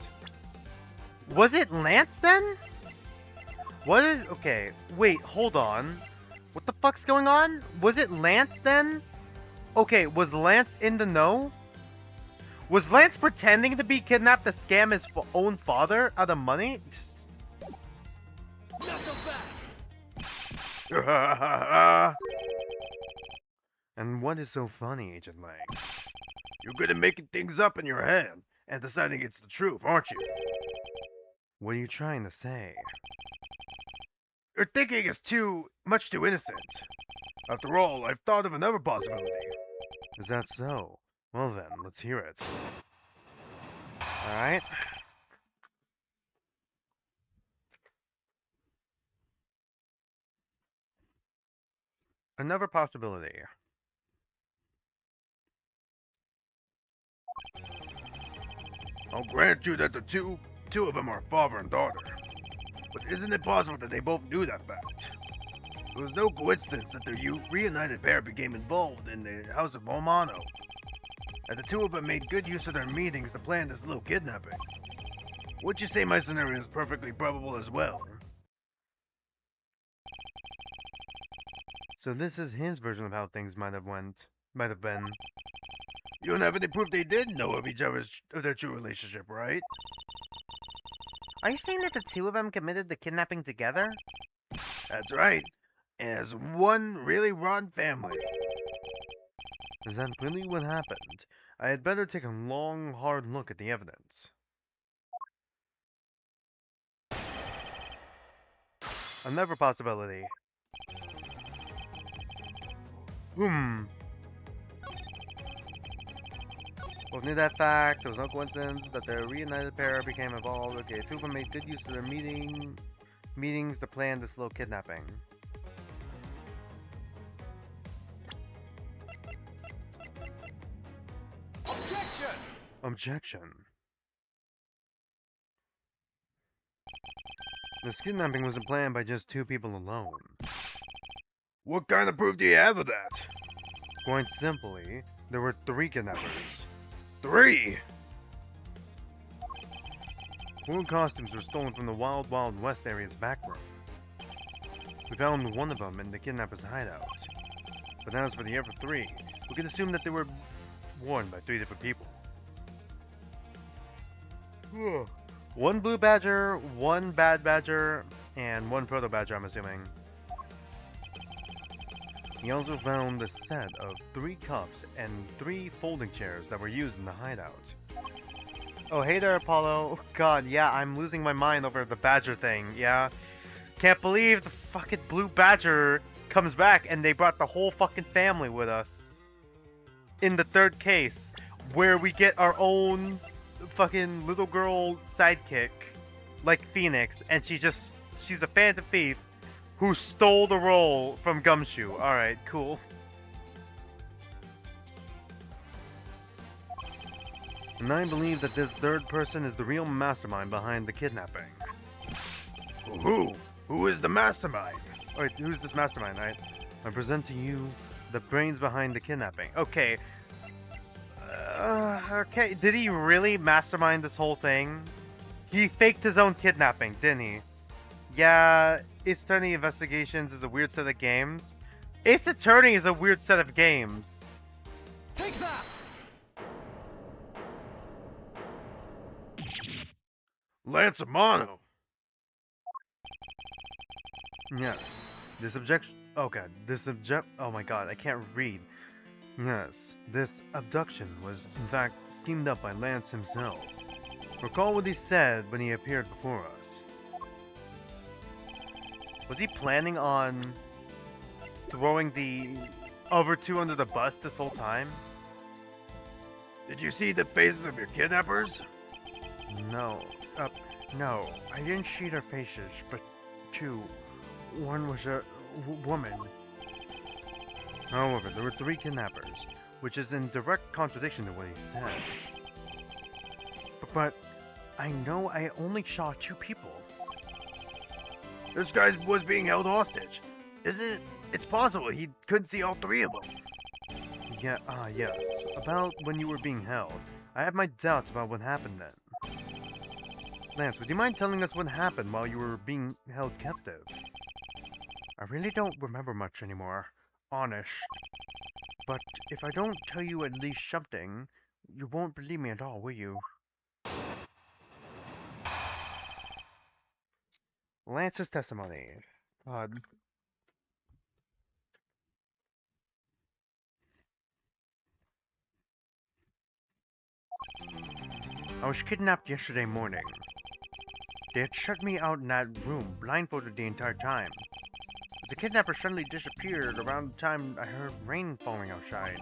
Was it Lance then? What is... Okay, wait, hold on. What the fuck's going on? Was it Lance then? Okay, was Lance in the know? Was Lance pretending to be kidnapped to scam his own father out of money? And what is so funny, Agent Lang? You're good at making things up in your head and deciding it's the truth, aren't you? What are you trying to say? Your thinking is much too innocent. After all, I've thought of another possibility. Is that so? Well then, let's hear it. Alright. Another possibility. I'll grant you that the two of them are father and daughter. But isn't it possible that they both knew that fact? It was no coincidence that the reunited pair became involved in the House of Momano. And the two of them made good use of their meetings to plan this little kidnapping. Would you say my scenario is perfectly probable as well? So this is his version of how things might have been. You don't have any proof they did know of their true relationship, right? Are you saying that the two of them committed the kidnapping together? That's right. As one really rotten family. Is that really what happened? I had better take a long, hard look at the evidence. Another possibility. Both knew that fact. There was no coincidence that the reunited pair became involved. Okay, two of them made good use of their meetings to plan this little kidnapping. Objection! This kidnapping wasn't planned by just two people alone. What kind of proof do you have of that? Quite simply, there were three kidnappers. 3! Four costumes were stolen from the Wild Wild West area's back room. We found one of them in the kidnapper's hideout. But as for the other three, we can assume that they were worn by three different people. One blue badger, one bad badger, and one proto badger, I'm assuming. He also found a set of 3 cups and 3 folding chairs that were used in the hideout. Oh, hey there, Apollo. Oh, God, yeah, I'm losing my mind over the badger thing, yeah. Can't believe the fucking blue badger comes back and they brought the whole fucking family with us. In the third case, where we get our own fucking little girl sidekick, like Phoenix, and she's a phantom thief who stole the role from Gumshoe. Alright, cool. And I believe that this third person is the real mastermind behind the kidnapping. Who? Who is the mastermind? Alright, who's this mastermind? I present to you the brains behind the kidnapping. Okay. Okay, did he really mastermind this whole thing? He faked his own kidnapping, didn't he? Yeah, Ace Attorney Investigations is a weird set of games. Ace Attorney is a weird set of games. Take that! Lance Amano. Yes. Oh my god, I can't read. Yes, this abduction was in fact schemed up by Lance himself. Recall what he said when he appeared before us. Was he planning on throwing the other two under the bus this whole time? Did you see the faces of your kidnappers? No. No. I didn't see their faces, but two. One was a woman. However, there were 3 kidnappers, which is in direct contradiction to what he said. But I know I only saw 2 people. This guy was being held hostage. Is it? It's possible he couldn't see all three of them. Yeah, yes. About when you were being held. I have my doubts about what happened then. Lance, would you mind telling us what happened while you were being held captive? I really don't remember much anymore. Honest. But if I don't tell you at least something, you won't believe me at all, will you? Lance's testimony. God. I was kidnapped yesterday morning. They had shut me out in that room, blindfolded the entire time. But the kidnapper suddenly disappeared around the time I heard rain falling outside.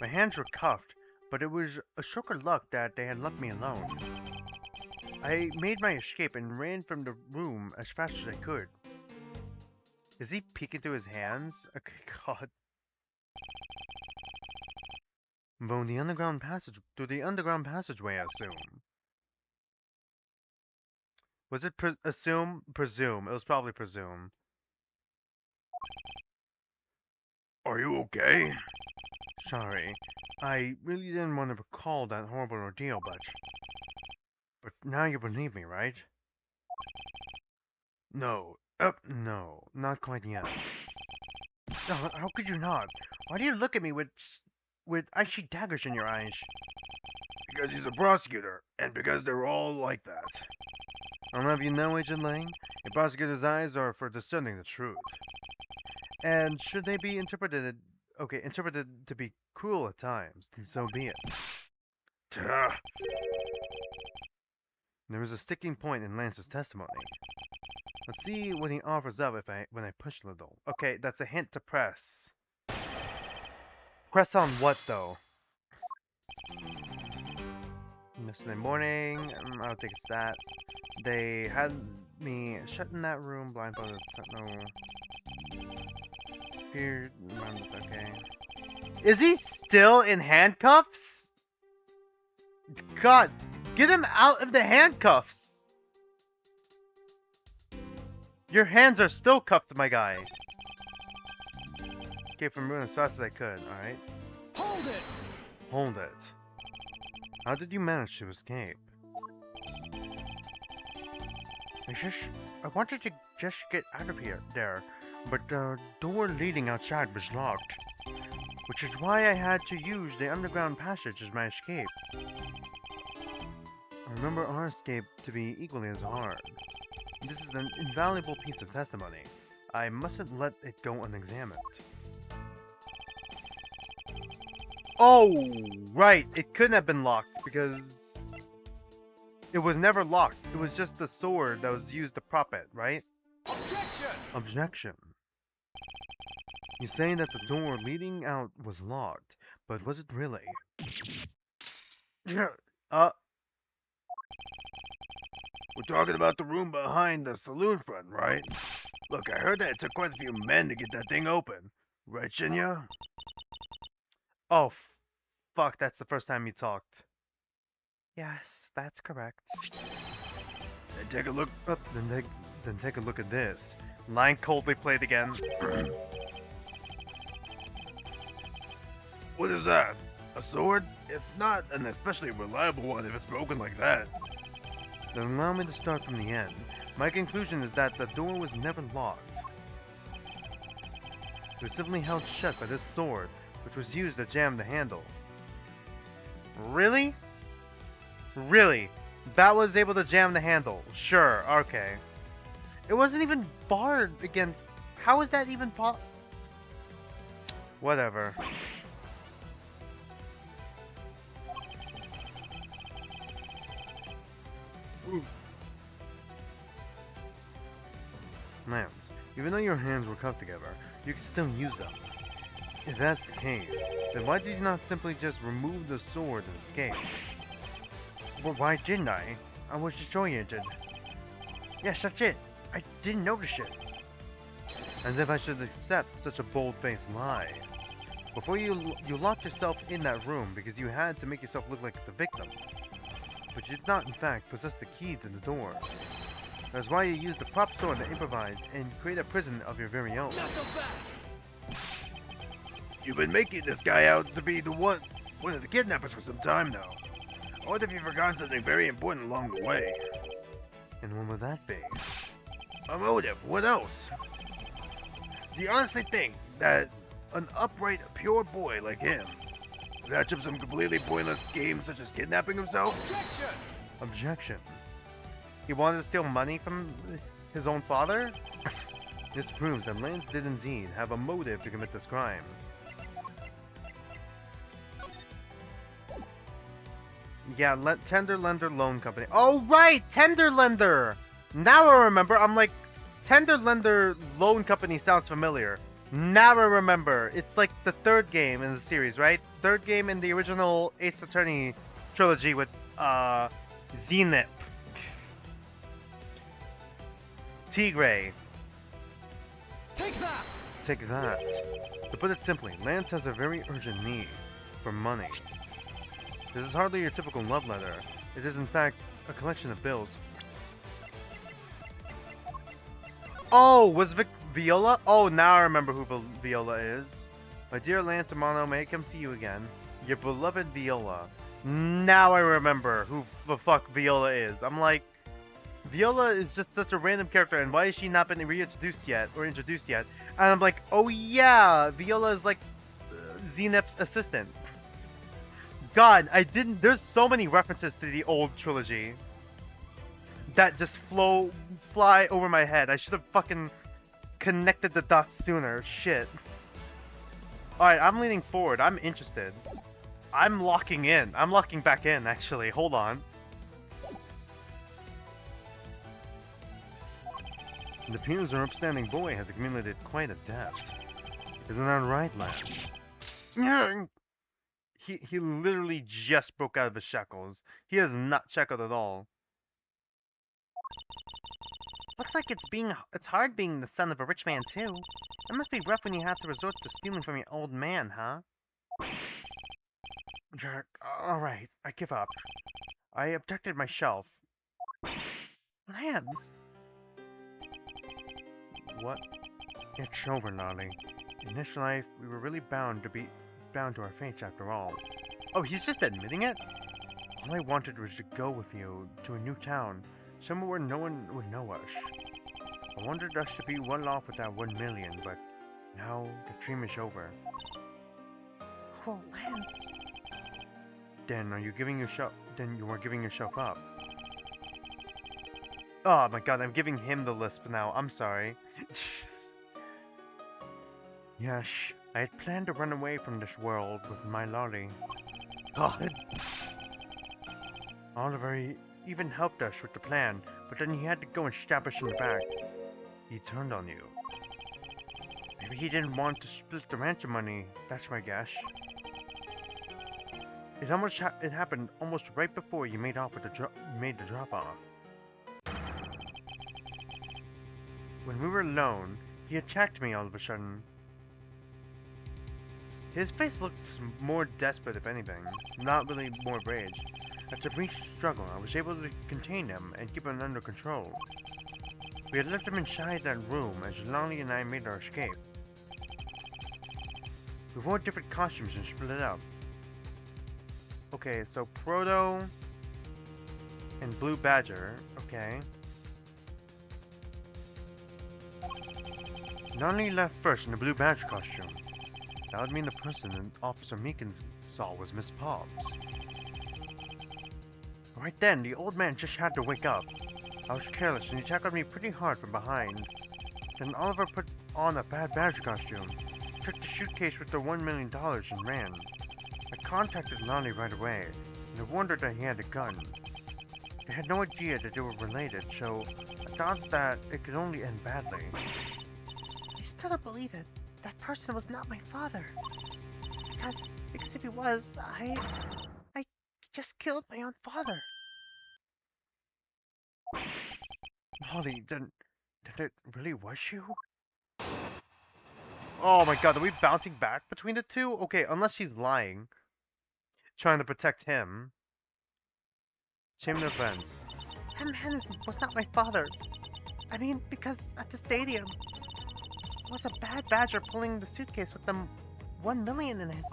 My hands were cuffed, but it was a stroke of luck that they had left me alone. I made my escape and ran from the room as fast as I could. Is he peeking through his hands? Okay, God. Through the underground passageway, I assume. Was it assume? Presume. It was probably presume. Are you okay? Sorry. I really didn't want to recall that horrible ordeal, but now you believe me, right? No. No, not quite yet. No, how could you not? Why do you look at me with icy daggers in your eyes? Because he's a prosecutor, and because they're all like that. I'll have you know, Agent Lang, a prosecutor's eyes are for discerning the truth. And should they be interpreted to be cruel at times, then so be it. Tuh. There is a sticking point in Lance's testimony. Let's see what he offers up when I push a little. Okay, that's a hint to press. Press on what, though? Yesterday morning, I don't think it's that. They had me shut in that room, blindfolded, no. Here, okay. Is he still in handcuffs? God, get him out of the handcuffs! Your hands are still cuffed, my guy. Escape from the room as fast as I could, alright? Hold it! Hold it. How did you manage to escape? I wanted to just get out of there, but the door leading outside was locked, which is why I had to use the underground passage as my escape. I remember our escape to be equally as hard. This is an invaluable piece of testimony. I mustn't let it go unexamined. Oh, right. It couldn't have been locked because it was never locked. It was just the sword that was used to prop it, right? Objection! Objection. You're saying that the door leading out was locked, but was it really? We're talking about the room behind the saloon front, right? Look, I heard that it took quite a few men to get that thing open. Right, Shinya? Oh, fuck, that's the first time you talked. Yes, that's correct. Then take a look. Then take a look at this. Line coldly played again. What is that? A sword? It's not an especially reliable one if it's broken like that. Then allow me to start from the end. My conclusion is that the door was never locked. It was simply held shut by this sword, which was used to jam the handle. Really? Really? That was able to jam the handle? Sure, okay. It wasn't even barred against... How is that even Whatever. Lance, even though your hands were cuffed together, you can still use them. If that's the case, then why did you not simply just remove the sword and escape? Well, why didn't I? I was disoriented. Yes, that's it. I didn't notice it. As if I should accept such a bold-faced lie. Before you locked yourself in that room because you had to make yourself look like the victim. But you did not, in fact, possess the key to the door. That's why you use the prop store to improvise and create a prison of your very own. Knock 'em back. You've been making this guy out to be one of the kidnappers for some time now. What if you forgot something very important along the way? And when would that be? A motive. What else? Do you honestly think that an upright, pure boy like him would hatch up some completely pointless game such as kidnapping himself? Objection. Objection. He wanted to steal money from his own father? This proves that Lance did indeed have a motive to commit this crime. Yeah, Tender Lender Loan Company. Oh, right! Tender Lender! Now I remember. I'm like, Tender Lender Loan Company sounds familiar. Now I remember. It's like the third game in the series, right? Third game in the original Ace Attorney trilogy with, Zenith. Tigray. Take that. Take that. To put it simply, Lance has a very urgent need for money. This is hardly your typical love letter. It is in fact a collection of bills. Oh, was Viola? Oh, now I remember who Viola is. My dear Lance Amano, may I come see you again? Your beloved Viola. Now I remember who the fuck Viola is. I'm like, Viola is just such a random character, and why has she not been reintroduced yet, or introduced yet? And I'm like, oh yeah, Viola is like Zenith's assistant. God, there's so many references to the old trilogy that just fly over my head. I should have fucking connected the dots sooner. Shit. Alright, I'm leaning forward. I'm interested. I'm locking in. I'm locking back in, actually. Hold on. It appears our upstanding boy has accumulated quite a debt. Isn't that right, Lance? He literally just broke out of his shackles. He is not shackled at all. Looks like it's hard being the son of a rich man too. It must be rough when you have to resort to stealing from your old man, huh? Jerk. Alright, I give up. I abducted myself. Lance! What? It's over, Lolly. In this life, we were really bound to our fates after all. Oh, he's just admitting it? All I wanted was to go with you to a new town, somewhere where no one would know us. I wanted us to be well off with that 1 million, but now the dream is over. Oh, Lance. Then you are giving yourself up. Oh my god, I'm giving him the lisp now. I'm sorry. Yes, I had planned to run away from this world with my Lolly. God. Oliver even helped us with the plan, but then he had to go and stab us in the back. He turned on you. Maybe he didn't want to split the ransom money, that's my guess. It happened almost right before you made the drop off. When we were alone, he attacked me all of a sudden. His face looked more desperate, if anything, not really more rage. After a brief struggle, I was able to contain him and keep him under control. We had left him inside that room as Lonnie and I made our escape. We wore different costumes and split up. Okay, so Proto and Blue Badger, okay. Lonnie left first in the Blue Badger costume. That would mean the person that Officer Meekins saw was Miss Pobbs. Right then, the old man just had to wake up. I was careless and he tackled me pretty hard from behind. Then Oliver put on a bad badger costume, took the suitcase with the $1 million and ran. I contacted Lonnie right away, and I wondered that he had a gun. They had no idea that they were related, so I thought that it could only end badly. I still don't believe it. That person was not my father. Because if he was, I just killed my own father. Molly, then it really was you? Oh my god, are we bouncing back between the two? Okay, unless she's lying. Trying to protect him. Chain of events. That man was not my father. I mean, because at the stadium, there was a bad badger pulling the suitcase with the 1 million in it.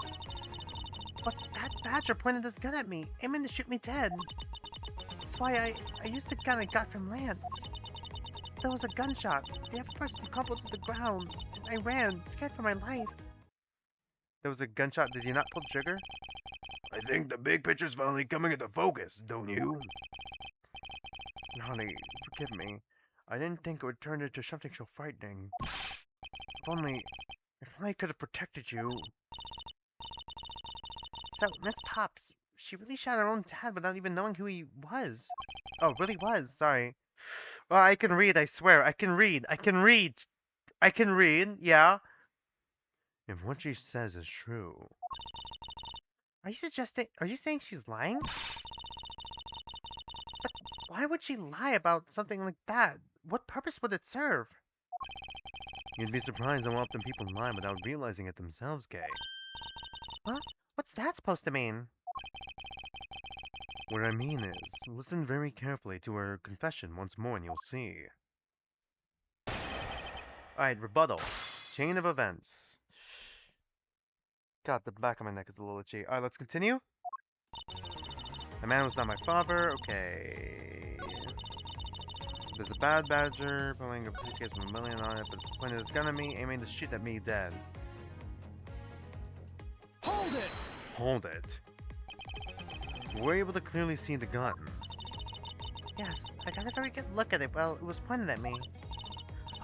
But that badger pointed his gun at me, aiming to shoot me dead. That's why I used the gun I got from Lance. There was a gunshot. The other person crumpled to the ground. I ran, scared for my life. There was a gunshot. Did you not pull the trigger? I think the big picture's finally coming into focus, don't you? Honey, forgive me. I didn't think it would turn into something so frightening. If only I could have protected you. So, Miss Pops, she really shot her own dad without even knowing who he was. Oh, really was, sorry. Well, I can read, I swear. I can read. I can read, yeah. If what she says is true. Are you saying she's lying? But why would she lie about something like that? What purpose would it serve? You'd be surprised how often people lie without realizing it themselves, Kay. Huh? What's that supposed to mean? What I mean is, listen very carefully to her confession once more and you'll see. Alright, rebuttal. Chain of events. God, the back of my neck is a little itchy. Alright, let's continue. The man was not my father. Okay. There's a bad badger pulling a briefcase with 1 million on it, but pointed his gun at me, aiming to shoot at me dead. Hold it! Hold it. We're able to clearly see the gun. Yes, I got a very good look at it while it was pointed at me.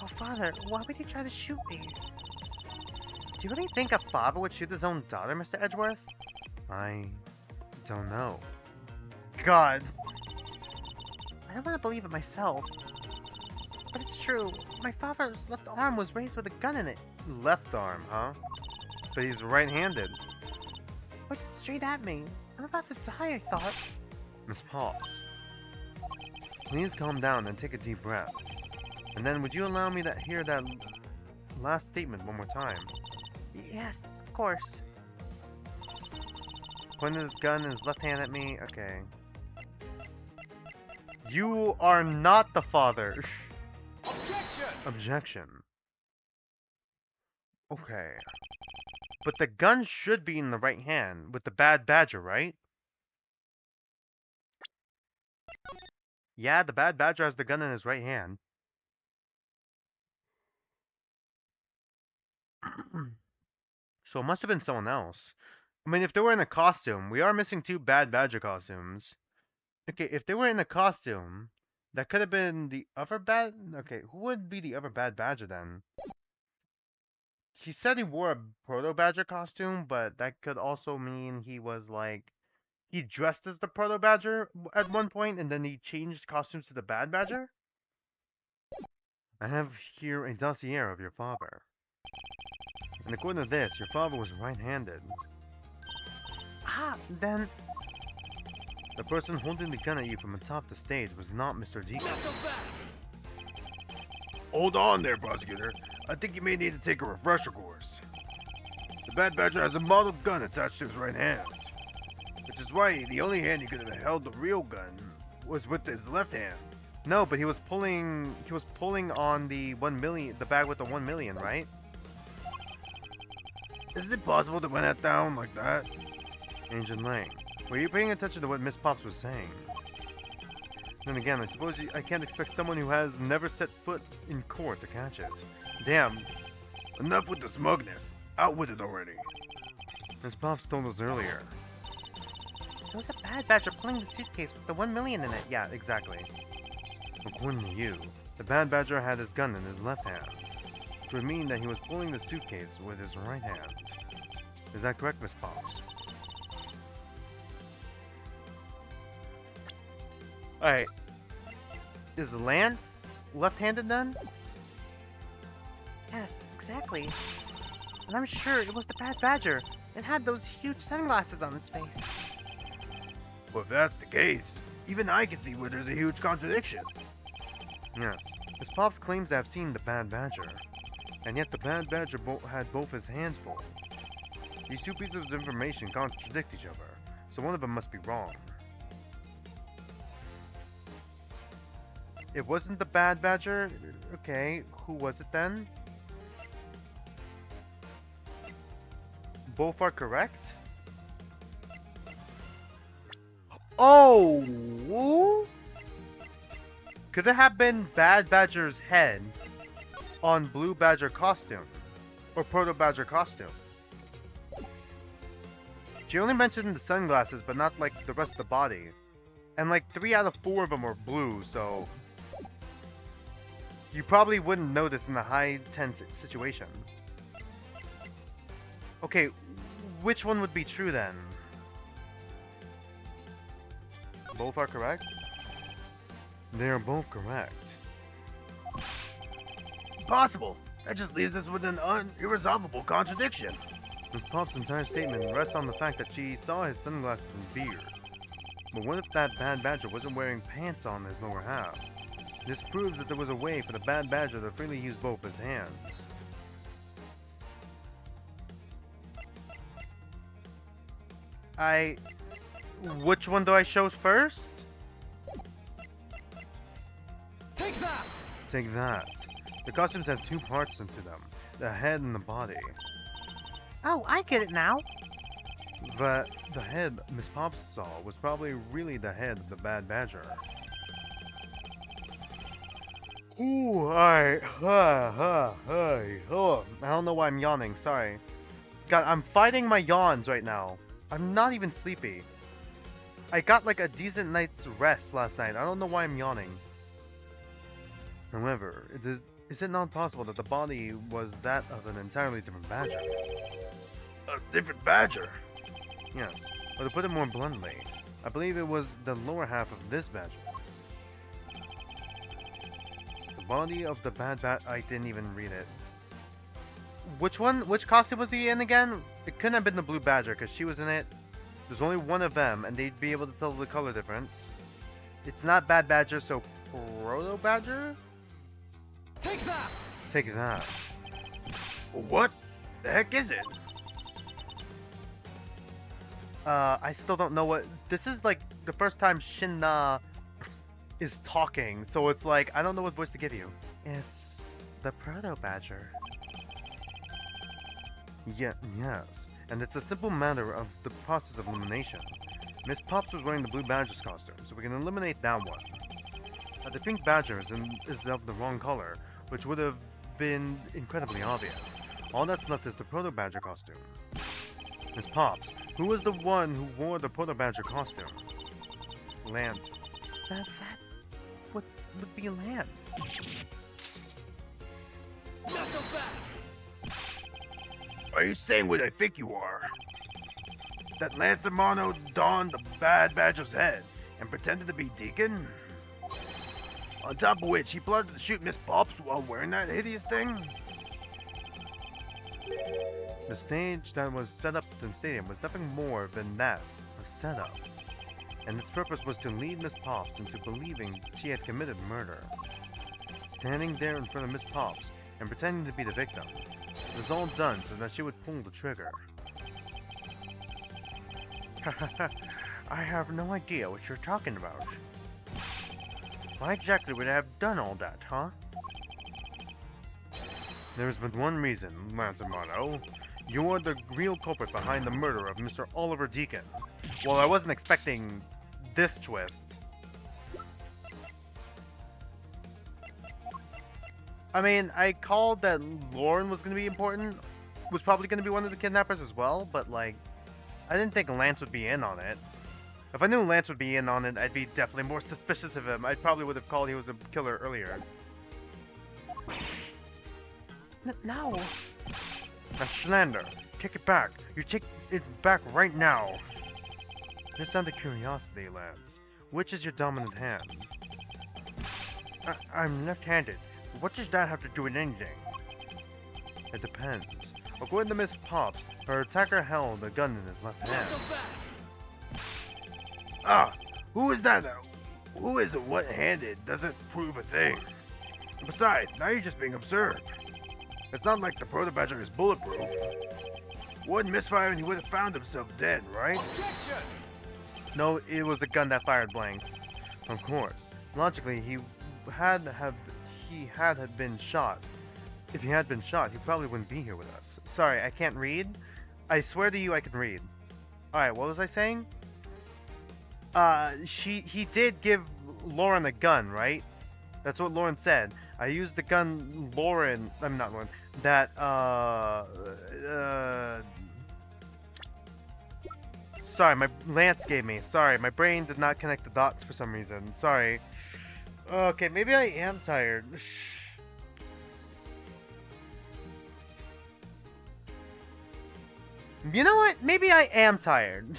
Oh, Father, why would he try to shoot me? Do you really think a father would shoot his own daughter, Mr. Edgeworth? I don't know. God. I don't want to believe it myself. But it's true. My father's left arm was raised with a gun in it. Left arm, huh? But he's right-handed. Pointed straight at me. I'm about to die, I thought. Miss Pauls, please calm down and take a deep breath. And then would you allow me to hear that last statement one more time? Yes, of course. Pointed his gun in his left hand at me. Okay. You are not the father. Objection! Objection. Okay. But the gun should be in the right hand with the bad badger, right? Yeah, the bad badger has the gun in his right hand. So it must have been someone else. I mean, if they were in a costume, we are missing 2 bad badger costumes. Okay, if they were in a costume, that could have been the other bad... Okay, who would be the other bad badger then? He said he wore a proto-badger costume, but that could also mean he was like... He dressed as the proto-badger at one point, and then he changed costumes to the bad badger? I have here a dossier of your father. And according to this, your father was right-handed. Ah, then... The person holding the gun at you from atop the stage was not Mr. Deacon. Go back! Hold on there, prosecutor. I think you may need to take a refresher course. The bad badger has a model gun attached to his right hand. Which is why the only hand he could have held the real gun was with his left hand. No, but he was pulling on the 1 million, the bag with the 1 million, right? Isn't it possible to win that down like that? Ancient Lang, were you paying attention to what Miss Pops was saying? Then again, I suppose I can't expect someone who has never set foot in court to catch it. Damn. Enough with the smugness. Out with it already. Miss Pops told us earlier. There was a bad badger pulling the suitcase with the 1 million in it. Yeah, exactly. According to you, the bad badger had his gun in his left hand, which would mean that he was pulling the suitcase with his right hand. Is that correct, Miss Pops? Alright. Is Lance left-handed then? Yes, exactly. And I'm sure it was the bad badger. It had those huge sunglasses on its face. Well, if that's the case, even I can see where there's a huge contradiction. Yes, Miss Pops claims to have seen the bad badger, and yet the bad badger had both his hands full. These 2 pieces of information contradict each other, so one of them must be wrong. It wasn't the Bad Badger? Okay, who was it then? Both are correct? Oh! Could it have been Bad Badger's head on Blue Badger costume? Or Proto Badger costume? She only mentioned the sunglasses, but not like the rest of the body. And like 3 out of 4 of them are blue, so you probably wouldn't notice in a high tense situation. Okay, which one would be true then? Both are correct? They are both correct. Impossible. That just leaves us with an irresolvable contradiction. Miss Pop's entire statement rests on the fact that she saw his sunglasses and beard. But what if that Bad Badger wasn't wearing pants on his lower half? This proves that there was a way for the Bad Badger to freely use both his hands. Which one do I show first? Take that! Take that. The costumes have 2 parts into them, the head and the body. Oh, I get it now. The head Miss Pops saw was probably really the head of the Bad Badger. Ooh, alright. Oh, I don't know why I'm yawning, sorry. God, I'm fighting my yawns right now. I'm not even sleepy. I got like a decent night's rest last night. I don't know why I'm yawning. However, is it not possible that the body was that of an entirely different badger? A different badger. Yes, or to put it more bluntly, I believe it was the lower half of this badger. The body of the I didn't even read it. Which costume was he in again? It couldn't have been the blue badger because she was in it. There's only one of them and they'd be able to tell the color difference. It's not Bad Badger, so Proto Badger? Take that! Take that. What the heck is it? I still don't know what... This is like the first time Shinna is talking, so it's like, I don't know what voice to give you. It's the Proto Badger. Yes, and it's a simple matter of the process of elimination. Miss Pops was wearing the blue badger's costume, so we can eliminate that one. The pink badger is of the wrong color, which would have been incredibly obvious. All that's left is the Proto Badger costume. Miss Pops, who was the one who wore the Proto Badger costume? Lance. That would be Lance. Knuckle back! Are you saying what I think you are? That Lance Amano donned the Bad Badger's head and pretended to be Deacon? On top of which, he plotted to shoot Miss Pops while wearing that hideous thing? The stage that was set up in the stadium was nothing more than that, a setup. And its purpose was to lead Miss Pops into believing she had committed murder. Standing there in front of Miss Pops and pretending to be the victim. It was all done so that she would pull the trigger. I have no idea what you're talking about. Why exactly would I have done all that, huh? There's but one reason, Lance Amano. You're the real culprit behind the murder of Mr. Oliver Deacon. Well, I wasn't expecting this twist. I mean, I called that Lauren was going to be important, was probably going to be one of the kidnappers as well, but like, I didn't think Lance would be in on it. If I knew Lance would be in on it, I'd be definitely more suspicious of him. I probably would have called he was a killer earlier. No. That's slander. Take it back. You take it back right now. Just out of curiosity, Lance, which is your dominant hand? I'm left-handed. What does that have to do with anything? It depends. According to Miss Pops, her attacker held a gun in his left hand. Knuckle back! Ah, who is that? Who is the one-handed doesn't prove a thing. Besides, now you're just being absurd. It's not like the Proto Badger is bulletproof. One misfire and he would have found himself dead, right? Objection! No, it was a gun that fired blanks. Of course. Logically, he had been shot, if he had been shot, he probably wouldn't be here with us. Sorry, I can't read. I swear to you, I can read. All right, what was I saying? He did give Lauren a gun, right? That's what Lauren said. I used the gun I'm not Lauren, that, sorry, Lance gave me. Sorry, my brain did not connect the dots for some reason. Sorry. Okay, maybe I am tired. You know what? Maybe I am tired.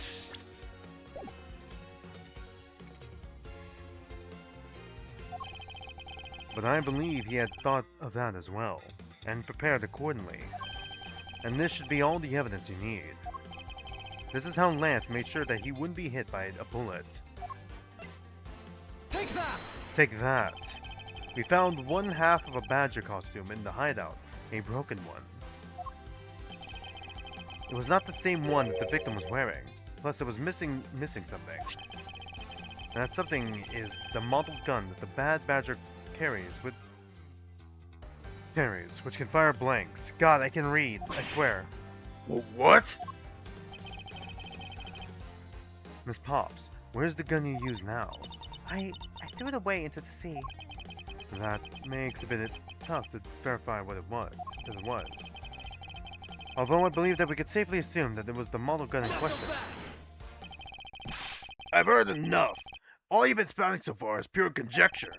But I believe he had thought of that as well, and prepared accordingly. And this should be all the evidence you need. This is how Lance made sure that he wouldn't be hit by a bullet. Take that! Take that! We found one half of a badger costume in the hideout, a broken one. It was not the same one that the victim was wearing, plus it was missing something. And that something is the model gun that the bad badger carries, which can fire blanks. God, I can read, I swear. What? Miss Pops, where's the gun you use now? I threw it away into the sea. That makes it a bit tough to verify what it was. Although I believe that we could safely assume that it was the model gun in question. I've heard enough. All you've been spouting so far is pure conjecture.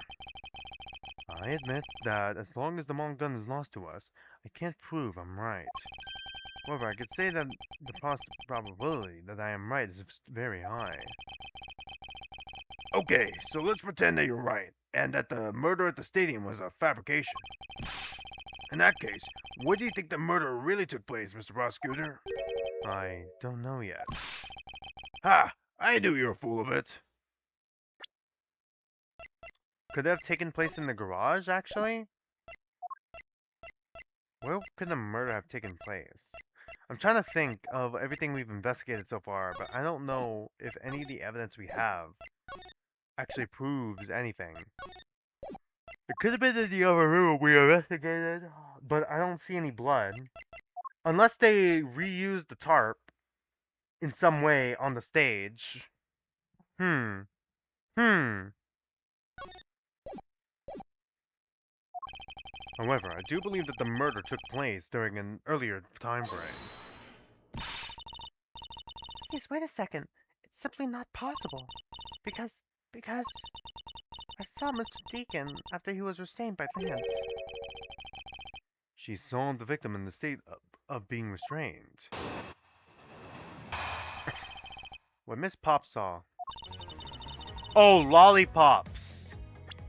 I admit that as long as the model gun is lost to us, I can't prove I'm right. However, I could say that the probability that I am right is very high. Okay, so let's pretend that you're right, and that the murder at the stadium was a fabrication. In that case, where do you think the murder really took place, Mr. Prosecutor? I don't know yet. Ha! I knew you were full of it. Could it have taken place in the garage, actually? Where could the murder have taken place? I'm trying to think of everything we've investigated so far, but I don't know if any of the evidence we have actually proves anything. It could have been in the other room we investigated, but I don't see any blood. Unless they reused the tarp in some way on the stage. Hmm. However, I do believe that the murder took place during an earlier time frame. Please wait a second. It's simply not possible. Because I saw Mr. Deacon after he was restrained by Lance. She saw the victim in the state of being restrained. What Miss Pop saw. Oh, lollipops!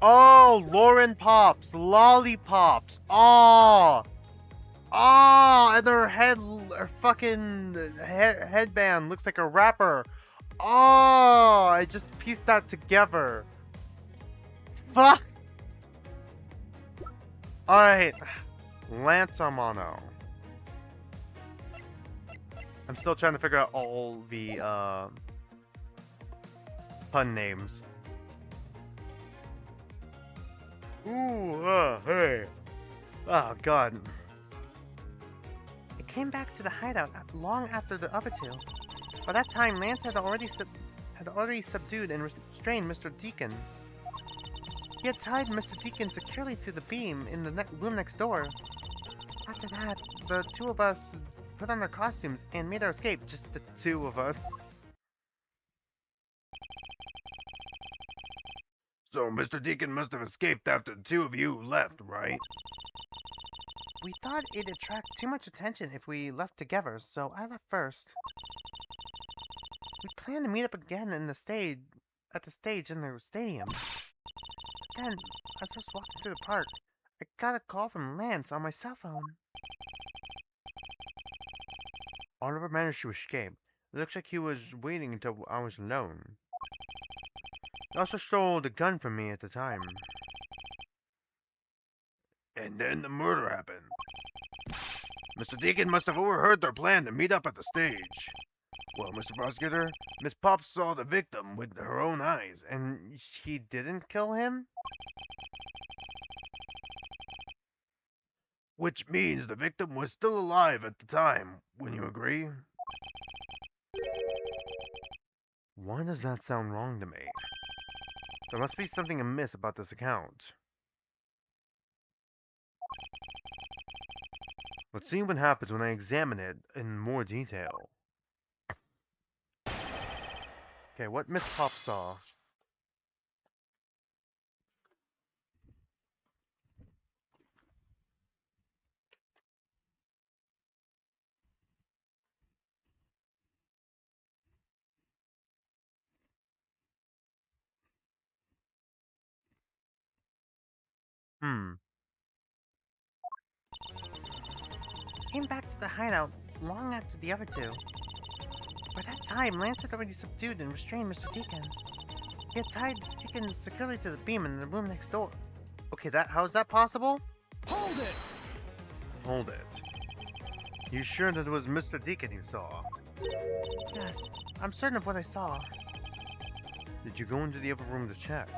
Oh, Lauren Pops! Lollipops! Oh! Oh! And her fucking headband looks like a rapper. Oh! I just pieced that together. Fuck! Alright. Lance Armano. I'm still trying to figure out all the pun names. Ooh, hey. Oh, God. I came back to the hideout long after the other two. By that time, Lance had already subdued and restrained Mr. Deacon. He had tied Mr. Deacon securely to the beam in the room next door. After that, the two of us put on our costumes and made our escape. Just the two of us. So Mr. Deacon must have escaped after the two of you left, right? We thought it'd attract too much attention if we left together, so I left first. We planned to meet up again at the stage in the stadium. Then, as I was walking through the park, I got a call from Lance on my cell phone. Oliver managed to escape. It looks like he was waiting until I was alone. He also stole the gun from me at the time. And then the murder happened. Mr. Deacon must have overheard their plan to meet up at the stage. Well, Mr. Prosecutor, Miss Pop saw the victim with her own eyes, And he didn't kill him? Which means the victim was still alive at the time. Wouldn't you agree? Why does that sound wrong to me? There must be something amiss about this account. Let's see what happens when I examine it in more detail. Okay, what Miss Pop saw. Hmm. Came back to the hideout long after the other two. By that time, Lance had already subdued and restrained Mr. Deacon. He had tied Deacon securely to the beam in the room next door. Okay, how's that possible? Hold it! Hold it. You sure that it was Mr. Deacon you saw? Yes, I'm certain of what I saw. Did you go into the upper room to check?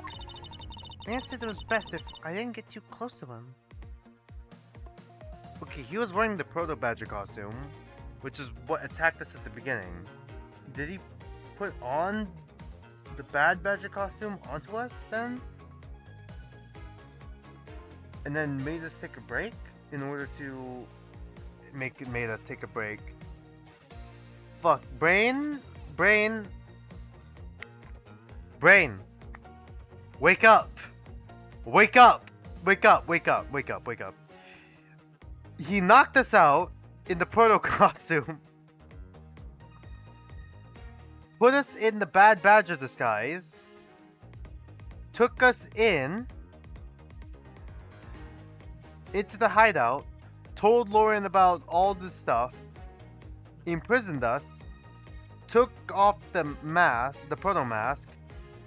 Lance said it was best if I didn't get too close to him. Okay, he was wearing the Proto Badger costume, which is what attacked us at the beginning. Did he put on the Bad Badger costume onto us then? And then made us take a break in order to made us take a break. Fuck, brain, wake up, wake up, wake up, wake up, wake up, wake up. He knocked us out in the Proto costume, put us in the Bad Badger disguise, took us into the hideout, told Lauren about all this stuff, imprisoned us, took off the mask, the Proto mask,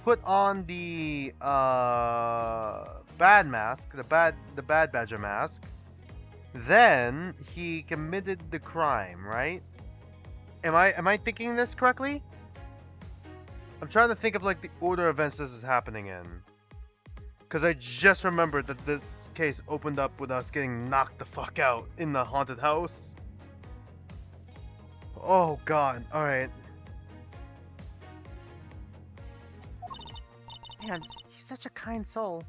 put on the bad mask, the bad Badger mask. Then he committed the crime, right? Am I thinking this correctly? I'm trying to think of like the order of events this is happening in. Cause I just remembered that this case opened up with us getting knocked the fuck out in the haunted house. Oh god, alright. Lance, he's such a kind soul.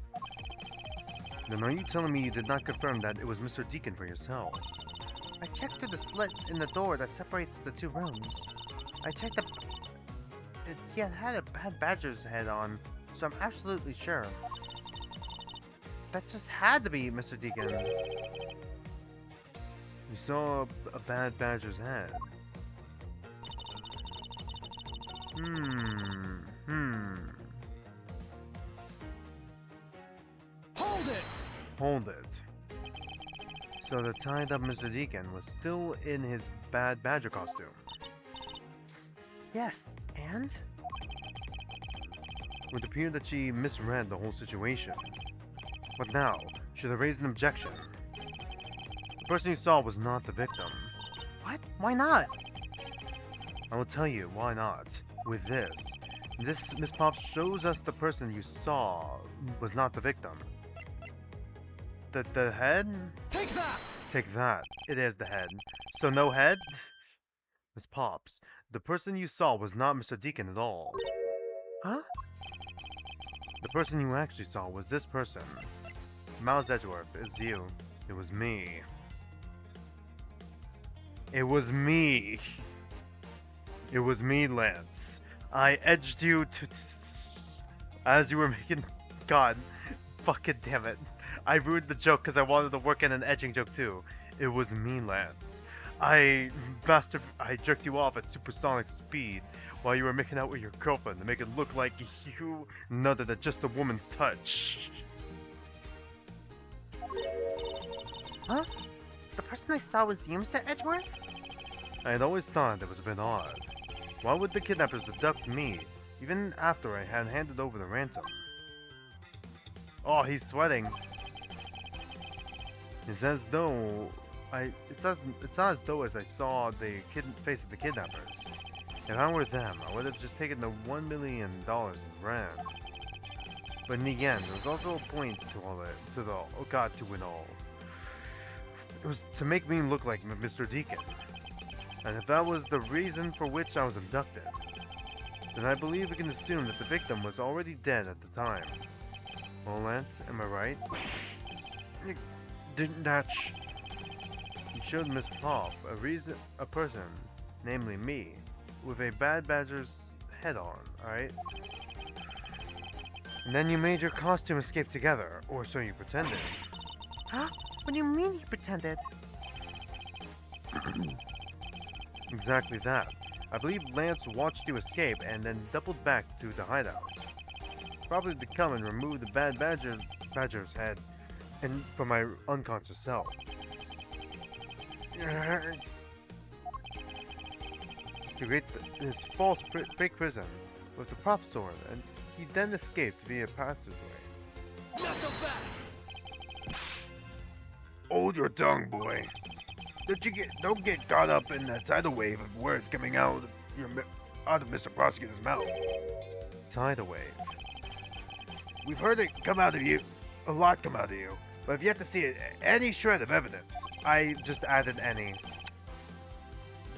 Then are you telling me you did not confirm that it was Mr. Deacon for yourself? I checked through the slit in the door that separates the two rooms. I checked the... He had a Bad Badger's head on, so I'm absolutely sure. That just had to be Mr. Deacon. You saw a Bad Badger's head. Hold it! Hold it. So the tied up Mr. Deacon was still in his Bad Badger costume. Yes, and? It would appear that she misread the whole situation. What now? Should I raise an objection? The person you saw was not the victim. What? Why not? I will tell you why not. With this Miss Pops shows us the person you saw was not the victim. The head? Take that! Take that. It is the head. So no head? Miss Pops, the person you saw was not Mr. Deacon at all. Huh? The person you actually saw was this person. Miles Edgeworth, it's you. It was me. It was me. It was me, Lance. I edged you to... as you were making... God. Fucking damn it. I ruined the joke because I wanted to work in an edging joke too. It was me, Lance. I jerked you off at supersonic speed while you were making out with your girlfriend to make it look like you nutted at just a woman's touch. Huh? The person I saw was you, Mr. Edgeworth? I had always thought it was a bit odd. Why would the kidnappers abduct me, even after I had handed over the ransom? Oh, he's sweating. It's as though it's not as though as I saw the face of the kidnappers. If I were them, I would have just taken the $1 million and ran. But in the end, there was also a point to all it, to it all. It was to make me look like Mr. Deacon. And if that was the reason for which I was abducted, then I believe we can assume that the victim was already dead at the time. Well, Lance, am I right? You didn't Natch. You showed Miss Pop a person, namely me, with a bad badger's head on, alright? And then you made your costume escape together, or so you pretended. Huh? What do you mean he pretended? Exactly that. I believe Lance watched you escape and then doubled back to the hideout. Probably to come and remove the bad badger's head and from my unconscious self. To create his false fake prison with the prop sword, and he then escaped via passageway. Hold your tongue, boy. Don't get caught up in the tidal wave of words coming out of Mr. Prosecutor's mouth. Tidal wave. We've heard it come out of you, a lot come out of you, but have yet to see any shred of evidence. I just added any.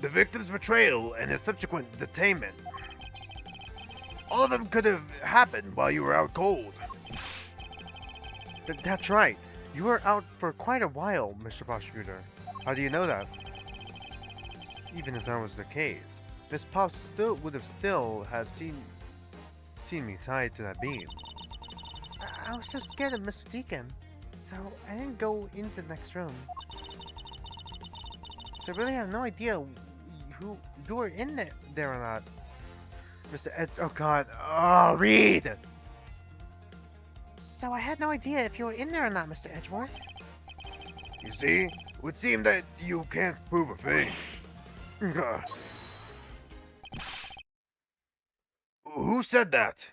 The victim's betrayal and his subsequent detainment. All of them could have happened while you were out cold. That's right. You were out for quite a while, Mr. Prosecutor. How do you know that? Even if that was the case, Miss Pop would have seen me tied to that beam. I was so scared of Mr. Deacon, so I didn't go into the next room. So I really have no idea who you were in there or not. Mr. Oh God. Oh, read! So I had no idea if you were in there or not, Mr. Edgeworth. You see, it would seem that you can't prove a thing. Who said that?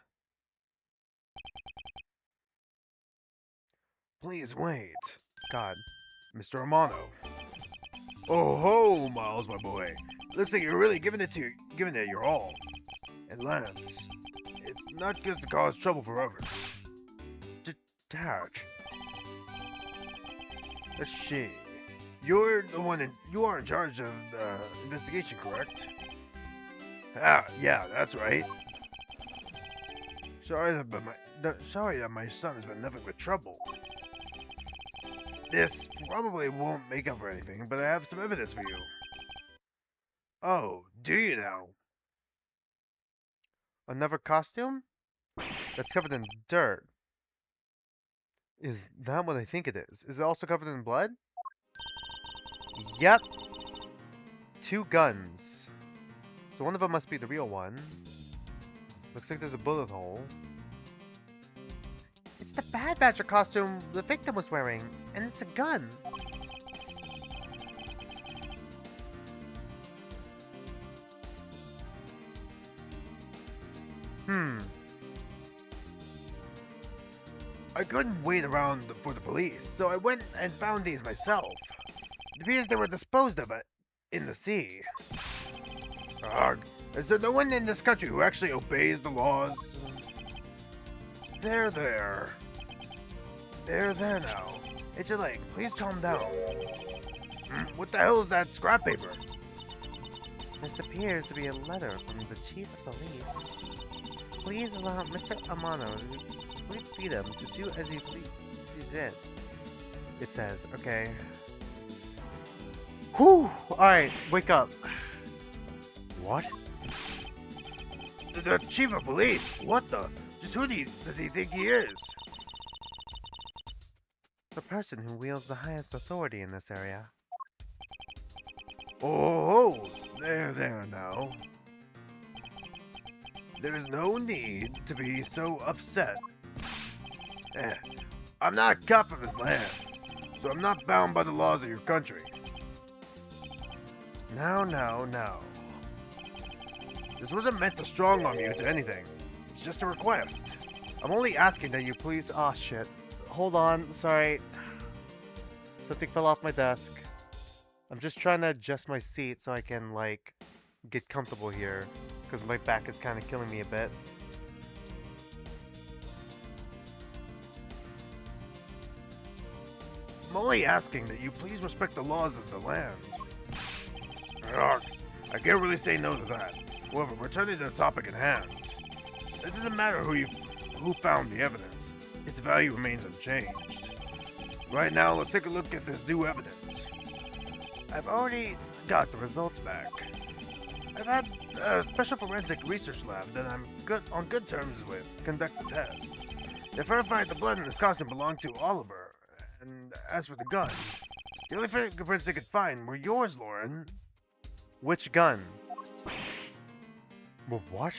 Please wait. God. Mr. Romano. Oh ho, Miles, my boy. Looks like you're really giving it your all. And Lance, it's not just to cause trouble for others. Dad. Let's see. You are in charge of the investigation, correct? Ah, yeah, that's right. Sorry that my son has been nothing but trouble. This probably won't make up for anything, but I have some evidence for you. Oh, do you now? Another costume? That's covered in dirt. Is that what I think it is? Is it also covered in blood? Yep. 2 guns. So one of them must be the real one. Looks like there's a bullet hole. It's the Bad Badger costume the victim was wearing, and it's a gun. I couldn't wait around for the police, so I went and found these myself. It appears they were disposed of in the sea. Ugh, is there no one in this country who actually obeys the laws? There now. It's your leg. Please calm down. What the hell is that scrap paper? This appears to be a letter from the chief of police. Please allow Mr. Amano to freedom to do as he pleases. It says, okay. Whew! Alright, wake up. What? The chief of police? What the? Just who does he think he is? The person who wields the highest authority in this area. Oh, there now. There is no need to be so upset. I'm not a cop of this land, so I'm not bound by the laws of your country. No. This wasn't meant to strong-arm you to anything. It's just a request. I'm only asking that you please. Oh shit. Hold on, sorry. Something fell off my desk. I'm just trying to adjust my seat so I can, like, get comfortable here. Because my back is kind of killing me a bit. I'm only asking that you please respect the laws of the land. Arg, I can't really say no to that. However, returning to the topic at hand. It doesn't matter who found the evidence. Its value remains unchanged. Right now, let's take a look at this new evidence. I've already got the results back. I've had a special forensic research lab that I'm on good terms with conduct the test. They verified the blood in this costume belonged to Oliver. And as for the gun, the only fingerprints they could find were yours, Lauren. Which gun? What?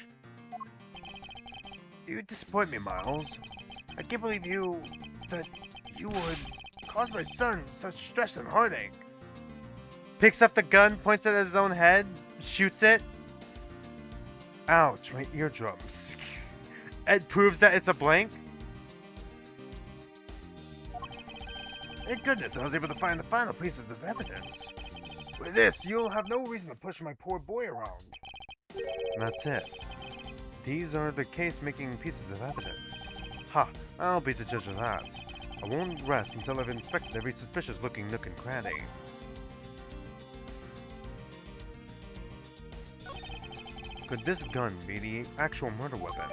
You disappoint me, Miles. I can't believe that you would cause my son such stress and heartache. Picks up the gun, points it at his own head, shoots it. Ouch, my eardrums. It proves that it's a blank. Thank goodness I was able to find the final pieces of evidence. With this, you'll have no reason to push my poor boy around. That's it. These are the case-making pieces of evidence. Ha! I'll be the judge of that. I won't rest until I've inspected every suspicious-looking nook and cranny. Could this gun be the actual murder weapon?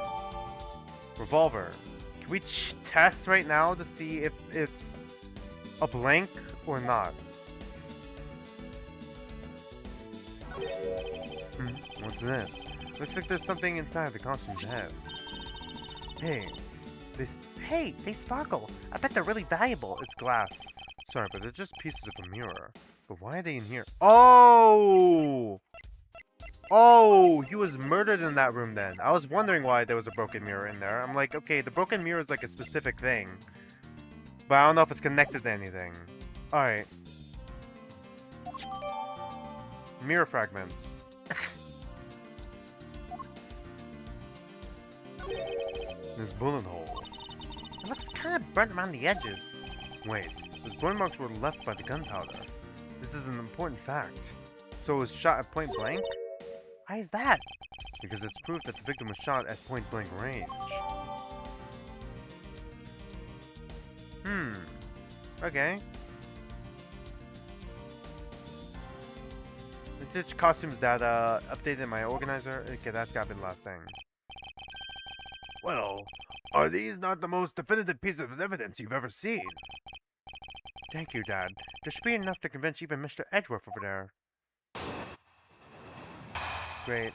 Revolver. Can we test right now to see if it's a blank or not? What's this? Looks like there's something inside the costume's head. Hey, they sparkle. I bet they're really valuable. It's glass. Sorry, but they're just pieces of a mirror. But why are they in here? Oh! Oh, he was murdered in that room then. I was wondering why there was a broken mirror in there. I'm like, okay, the broken mirror is like a specific thing. But I don't know if it's connected to anything. Alright. Mirror fragments. This bullet hole. It looks kind of burnt around the edges. Wait, those burn marks were left by the gunpowder. This is an important fact. So it was shot at point blank? Why is that? Because it's proof that the victim was shot at point blank range. Okay. Vintage costumes data updated in my organizer. Okay, that's gotta be the last thing. Well, are these not the most definitive pieces of evidence you've ever seen? Thank you, Dad. There should be enough to convince even Mr. Edgeworth over there. Great.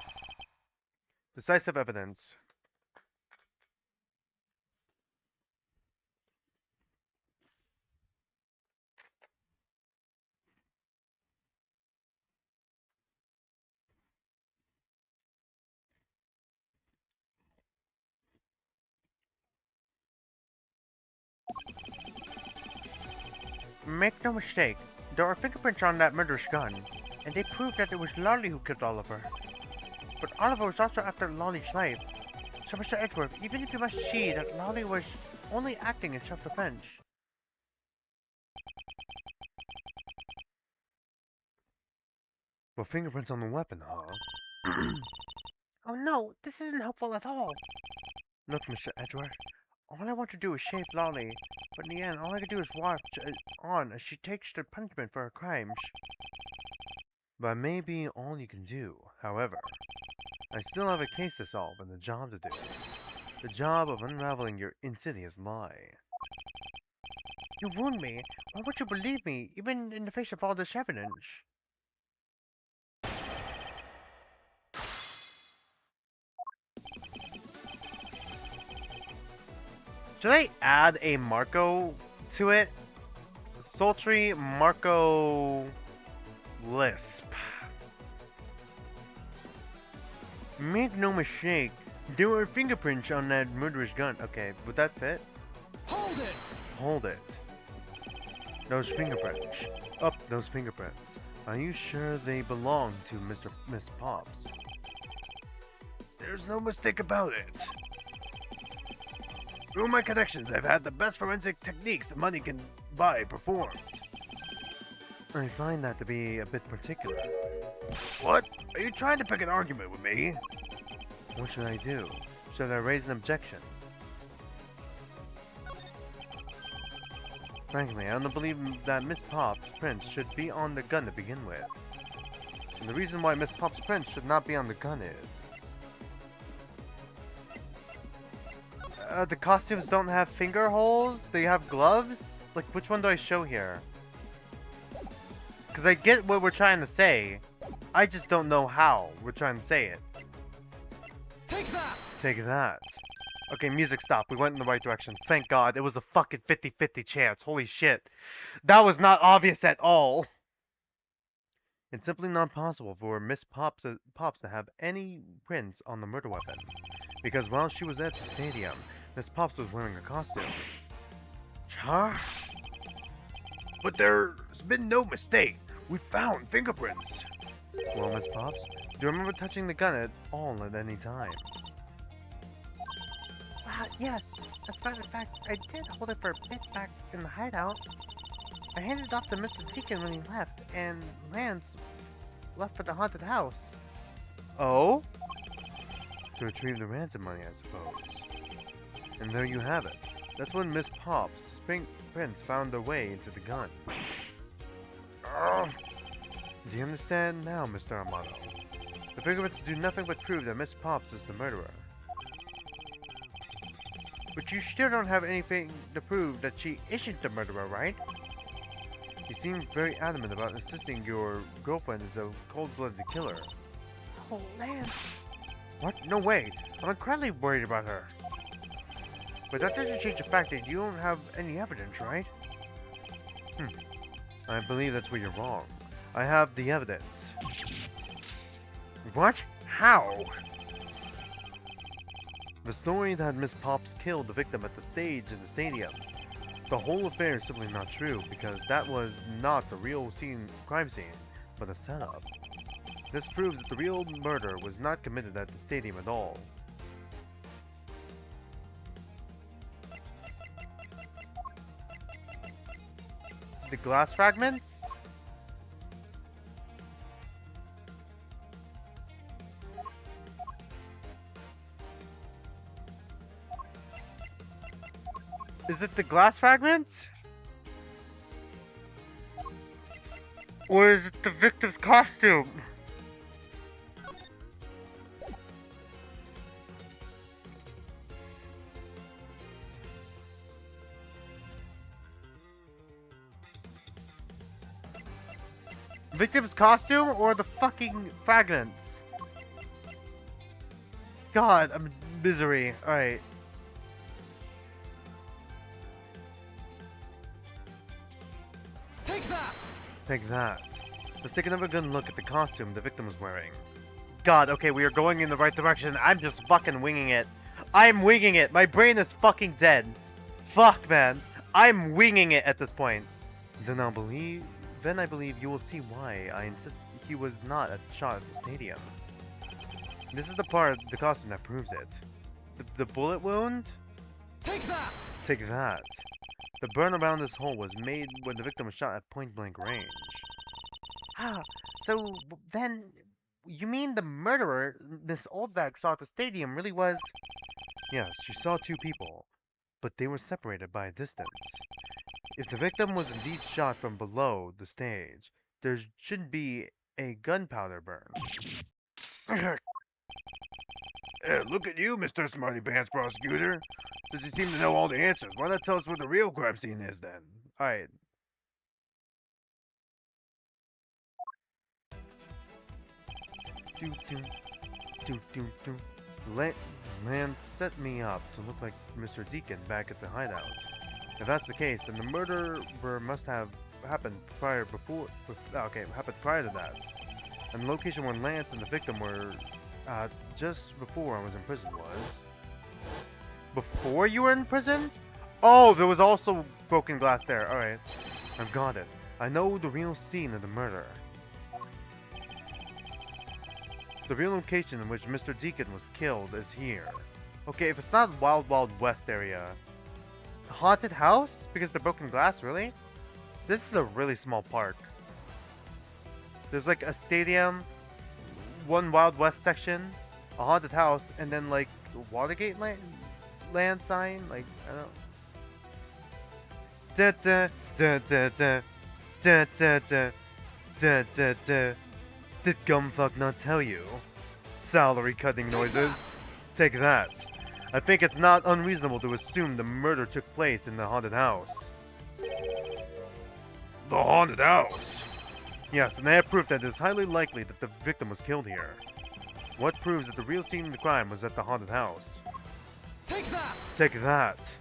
Decisive evidence. Make no mistake, there are fingerprints on that murderous gun, and they prove that it was Lolly who killed Oliver. But Oliver was also after Lolly's life. So Mr. Edgeworth, even if you must see that Lolly was only acting in self-defense. Well, fingerprints on the weapon, huh? Oh no, this isn't helpful at all. Look, Mr. Edgeworth, all I want to do is save Lolly, but in the end, all I can do is watch on as she takes the punishment for her crimes. That may be all you can do, however. I still have a case to solve and a job to do. The job of unraveling your insidious lie. You wound me. Why would you believe me, even in the face of all this evidence? Should I add a Marco to it? Sultry Marco lisp. Make no mistake, there were fingerprints on that murderous gun. Okay, would that fit? Hold it! Hold it. Those fingerprints. Up those fingerprints. Are you sure they belong to Miss Pops? There's no mistake about it. Through my connections, I've had the best forensic techniques money can buy performed. I find that to be a bit particular. What? Are you trying to pick an argument with me? What should I do? Should I raise an objection? Frankly, I don't believe that Miss Pop's prints should be on the gun to begin with. And the reason why Miss Pop's prints should not be on the gun is... the costumes don't have finger holes? They have gloves? Like, which one do I show here? Because I get what we're trying to say. I just don't know how we're trying to say it. Take that! Take that. Okay, music stopped. We went in the right direction. Thank God. It was a fucking 50-50 chance. Holy shit. That was not obvious at all. It's simply not possible for Miss Pops to have any prints on the murder weapon. Because while she was at the stadium, Miss Pops was wearing a costume. Huh? But there's been no mistake. We found fingerprints. Well, Miss Pops, do you remember touching the gun at all at any time? Yes. As a matter of fact, I did hold it for a bit back in the hideout. I handed it off to Mr. Deacon when he left, and Lance left for the haunted house. Oh? To retrieve the ransom money, I suppose. And there you have it. That's when Miss Pop's prints found their way into the gun. Do you understand now, Mr. Armato? The fingerprints do nothing but prove that Miss Pops is the murderer. But you still don't have anything to prove that she isn't the murderer, right? You seem very adamant about insisting your girlfriend is a cold-blooded killer. Oh, Lance. What? No way! I'm incredibly worried about her. But that doesn't change the fact that you don't have any evidence, right? I believe that's where you're wrong. I have the evidence. What? How? The story that Miss Pops killed the victim at the stage in the stadium. The whole affair is simply not true because that was not the real crime scene, but a setup. This proves that the real murder was not committed at the stadium at all. The glass fragments? Is it the glass fragments? Or is it the victim's costume? Victim's costume or the fucking fragments? God, I'm in misery. Alright. Take that! Take that. Let's take another good look at the costume the victim was wearing. God, okay, we are going in the right direction. I'm just fucking winging it. I'm winging it. My brain is fucking dead. Fuck, man. I'm winging it at this point. Then I believe you will see why I insist he was not shot at the stadium. This is the part of the costume that proves it. The bullet wound? Take that! Take that. The burn around this hole was made when the victim was shot at point-blank range. So then, you mean the murderer, Miss Oldbag, saw at the stadium really was... Yes, she saw two people, but they were separated by a distance. If the victim was indeed shot from below the stage, there shouldn't be a gunpowder burn. Look at you, Mr. Smarty Pants Prosecutor. Does he seem to know all the answers? Why not tell us where the real crime scene is then? Alright. Lance set me up to look like Mr. Deacon back at the hideout. If that's the case, then the murder must have happened prior to that. And the location where Lance and the victim were just before I was in prison was... Before you were in prison? Oh, there was also broken glass there. Alright. I've got it. I know the real scene of the murder. The real location in which Mr. Deacon was killed is here. Okay, if it's not Wild Wild West area... Haunted house? Because the broken glass, really? This is a really small park. There's like a stadium, one Wild West section, a haunted house, and then like Watergate land sign. Like, I don't. Da da da da da da da da da da da. Did Gumfuck not tell you? Salary cutting noises. Take that. I think it's not unreasonable to assume the murder took place in the haunted house. The haunted house. Yes, and I have proof that it is highly likely that the victim was killed here. What proves that the real scene of the crime was at the haunted house? Take that! Take that.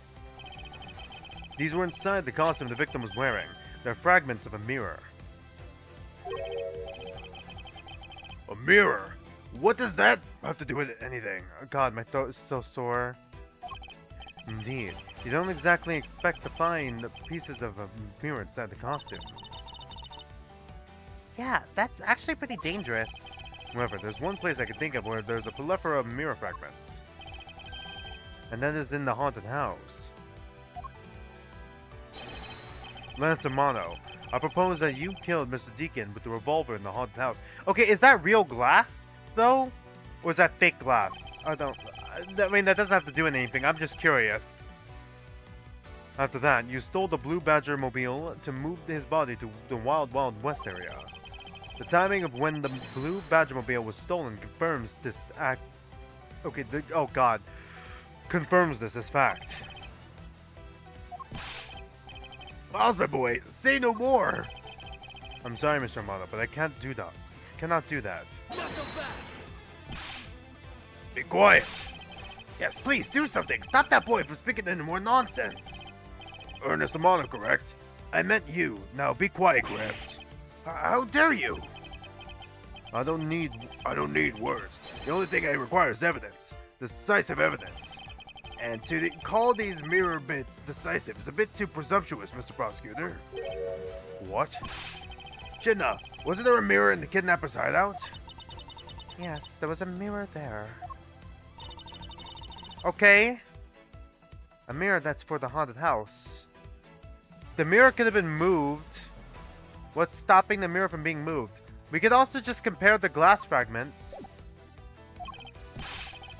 These were inside the costume the victim was wearing. They're fragments of a mirror. A mirror? What does that have to do with anything? Oh God, my throat is so sore. Indeed. You don't exactly expect to find pieces of a mirror inside the costume. Yeah, that's actually pretty dangerous. However, there's one place I can think of where there's a plethora of mirror fragments. And that is in the haunted house. Lance Amano, I propose that you killed Mr. Deacon with the revolver in the haunted house. Okay, is that real glass, though? Or is that fake glass? I mean, that doesn't have to do with anything. I'm just curious. After that, you stole the Blue Badger mobile to move his body to the Wild Wild West area. The timing of when the Blue Badger mobile was stolen confirms this act. Okay, oh God. Confirms this as fact. Miles, my boy, say no more. I'm sorry, Mr. Amano, but I can't do that. Cannot do that. Be quiet. Yes, please do something. Stop that boy from speaking any more nonsense. Ernest Amano, correct? I meant you. Now be quiet, Gramps. How dare you? I don't need words. The only thing I require is evidence. Decisive evidence. And to call these mirror bits decisive is a bit too presumptuous, Mr. Prosecutor. What? Chinna, wasn't there a mirror in the kidnapper's hideout? Yes, there was a mirror there. Okay. A mirror that's for the haunted house. The mirror could have been moved. What's stopping the mirror from being moved? We could also just compare the glass fragments.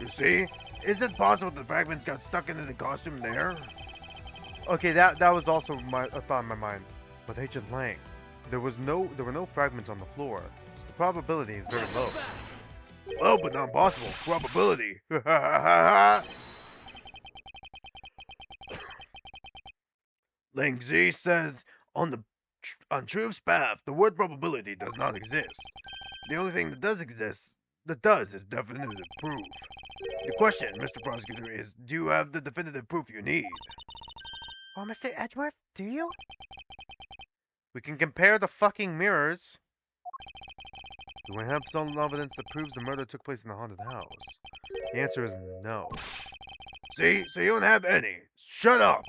You see? Is it possible the fragments got stuck into the costume there? Okay, that was also a thought in my mind. But Agent Lang, there were no fragments on the floor, so the probability is very low. Low but not impossible. Probability. Ling Z says on Truth's path, the word probability does not exist. The only thing that does exist, is definitive proof. The question, Mr. Prosecutor, is do you have the definitive proof you need? Well, Mr. Edgeworth, do you? We can compare the fucking mirrors. Do I have some evidence that proves the murder took place in the haunted house? The answer is no. See? So you don't have any. Shut up!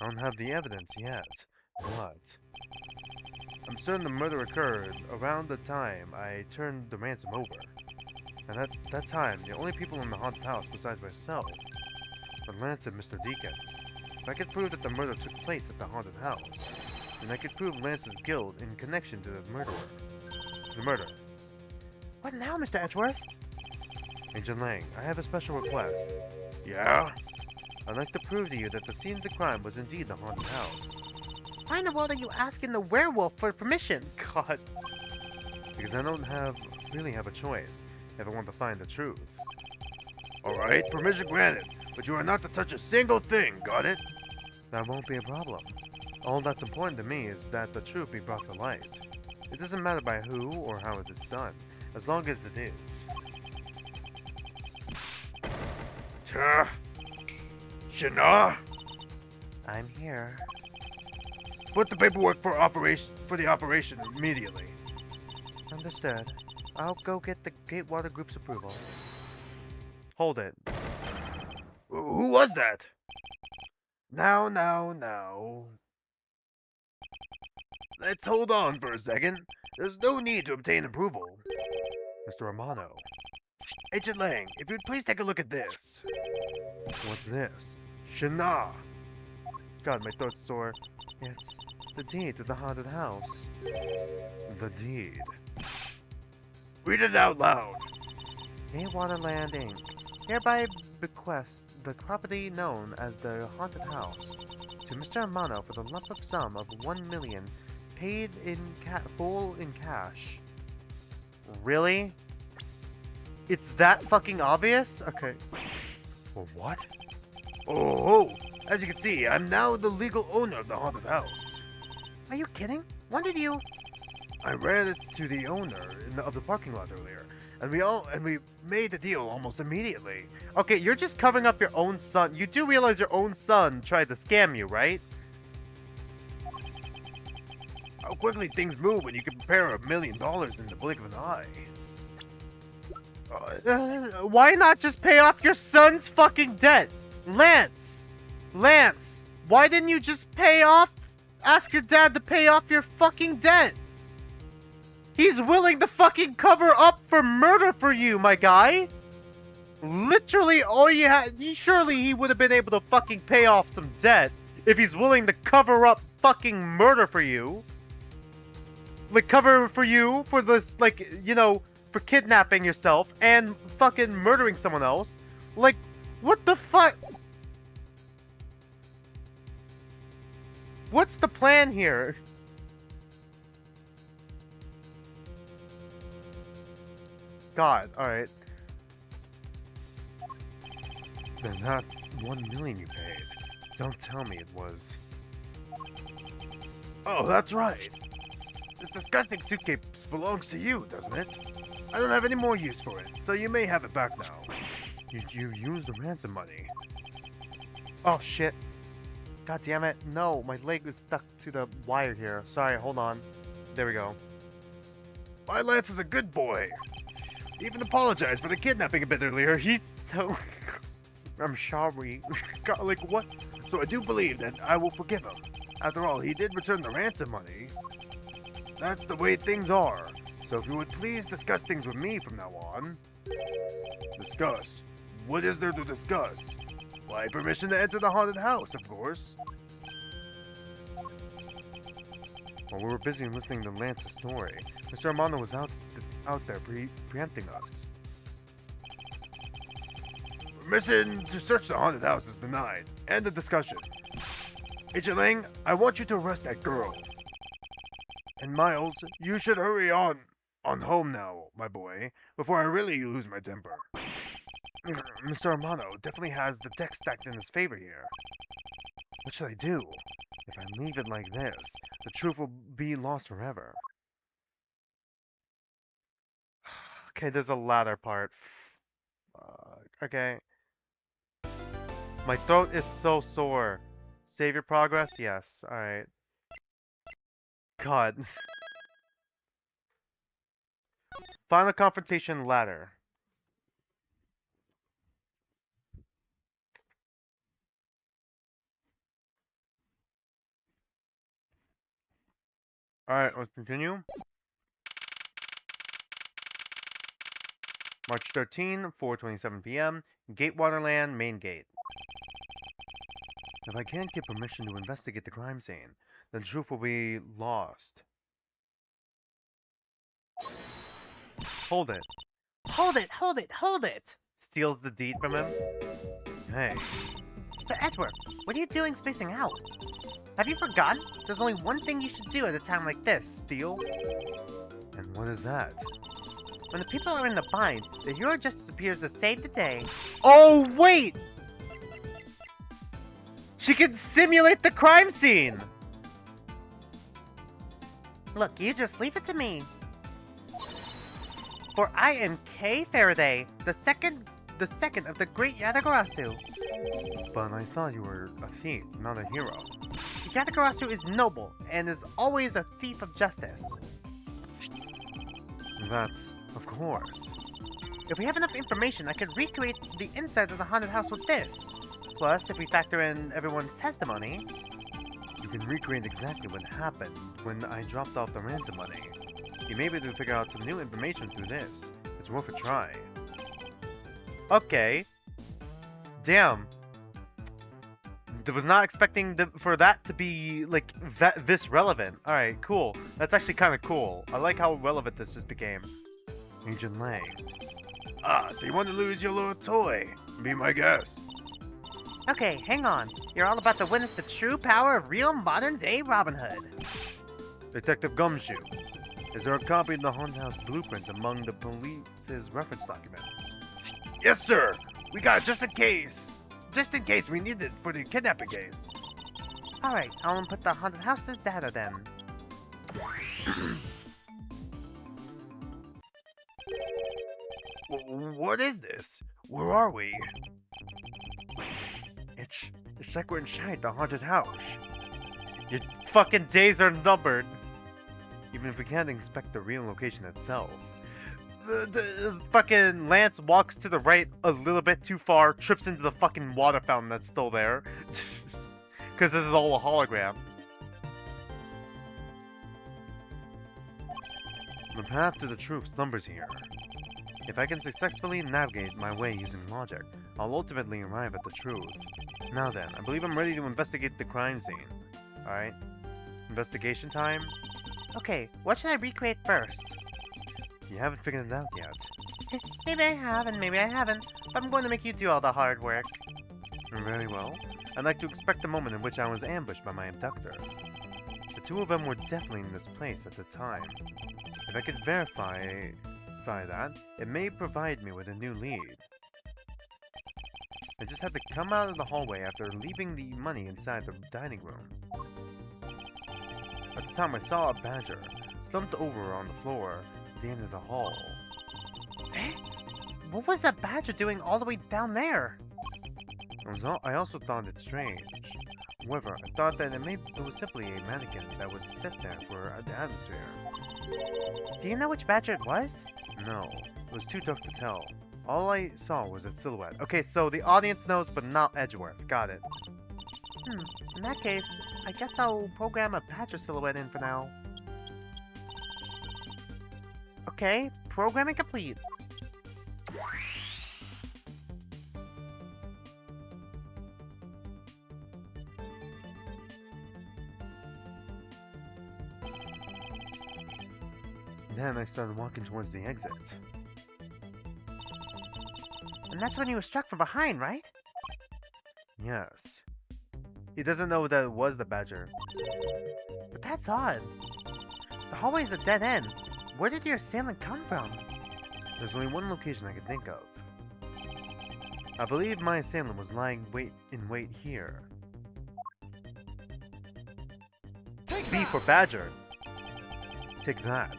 I don't have the evidence yet, but I'm certain the murder occurred around the time I turned the ransom over. And at that time, the only people in the haunted house besides myself were Lance and Mr. Deacon. If I could prove that the murder took place at the haunted house, then I could prove Lance's guilt in connection to the murder. What now, Mr. Edgeworth? Agent Lang, I have a special request. Yeah? I'd like to prove to you that the scene of the crime was indeed the haunted house. Why in the world are you asking the werewolf for permission? God. Because I don't really have a choice if I want to find the truth. Alright, permission granted. But you are not to touch a single thing, got it? That won't be a problem. All that's important to me is that the truth be brought to light. It doesn't matter by who or how it is done, as long as it is. Shana? I'm here. Put the paperwork for the operation immediately. Understood. I'll go get the Gatewater Group's approval. Hold it. Who was that? Now. Let's hold on for a second. There's no need to obtain approval. Mr. Amano. Agent Lang, if you'd please take a look at this. What's this? Shana. God, my throat's sore. It's the deed to the haunted house. The deed. Read it out loud. Gatewater Land Inc. hereby bequests the property known as the Haunted House to Mr. Amano for the lump sum of 1 million paid in full in cash. Really? It's that fucking obvious? Okay. Well, what? Oh, as you can see, I'm now the legal owner of the haunted house. Are you kidding? When did you? I ran it to the owner of the parking lot earlier, and we made the deal almost immediately. Okay, you're just covering up your own son. You do realize your own son tried to scam you, right? How quickly things move when you can prepare $1 million in the blink of an eye. Why not just pay off your son's fucking debt? Lance! Lance! Why didn't you just ask your dad to pay off your fucking debt? He's willing to fucking cover up for murder for you, my guy! Literally all you had, surely he would have been able to fucking pay off some debt if he's willing to cover up fucking murder for you. Like, cover for you for this, like, you know, for kidnapping yourself and fucking murdering someone else. Like, what the fuck? What's the plan here? God, alright. Then that 1 million you paid. Don't tell me it was... Oh, that's right. This disgusting suitcase belongs to you, doesn't it? I don't have any more use for it, so you may have it back now. You used the ransom money. Oh shit. God damn it. No, my leg is stuck to the wire here. Sorry, hold on. There we go. My Lance is a good boy. He even apologized for the kidnapping a bit earlier. He's so... I'm sorry. God, like, what? So I do believe that I will forgive him. After all, he did return the ransom money. That's the way things are. So if you would please discuss things with me from now on. Discuss? What is there to discuss? Why, permission to enter the haunted house, of course. While we were busy listening to Lance's story, Mr. Armando was out there preempting us. Permission to search the haunted house is denied. End of discussion. Agent Lang, I want you to arrest that girl. And Miles, you should hurry on home now, my boy, before I really lose my temper. Mr. Armano definitely has the deck stacked in his favor here. What should I do? If I leave it like this, the truth will be lost forever. Okay, there's a latter part. Okay. My throat is so sore. Save your progress? Yes. Alright. God. Final confrontation ladder. Alright, let's continue. March 13, 4:27 p.m. Gatewaterland main gate. If I can't get permission to investigate the crime scene, then the truth will be lost. Hold it. Hold it, hold it, hold it! Steals the deed from him. Hey, Mr. Edgeworth, what are you doing spacing out? Have you forgotten? There's only one thing you should do at a time like this, Steele. and what is that? When the people are in the bind, the hero just appears to save the day. Oh, wait! She can simulate the crime scene! Look, you just leave it to me. For I am Kay Faraday, the second of the great Yatagarasu. But I thought you were a thief, not a hero. Yatagarasu is noble, and is always a thief of justice. That's, of course. If we have enough information, I could recreate the inside of the haunted house with this. Plus, if we factor in everyone's testimony... You can recreate exactly what happened when I dropped off the ransom money. You may be able to figure out some new information through this. It's worth a try. Okay. Damn. I was not expecting for that to be, like, this relevant. Alright, cool. That's actually kind of cool. I like how relevant this just became. Agent Lang. Ah, so you want to lose your little toy? Be my guest. Okay, hang on. You're all about to witness the true power of real modern-day Robin Hood. Detective Gumshoe, is there a copy of the haunted house blueprints among the police's reference documents? Yes, sir. We got it just in case. Just in case we need it for the kidnapping case. Alright, I'll input the haunted house's data then. What is this? Where are we? It's like we're inside the haunted house. Your fucking days are numbered. Even if we can't inspect the real location itself. The fucking Lance walks to the right a little bit too far, trips into the fucking water fountain that's still there. Because this is all a hologram. The path to the truth numbers here. If I can successfully navigate my way using logic, I'll ultimately arrive at the truth. Now then, I believe I'm ready to investigate the crime scene. Alright? Investigation time? Okay, what should I recreate first? You haven't figured it out yet. Maybe I have and maybe I haven't, but I'm going to make you do all the hard work. Very well. I'd like to expect the moment in which I was ambushed by my abductor. The two of them were definitely in this place at the time. If I could verify that, it may provide me with a new lead. I just had to come out of the hallway after leaving the money inside the dining room. At the time I saw a badger, slumped over on the floor at the end of the hall. Eh? What was that badger doing all the way down there? I also thought it strange. However, I thought that it was simply a mannequin that was set there for the atmosphere. Do you know which badger it was? No, it was too tough to tell. All I saw was its silhouette. Okay, so the audience knows, but not Edgeworth. Got it. In that case, I guess I'll program a badger silhouette in for now. Okay, programming complete. Then I started walking towards the exit. And that's when you were struck from behind, right? Yes. He doesn't know that it was the badger. But that's odd. The hallway is a dead end. Where did your assailant come from? There's only one location I can think of. I believe my assailant was lying in wait here. Take B that! for badger. Take that.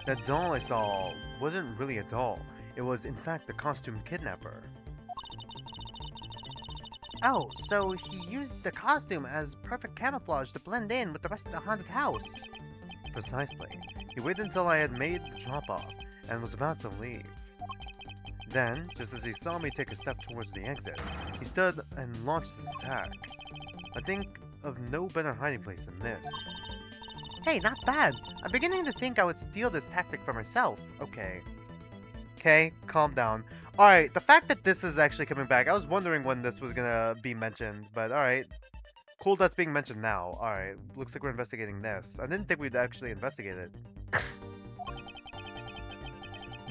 That doll I saw wasn't really a doll. It was, in fact, the costumed kidnapper. Oh, so he used the costume as perfect camouflage to blend in with the rest of the haunted house. Precisely. He waited until I had made the drop-off and was about to leave. Then, just as he saw me take a step towards the exit, he stood and launched his attack. I think of no better hiding place than this. Hey, not bad. I'm beginning to think I would steal this tactic for myself. Okay. Okay, calm down. Alright, the fact that this is actually coming back, I was wondering when this was gonna be mentioned, but alright. Cool that's being mentioned now. Alright, looks like we're investigating this. I didn't think we'd actually investigate it.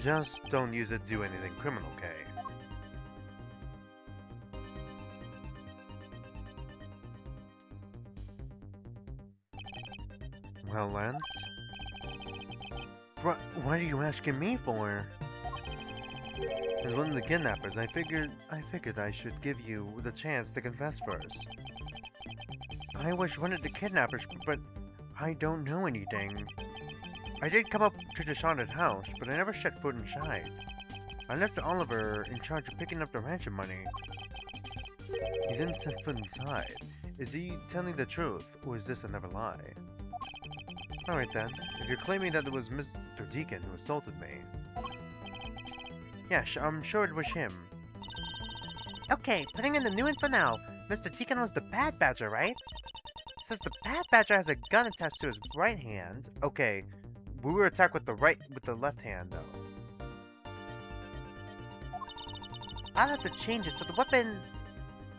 Just don't use it to do anything criminal, okay? Well, Lance? What are you asking me for? As one of the kidnappers, I figured I should give you the chance to confess first. I was one of the kidnappers, but I don't know anything. I did come up to this haunted house, but I never set foot inside. I left Oliver in charge of picking up the ransom money. He didn't set foot inside. Is he telling the truth, or is this another lie? Alright then, if you're claiming that it was Mr. Deacon who assaulted me. Yeah, I'm sure it was him. Okay, putting in the new info now. Mr. Deacon was the bad badger, right? Says the bad badger has a gun attached to his right hand. Okay, we were attacked with the left hand though. I'll have to change it so the weapon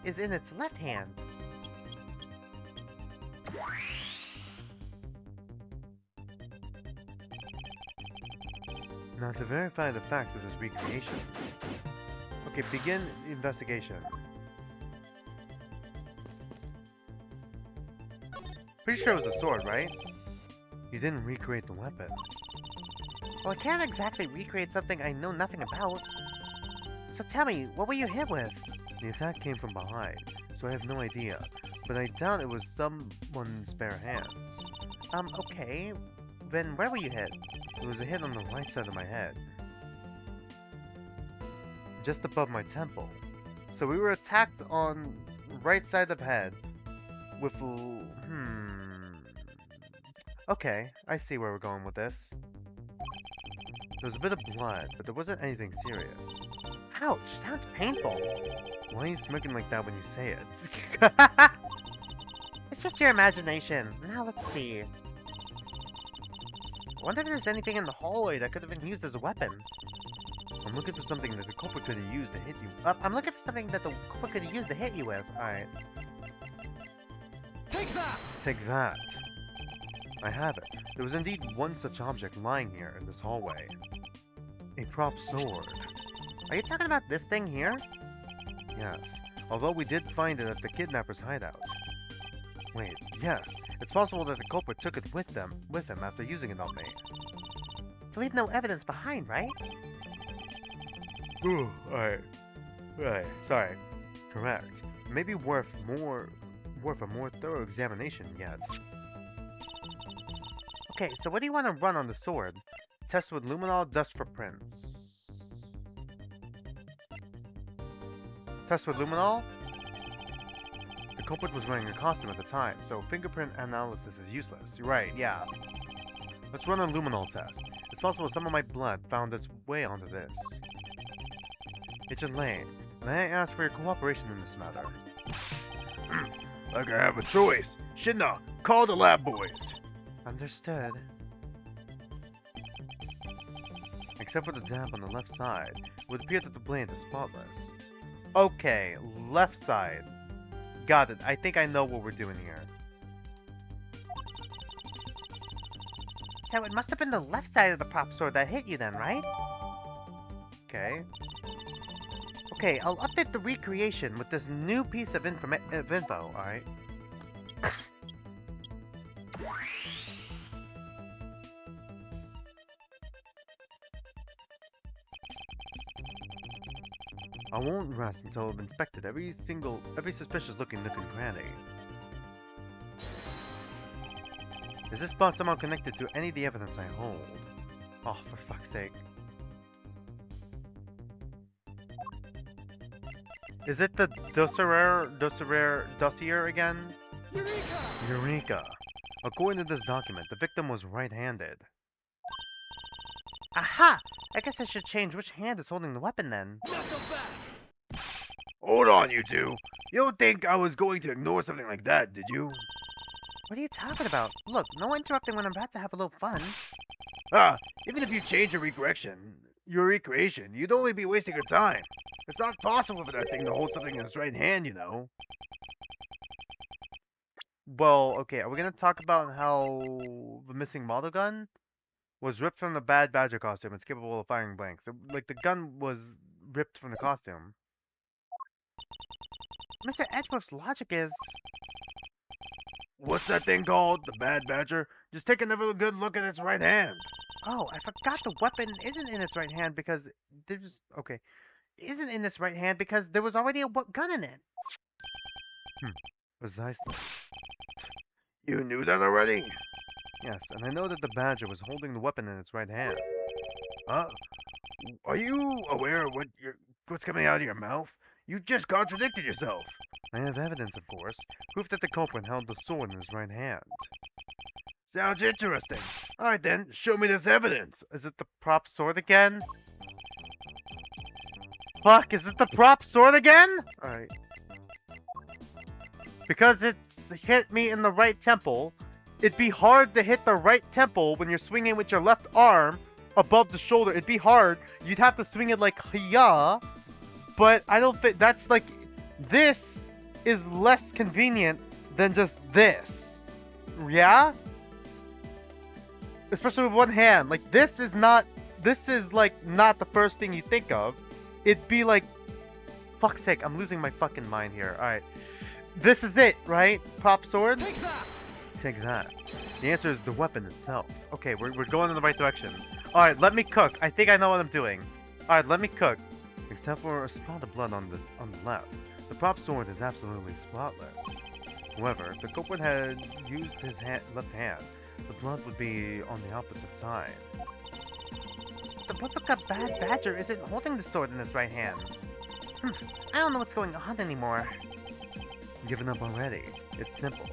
is in its left hand. Now to verify the facts of this recreation. Okay, begin investigation. Pretty sure it was a sword, right? You didn't recreate the weapon. Well, I can't exactly recreate something I know nothing about. So tell me, what were you hit with? The attack came from behind, so I have no idea. But I doubt it was someone's bare hands. Okay. Then where were you hit? It was a hit on the right side of my head. Just above my temple. So we were attacked on right side of head with Okay, I see where we're going with this. There was a bit of blood, but there wasn't anything serious. Ouch, sounds painful. Why are you smirking like that when you say it? It's just your imagination. Now let's see. I wonder if there's anything in the hallway that could have been used as a weapon. I'm looking for something that the culprit could have used to hit you. I'm looking for something that the culprit could have used to hit you with. Alright. Take that! Take that. I have it. There was indeed one such object lying here in this hallway. A prop sword. Are you talking about this thing here? Yes, although we did find it at the kidnapper's hideout. Wait, yes, it's possible that the culprit took it with him after using it on me. To leave no evidence behind, right? Ooh, alright. Right, sorry. Correct. Maybe worth a more thorough examination yet. Okay, so what do you want to run on the sword? Test with luminol dust for prints. Test with luminol? The culprit was wearing a costume at the time, so fingerprint analysis is useless. You're right, yeah. Let's run a luminol test. It's possible some of my blood found its way onto this. Agent Lane, may I ask for your cooperation in this matter? Like I have a choice. Shinna, call the lab boys. Understood. Except for the damp on the left side, it would appear that the blade is spotless. Okay, left side. Got it. I think I know what we're doing here. So it must have been the left side of the prop sword that hit you then, right? Okay. Okay, I'll update the recreation with this new piece of info, alright? I won't rest until I've inspected every suspicious looking nook and cranny. Is this spot somehow connected to any of the evidence I hold? Oh, for fuck's sake. Is it the dossier again? Eureka! Eureka! According to this document, the victim was right-handed. Aha! I guess I should change which hand is holding the weapon then. Not so fast! Hold on, you two. You don't think I was going to ignore something like that, did you? What are you talking about? Look, no interrupting when I'm about to have a little fun. Ah, even if you change your recreation, you'd only be wasting your time. It's not possible for that thing to hold something in its right hand, you know. Well, okay, are we gonna talk about how the missing model gun was ripped from the Bad Badger costume? It's capable of firing blanks. Like, the gun was ripped from the costume. Mr. Edgeworth's logic is... What's that thing called? The Bad Badger? Just take another good look at its right hand. Oh, I forgot the weapon isn't in its right hand because there's... Okay. Isn't in its right hand because there was already a gun in it. Precisely. You knew that already? Yes, and I know that the Badger was holding the weapon in its right hand. Are you aware of what's coming out of your mouth? You just contradicted yourself. I have evidence, of course. Proof that the culprit held the sword in his right hand. Sounds interesting. Alright then, show me this evidence. Is it the prop sword again? Fuck, is it the prop sword again? Alright. Because it's hit me in the right temple. It'd be hard to hit the right temple when you're swinging with your left arm above the shoulder. It'd be hard. You'd have to swing it like hiya. But I don't think that's like... This is less convenient than just this. Yeah? Especially with one hand. Like, this is not... This is, like, not the first thing you think of. It'd be like... Fuck's sake, I'm losing my fucking mind here. Alright. This is it, right? Prop sword? Take that! Take that. The answer is the weapon itself. Okay, we're going in the right direction. Alright, let me cook. I think I know what I'm doing. Alright, let me cook. Except for a spot of blood on the left. The prop sword is absolutely spotless. However, if the culprit had used his left hand, the blood would be on the opposite side. The Replica Bad Badger isn't holding the sword in his right hand. I don't know what's going on anymore. Given up already. It's simple.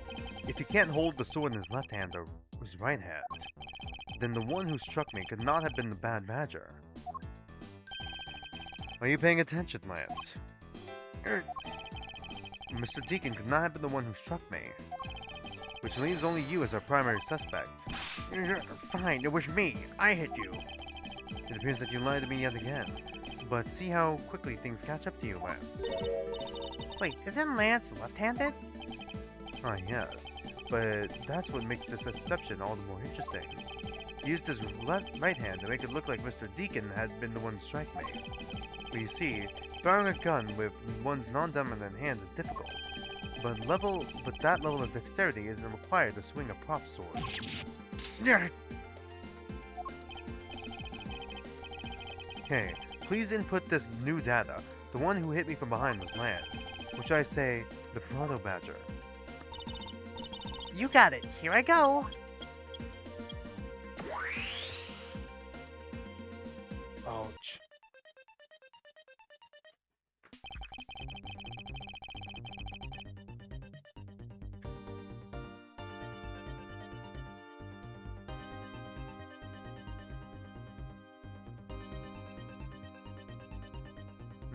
If he can't hold the sword in his left hand or his right hand, then the one who struck me could not have been the Bad Badger. Are you paying attention, Lance? Mr. Deacon could not have been the one who struck me, which leaves only you as our primary suspect. Fine, it was me. I hit you. It appears that you lied to me yet again, but see how quickly things catch up to you, Lance. Wait, isn't Lance left-handed? Ah, yes, but that's what makes this deception all the more interesting. He used his right hand to make it look like Mr. Deacon had been the one to strike me. But you see, firing a gun with one's non-dominant hand is difficult, but that level of dexterity isn't required to swing a prop sword. Okay, please input this new data. The one who hit me from behind was Lance, which I say, the Proto-Badger. You got it. Here I go. Ouch.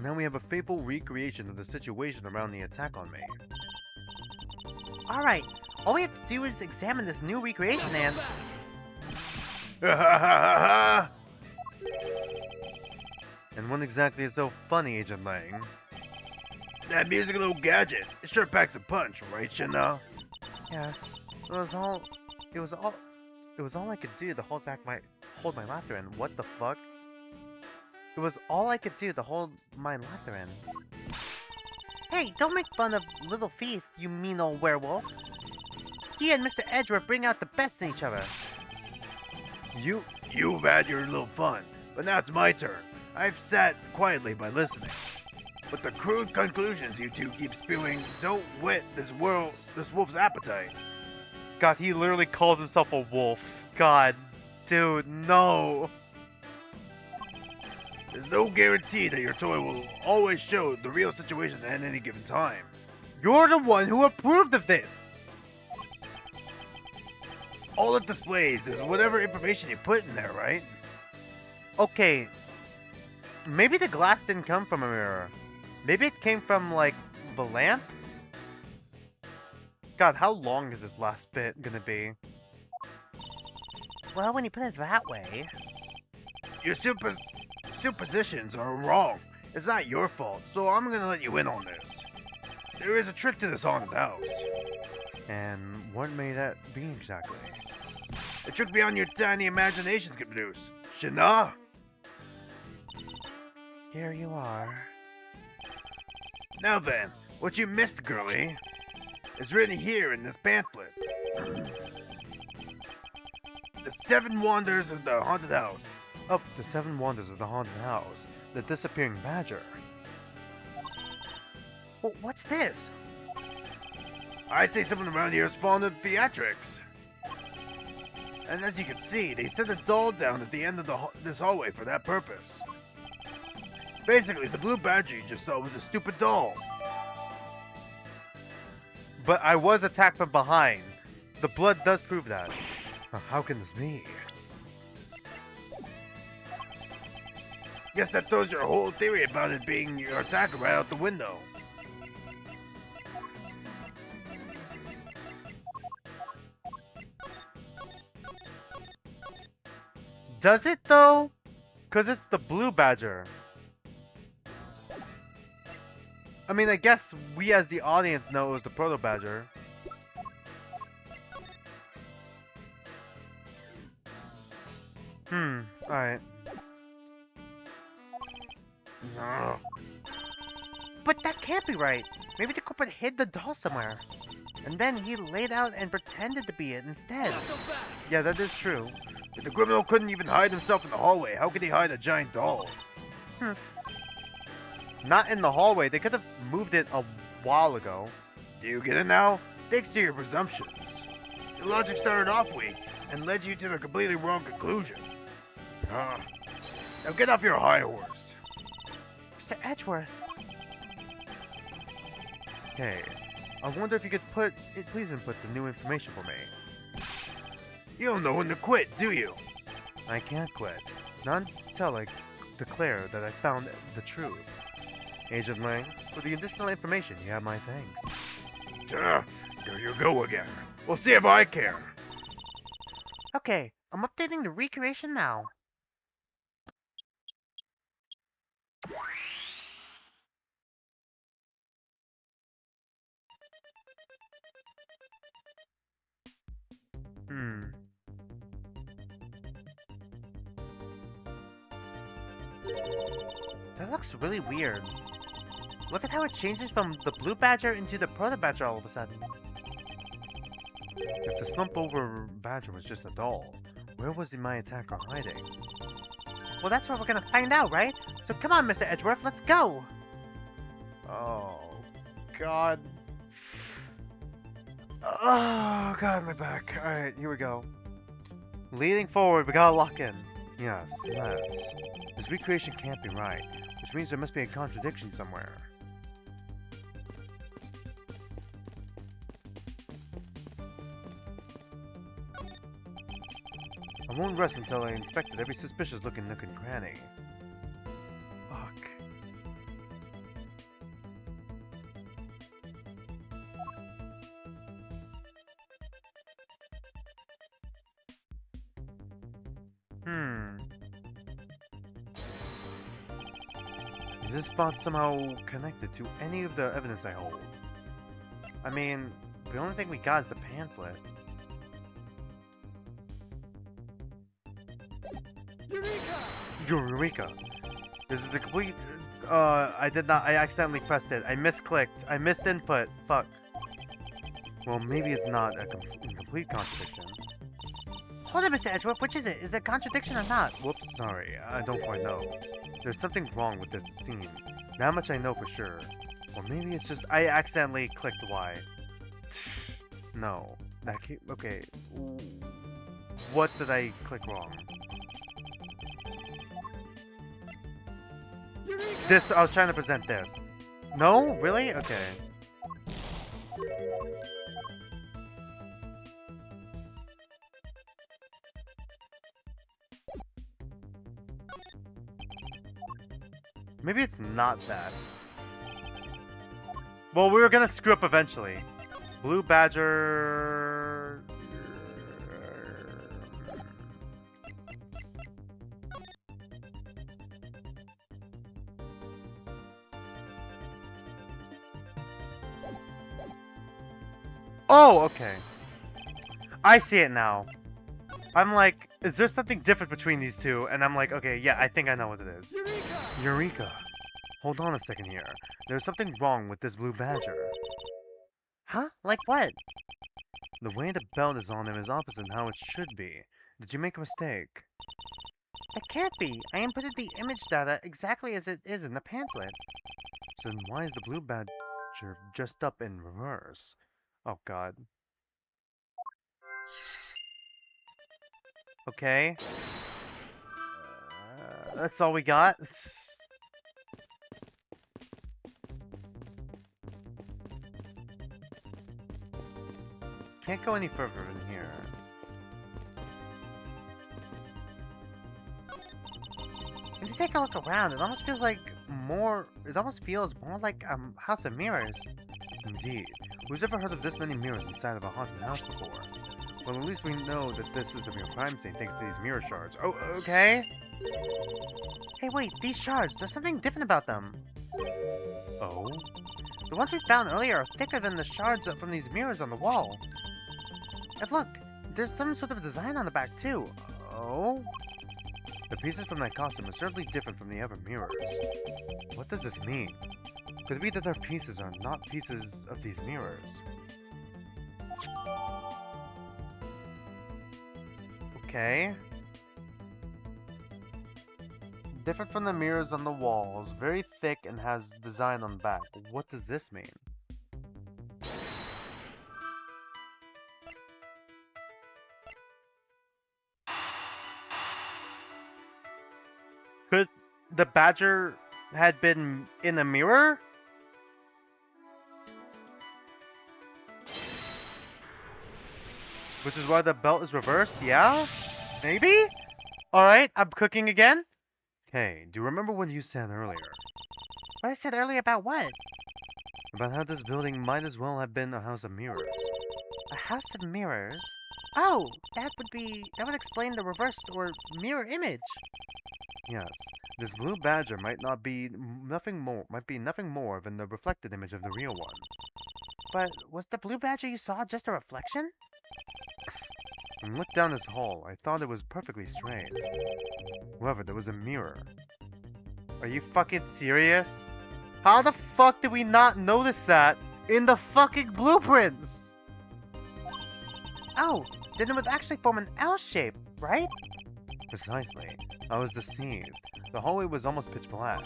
Now we have a faithful recreation of the situation around the attack on me. Alright, all we have to do is examine this new recreation and... And what exactly is so funny, Agent Lang? That musical little gadget, it sure packs a punch, right, Shana? Yes, it was all I could do to hold my laughter in. What the fuck? It was all I could do to hold my laughter in. Hey, don't make fun of Little Thief, you mean old werewolf. He and Mr. Edgeworth bring out the best in each other. You've had your little fun, but now it's my turn. I've sat quietly by listening. But the crude conclusions you two keep spewing don't whet this wolf's appetite. God, he literally calls himself a wolf. God, dude, no. There's no guarantee that your toy will always show the real situation at any given time. You're the one who approved of this! All it displays is whatever information you put in there, right? Okay, maybe the glass didn't come from a mirror. Maybe it came from, like, the lamp? God, how long is this last bit gonna be? Well, when you put it that way... Your suppositions are wrong. It's not your fault, so I'm gonna let you in on this. There is a trick to this haunted house. And what may that be exactly? A trick beyond your tiny imaginations can produce. Shana? Here you are. Now then, what you missed, girlie, is written here in this pamphlet. The 7 Wonders of the Haunted House. Oh, the 7 Wonders of the Haunted House. The Disappearing Badger. Well, what's this? I'd say someone around here is fond of theatrics. And as you can see, they set a doll down at the end of this hallway for that purpose. Basically, the blue badger you just saw was a stupid doll. But I was attacked from behind. The blood does prove that. How can this be? Guess that throws your whole theory about it being your attacker right out the window. Does it though? Cause it's the blue badger. I mean, I guess we as the audience know it was the proto badger. Alright. But that can't be right. Maybe the culprit hid the doll somewhere. And then he laid out and pretended to be it instead. Not so fast. Yeah, that is true. If the criminal couldn't even hide himself in the hallway, how could he hide a giant doll? Not in the hallway. They could have moved it a while ago. Do you get it now? Thanks to your presumptions. Your logic started off weak and led you to a completely wrong conclusion. Now get off your high horse. Mr. Edgeworth. Hey, I wonder if you could please input the new information for me. You don't know when to quit, do you? I can't quit. Not until I declare that I found the truth. Agent Lang, for the additional information, you have my thanks. There you go again. We'll see if I care. Okay, I'm updating the recreation now. That looks really weird. Look at how it changes from the blue badger into the proto badger all of a sudden. If the slump over badger was just a doll, where was my attacker hiding? Well, that's what we're gonna find out, right? So come on, Mr. Edgeworth, let's go! Oh, God. Oh, God, my back. Alright, here we go. Leading forward, we gotta lock in. Yes, let's. This recreation can't be right, which means there must be a contradiction somewhere. I won't rest until I inspected every suspicious-looking nook and cranny. Fuck. Is this spot somehow connected to any of the evidence I hold? I mean, the only thing we got is the pamphlet. Eureka! This is a complete... I accidentally pressed it. I misclicked. I missed input. Fuck. Well, maybe it's not a complete contradiction. Hold on, Mr. Edgeworth, which is it? Is it a contradiction or not? Whoops, sorry. I don't quite know. There's something wrong with this scene. That much I know for sure. Or maybe it's just I accidentally clicked Y. No. That can't... Okay. What did I click wrong? This, I was trying to present this. No? Really? Okay. Maybe it's not that. Well, we were gonna screw up eventually. Blue Badger... Oh, okay. I see it now. I'm like, is there something different between these two? And I'm like, okay, yeah, I think I know what it is. Eureka! Hold on a second here. There's something wrong with this blue badger. Huh? Like what? The way the belt is on him is opposite how it should be. Did you make a mistake? That can't be. I inputted the image data exactly as it is in the pamphlet. So then why is the blue badger just up in reverse? Oh god. Okay. That's all we got? Can't go any further in here. If you take a look around, it almost feels like more like a house of mirrors. Indeed. Who's ever heard of this many mirrors inside of a haunted house before? Well, at least we know that this is the real crime scene thanks to these mirror shards. Oh, okay. Hey, wait, these shards, there's something different about them. Oh? The ones we found earlier are thicker than the shards from these mirrors on the wall. And look, there's some sort of design on the back too. Oh? The pieces from that costume are certainly different from the other mirrors. What does this mean? Could it be that their pieces are not pieces of these mirrors? Okay. Different from the mirrors on the walls, very thick and has design on the back. What does this mean? Could the badger had been in a mirror? Which is why the belt is reversed? Yeah? Maybe? Alright, I'm cooking again. Okay, do you remember what you said earlier? What I said earlier about what? About how this building might as well have been a house of mirrors. A house of mirrors? Oh, that would explain the reversed or mirror image. Yes, this blue badger might not be nothing more than the reflected image of the real one. But was the blue badger you saw just a reflection? When I looked down this hall, I thought it was perfectly straight. However, there was a mirror. Are you fucking serious? How the fuck did we not notice that in the fucking blueprints? Oh, then it would actually form an L shape, right? Precisely. I was deceived. The hallway was almost pitch black,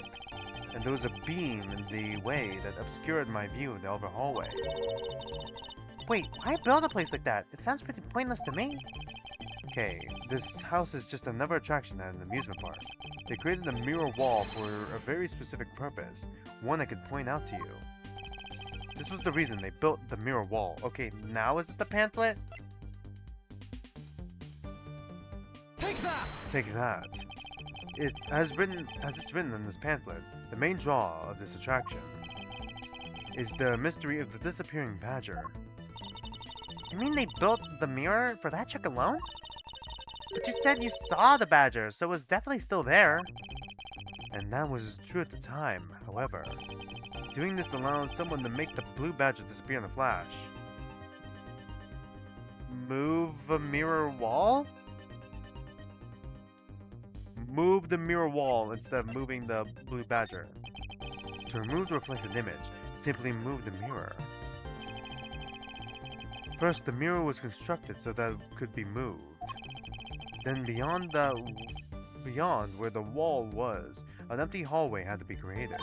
and there was a beam in the way that obscured my view of the other hallway. Wait, why build a place like that? It sounds pretty pointless to me. Okay, this house is just another attraction at an amusement park. They created a mirror wall for a very specific purpose, one I could point out to you. This was the reason they built the mirror wall. Okay, now is it the pamphlet? Take that! Take that. As it's written in this pamphlet, the main draw of this attraction is the mystery of the disappearing badger. You mean they built the mirror for that trick alone? But you said you saw the badger, so it was definitely still there. And that was true at the time, however. Doing this allows someone to make the blue badger disappear in a flash. Move a mirror wall? Move the mirror wall instead of moving the blue badger. To remove the reflected image, simply move the mirror. First, the mirror was constructed so that it could be moved. Then beyond where the wall was, an empty hallway had to be created.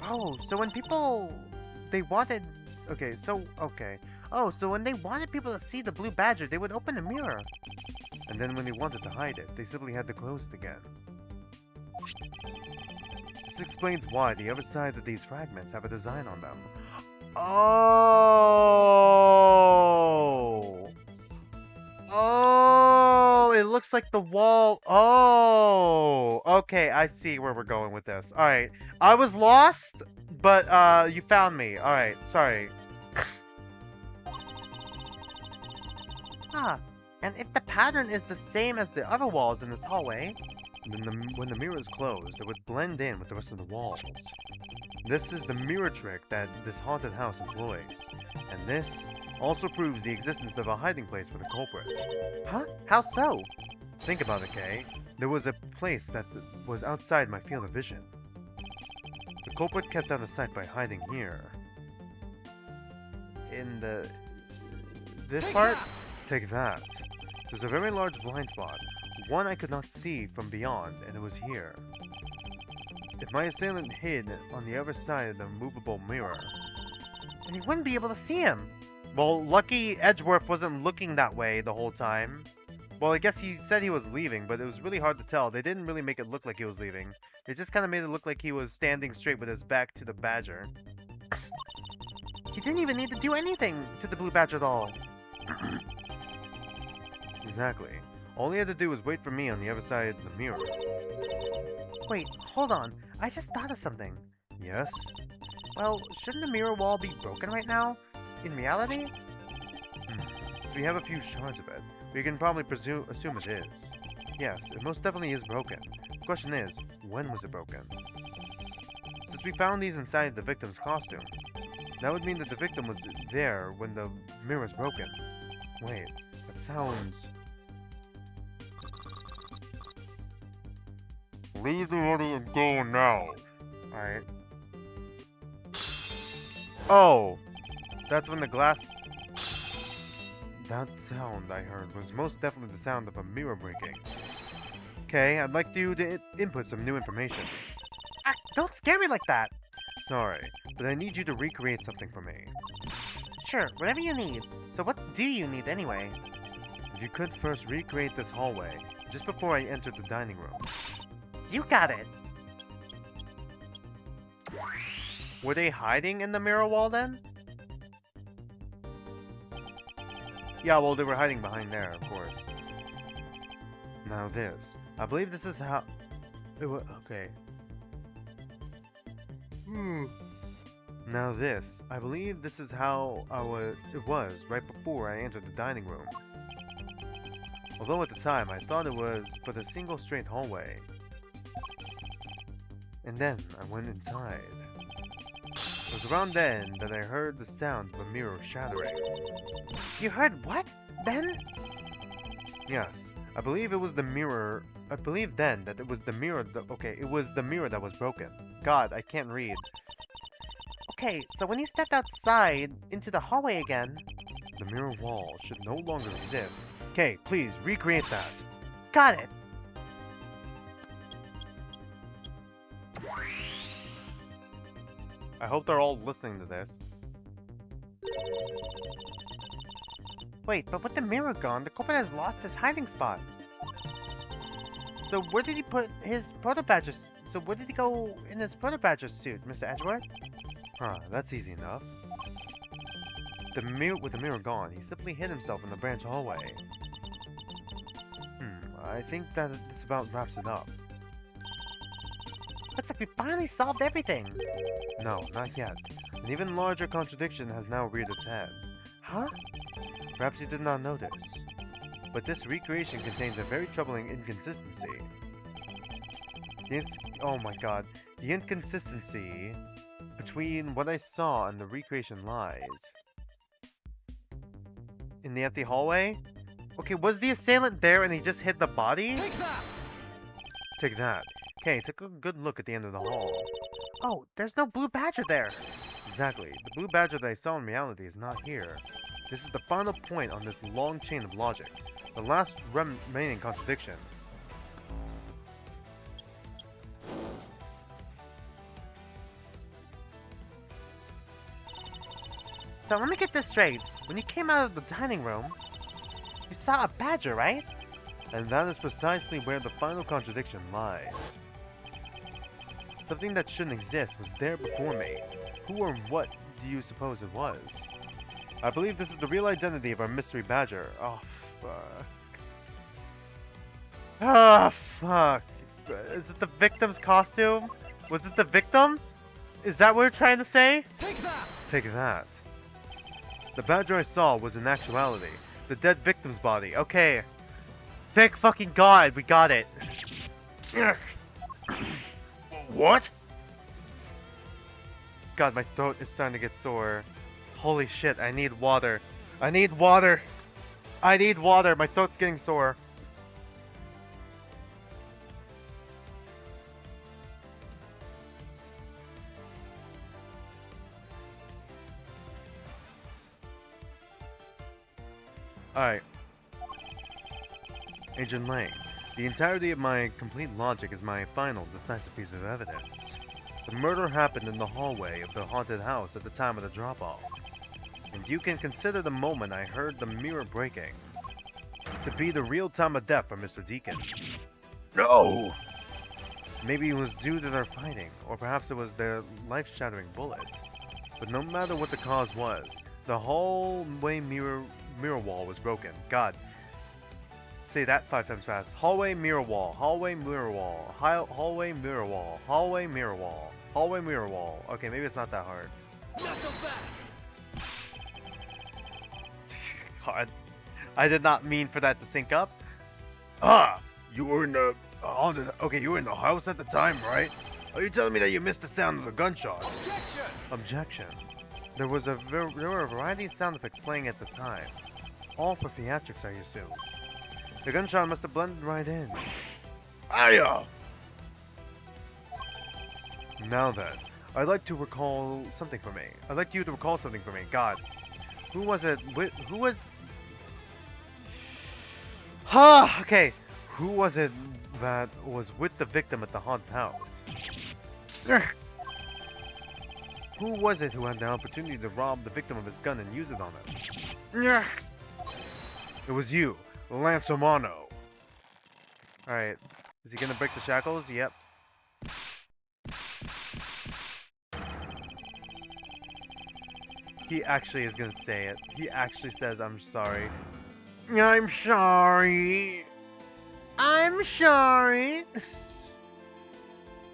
Oh, so when people... they wanted... Okay. Oh, so when they wanted people to see the blue badger, they would open a mirror. And then when they wanted to hide it, they simply had to close it again. This explains why the other side of these fragments have a design on them. Oh! Oh! It looks like the wall... Oh! Okay, I see where we're going with this. Alright. I was lost, but you found me. Alright, sorry. Ah, and if the pattern is the same as the other walls in this hallway... Then when the mirror is closed, it would blend in with the rest of the walls. This is the mirror trick that this haunted house employs, and this also proves the existence of a hiding place for the culprit. Huh? How so? Think about it, Kay. There was a place that was outside my field of vision. The culprit kept out of sight by hiding here. In this part? Take that. There's a very large blind spot, one I could not see from beyond, and it was here. If my assailant hid on the other side of the movable mirror, And you wouldn't be able to see him. well, lucky Edgeworth wasn't looking that way the whole time. Well, I guess he said he was leaving, but it was really hard to tell. They didn't really make it look like he was leaving. They just kind of made it look like he was standing straight with his back to the badger. He didn't even need to do anything to the blue badger at all. Exactly. All he had to do was wait for me on the other side of the mirror. Wait, hold on. I just thought of something. Yes? Well, shouldn't the mirror wall be broken right now? In reality? Since we have a few shards of it, we can probably assume it is. Yes, it most definitely is broken. The question is, when was it broken? Since we found these inside the victim's costume, that would mean that the victim was there when the mirror was broken. Wait, that sounds... Leave the money and go now. Alright. Oh! That's when the glass... That sound I heard was most definitely the sound of a mirror breaking. Okay, I'd like you to input some new information. Ah, don't scare me like that. Sorry, but I need you to recreate something for me. Sure, whatever you need. So what do you need anyway? If you could first recreate this hallway, just before I entered the dining room. You got it. Were they hiding in the mirror wall then? Yeah, well, they were hiding behind there, of course. Now this. I believe this is how... Okay. Now this. I believe this is how it was right before I entered the dining room. Although at the time I thought it was but a single straight hallway. And then I went inside. It was around then that I heard the sound of a mirror shattering. You heard what? Then? Yes, I believe it was the mirror. I believe then that it was the mirror it was the mirror that was broken. God, I can't read. Okay, so when you stepped outside into the hallway again... The mirror wall should no longer exist. Okay, please, recreate that. Got it. I hope they're all listening to this. Wait, but with the mirror gone, the culprit has lost his hiding spot. So where did he put his proto-badger? So where did he go in his proto-badger suit, Mr. Edgeworth? Huh, that's easy enough. With the mirror gone, he simply hid himself in the branch hallway. I think that this about wraps it up. Looks like we finally solved everything. No, not yet. An even larger contradiction has now reared its head. Huh? Perhaps you did not notice, but this recreation contains a very troubling inconsistency. Oh my god. The inconsistency between what I saw and the recreation lies. In the empty hallway? Okay, was the assailant there and he just hid the body? Take that! Take that. Okay, took a good look at the end of the hall. Oh, there's no blue badger there. Exactly. The blue badger that I saw in reality is not here. This is the final point on this long chain of logic. The last remaining contradiction. So let me get this straight. When you came out of the dining room, you saw a badger, right? And that is precisely where the final contradiction lies. Something that shouldn't exist was there before me. Who or what do you suppose it was? I believe this is the real identity of our mystery badger. Oh, fuck. Ah, fuck. Is it the victim's costume? Was it the victim? Is that what you're trying to say? Take that! Take that. The badger I saw was in actuality the dead victim's body. Okay. Thank fucking God, we got it. What? God, my throat is starting to get sore. Holy shit, I need water. I need water. I need water. My throat's getting sore. Alright. Agent Lang, the entirety of my complete logic is my final decisive piece of evidence. The murder happened in the hallway of the haunted house at the time of the drop-off. And you can consider the moment I heard the mirror breaking to be the real time of death for Mr. Deacon. No! Maybe it was due to their fighting, or perhaps it was their life-shattering bullet. But no matter what the cause was, the hallway mirror wall was broken. God. Say that 5 times fast. Hallway mirror wall. Hallway mirror wall. Hallway mirror wall. Hallway mirror wall. Hallway mirror wall. Okay, maybe it's not that hard. Not so fast! God. I did not mean for that to sync up. Ah! You were in the okay, you were in the house at the time, right? Are you telling me that you missed the sound of the gunshots? Objection! Objection. There were a variety of sound effects playing at the time. All for theatrics, I assume. The gunshot must have blended right in. Aya! Now then, I'd like to recall something for me. I'd like you to recall something for me. God. Who was it? Ha! Okay, who was it that was with the victim at the haunted house? Ugh. Who was it who had the opportunity to rob the victim of his gun and use it on him? Ugh. It was you, Lance Romano. Alright, is he gonna break the shackles? Yep. He actually is gonna say it. He actually says, I'm sorry. I'm sorry. I'm sorry.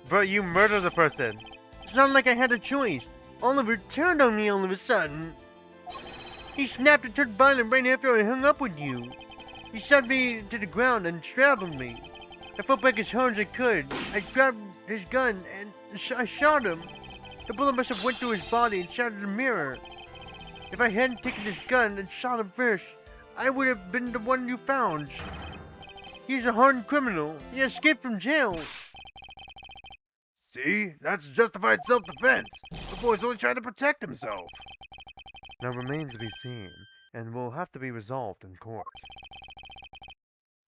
Bro, you murdered the person. It's not like I had a choice. Oliver turned on me all of a sudden. He snapped and turned violent right after I hung up with you. He shot me to the ground and strangled me. I fought back as hard as I could. I grabbed his gun and I shot him. The bullet must have went through his body and shattered the mirror. If I hadn't taken his gun and shot him first, I would have been the one you found. He's a hardened criminal. He escaped from jail. See? That's justified self-defense. The boy's only trying to protect himself. Now remains to be seen, and will have to be resolved in court.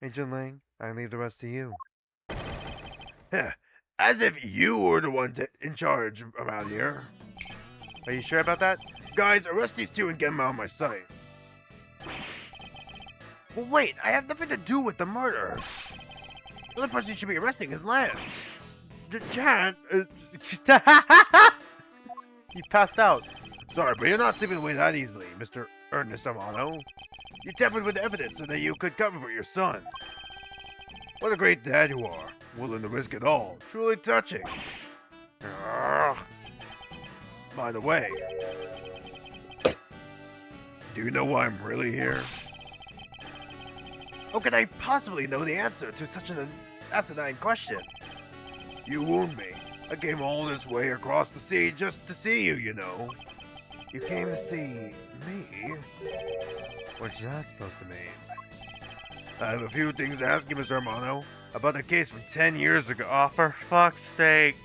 Agent Lang, I leave the rest to you. Heh, as if you were the one in charge around here. Are you sure about that? Guys, arrest these two and get them out of my sight. Well, wait, I have nothing to do with the murder. The only person you should be arresting is Lance. Chad, He passed out. sorry, but you're not slipping away that easily, Mr. Ernest Amano. You tampered with evidence so that you could cover for your son. What a great dad you are, willing to risk it all. Truly touching. Ugh. By the way, do you know why I'm really here? How could I possibly know the answer to such an asinine question? You wound me. I came all this way across the sea just to see you, you know. You came to see me? What's that supposed to mean? I have a few things to ask you, Mr. Romano, about a case from 10 years ago. Oh, for fuck's sake.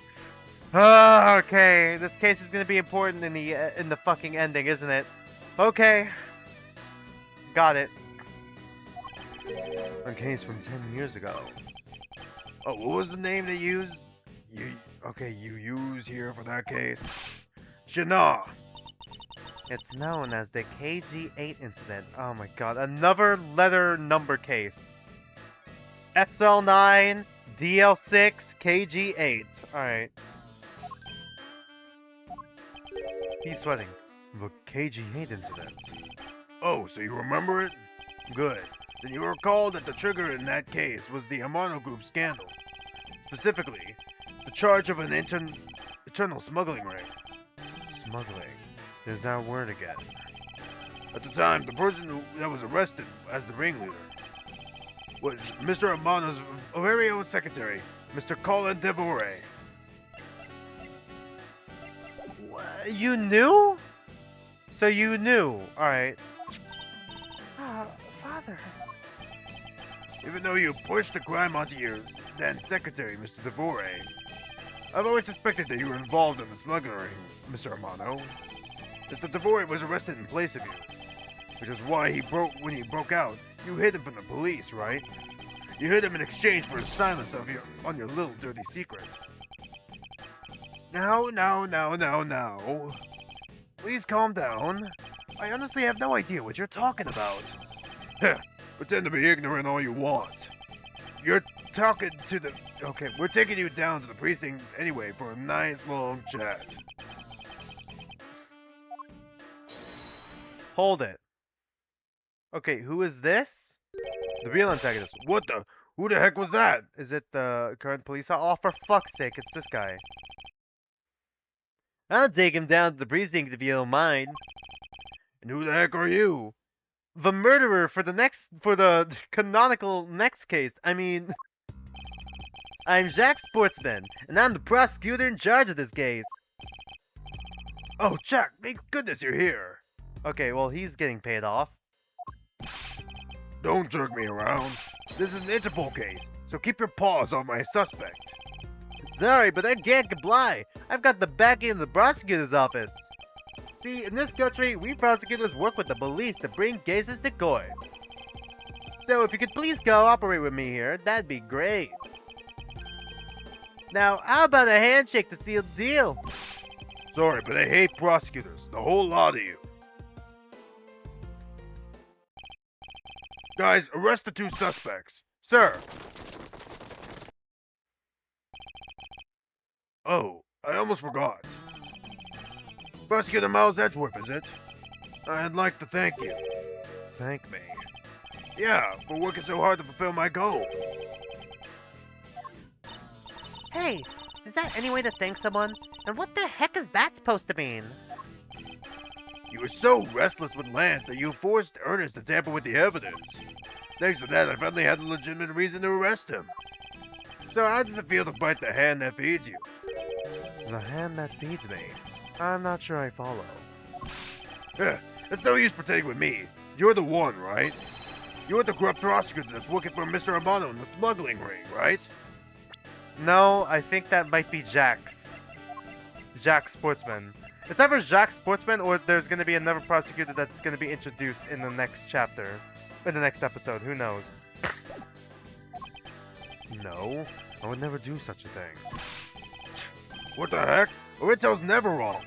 Oh, okay, this case is gonna be important in the fucking ending, isn't it? Okay. Got it. A case from 10 years ago. Oh, what was the name they used? You use here for that case? Shana. It's known as the KG8 incident. Oh my god, another letter number case. SL9, DL6, KG8. Alright. He's sweating. The KG8 incident. Oh, so you remember it? Good. Then you recall that the trigger in that case was the Amano Group scandal. Specifically, the charge of an internal smuggling ring. Smuggling. There's that word again. At the time, the person that was arrested as the ringleader was Mr. Amano's very own secretary, Mr. Colin Devore. You knew? So you knew. Alright. Father. Even though you pushed the crime onto your then secretary, Mr. Devore, I've always suspected that you were involved in the smuggling, Mr. Amano. Mr. Devore was arrested in place of you, which is why when he broke out, you hid him from the police, right? You hid him in exchange for the silence on your little dirty secret. Now. Please calm down. I honestly have no idea what you're talking about. Heh, pretend to be ignorant all you want. You're talking to the... Okay, we're taking you down to the precinct anyway for a nice long chat. Hold it. Okay, who is this? The real antagonist. What the? Who the heck was that? Is it the current police? Oh, for fuck's sake, it's this guy. I'll take him down to the precinct if you don't mind. And who the heck are you? The murderer for the canonical next case. I mean, I'm Jack Sportsman, and I'm the prosecutor in charge of this case. Oh, Jack, thank goodness you're here. Okay, well, he's getting paid off. Don't jerk me around. This is an Interpol case, so keep your paws on my suspect. Sorry, but I can't comply. I've got the backing of the prosecutor's office. See, in this country, we prosecutors work with the police to bring cases to court. So if you could please cooperate with me here, that'd be great. Now, how about a handshake to seal the deal? Sorry, but I hate prosecutors. The whole lot of you. Guys, arrest the 2 suspects. Sir! Oh, I almost forgot. Prosecutor Miles Edgeworth, is it? I'd like to thank you. Thank me. Yeah, for working so hard to fulfill my goal. Hey, is that any way to thank someone? And what the heck is that supposed to mean? You were so restless with Lance that you forced Ernest to tamper with the evidence. Thanks for that, I finally had a legitimate reason to arrest him. So how does it feel to bite the hand that feeds you? The hand that feeds me. I'm not sure I follow. It's no use pretending with me. You're the one, right? You're the corrupt prosecutor that's working for Mr. Romano in the smuggling ring, right? No, I think that might be Jax. Jax Sportsman. It's either Jax Sportsman or there's going to be another prosecutor that's going to be introduced in the next chapter. In the next episode, who knows? No, I would never do such a thing. What the heck? Orito's never wrong.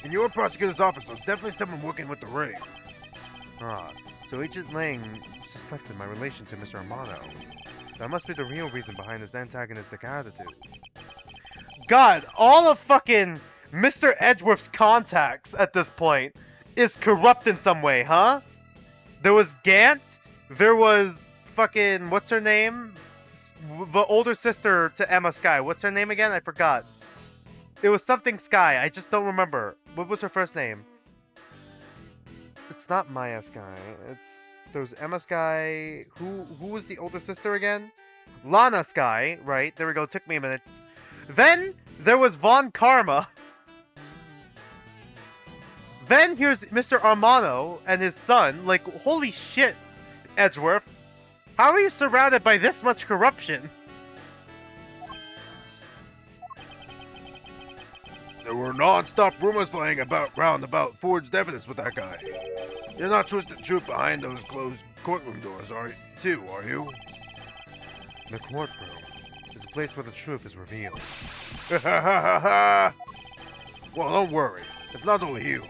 In your prosecutor's office, there's definitely someone working with the ring. Ah, so Agent Lang suspected my relation to Mr. Romano. That must be the real reason behind his antagonistic attitude. God, all of fucking Mr. Edgeworth's contacts at this point is corrupt in some way, huh? There was Gant, there was fucking, what's her name? The older sister to Emma Sky. What's her name again? I forgot. It was something Sky, I just don't remember. What was her first name? It's not Maya Sky. There's Emma Sky. Who was the older sister again? Lana Sky, right? There we go. Took me a minute. Then there was Von Karma. Then here's Mr. Armano and his son. Like, holy shit, Edgeworth. How are you surrounded by this much corruption? There were non-stop rumors flying round about forged evidence with that guy. You're not twisting truth behind those closed courtroom doors, are you? The courtroom is a place where the truth is revealed. Well, don't worry. It's not only you.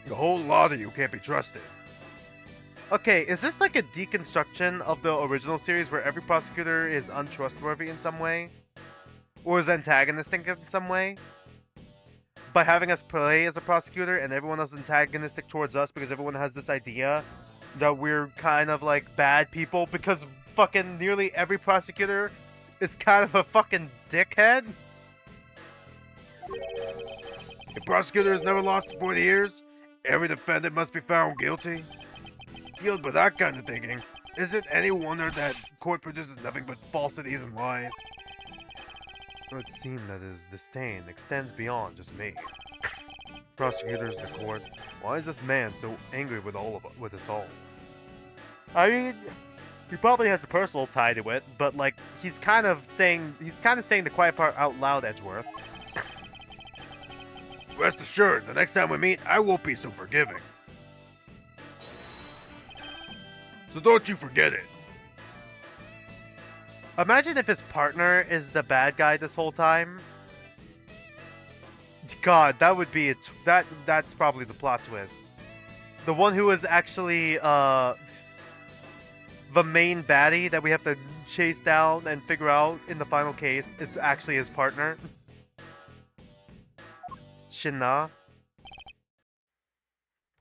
The whole lot of you can't be trusted. Okay, is this like a deconstruction of the original series where every prosecutor is untrustworthy in some way? Or is antagonistic in some way? By having us play as a prosecutor and everyone else antagonistic towards us because everyone has this idea that we're kind of like bad people because fucking nearly every prosecutor is kind of a fucking dickhead? A prosecutor has never lost in 40 years. Every defendant must be found guilty. Fueled by that kind of thinking, is it any wonder that court produces nothing but falsities and lies? It would seem that his disdain extends beyond just me. Prosecutors, the court, why is this man so angry with us all? I mean, he probably has a personal tie to it, but like he's kind of saying the quiet part out loud, Edgeworth. Rest assured, the next time we meet, I won't be so forgiving. So don't you forget it. Imagine if his partner is the bad guy this whole time. God, that would be that's probably the plot twist. The one who is actually the main baddie that we have to chase down and figure out in the final case, it's actually his partner. Shinna.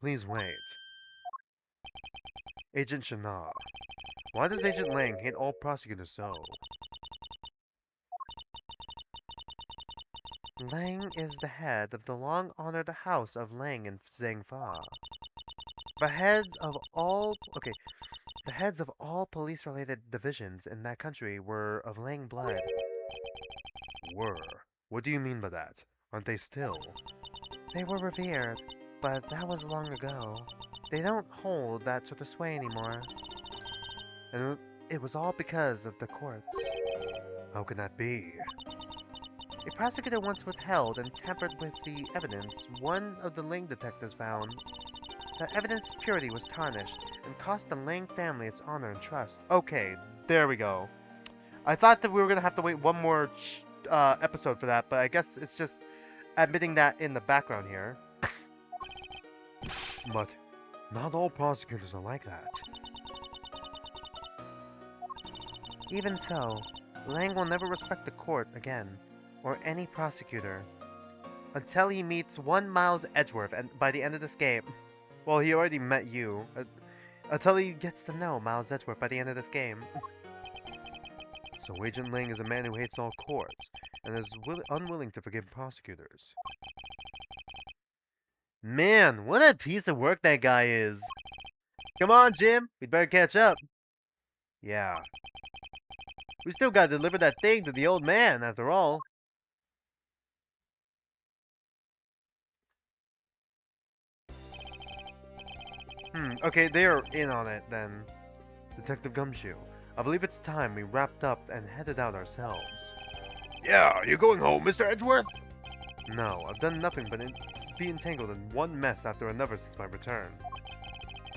Please wait. Agent Shinna. Why does Agent Lang hate all prosecutors so? Lang is the head of the long-honored house of Lang and Zhangfa. The heads of all police-related divisions in that country were of Lang blood. Were? What do you mean by that? Aren't they still? They were revered, but that was long ago. They don't hold that sort of sway anymore. And it was all because of the courts. How can that be? A prosecutor once withheld and tampered with the evidence one of the Ling detectives found. The evidence of purity was tarnished and cost the Lang family its honor and trust. Okay, there we go. I thought that we were gonna have to wait one more episode for that, but I guess it's just admitting that in the background here. But not all prosecutors are like that. Even so, Lang will never respect the court again, or any prosecutor, until he meets one Miles Edgeworth by the end of this game. Well, he already met you. Until he gets to know Miles Edgeworth by the end of this game. So Agent Lang is a man who hates all courts, and is unwilling to forgive prosecutors. Man, what a piece of work that guy is. Come on, Jim. We'd better catch up. Yeah. We still gotta deliver that thing to the old man, after all. Okay, they're in on it, then. Detective Gumshoe, I believe it's time we wrapped up and headed out ourselves. Yeah, are you going home, Mr. Edgeworth? No, I've done nothing but be entangled in one mess after another since my return.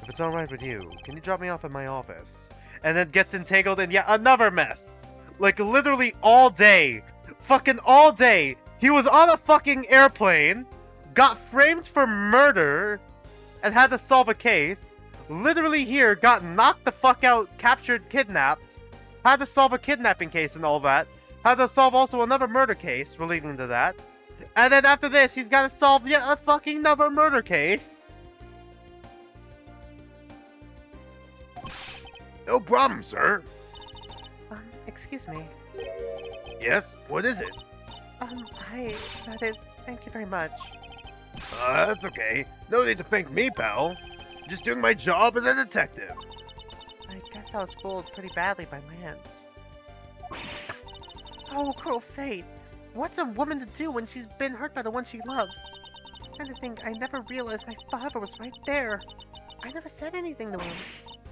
If it's alright with you, can you drop me off at my office? And then gets entangled in yet another mess! Like, literally all day! Fucking all day! He was on a fucking airplane, got framed for murder, and had to solve a case. Literally here, got knocked the fuck out, captured, kidnapped, had to solve a kidnapping case and all that, had to solve also another murder case relating to that, and then after this, he's gotta solve yet a fucking another murder case. No problem, sir. Excuse me. Yes, what is it? That is, thank you very much. That's okay. No need to thank me, pal. Just doing my job as a detective. I guess I was fooled pretty badly by Lance. Oh, cruel fate. What's a woman to do when she's been hurt by the one she loves? And to think I never realized my father was right there. I never said anything to him.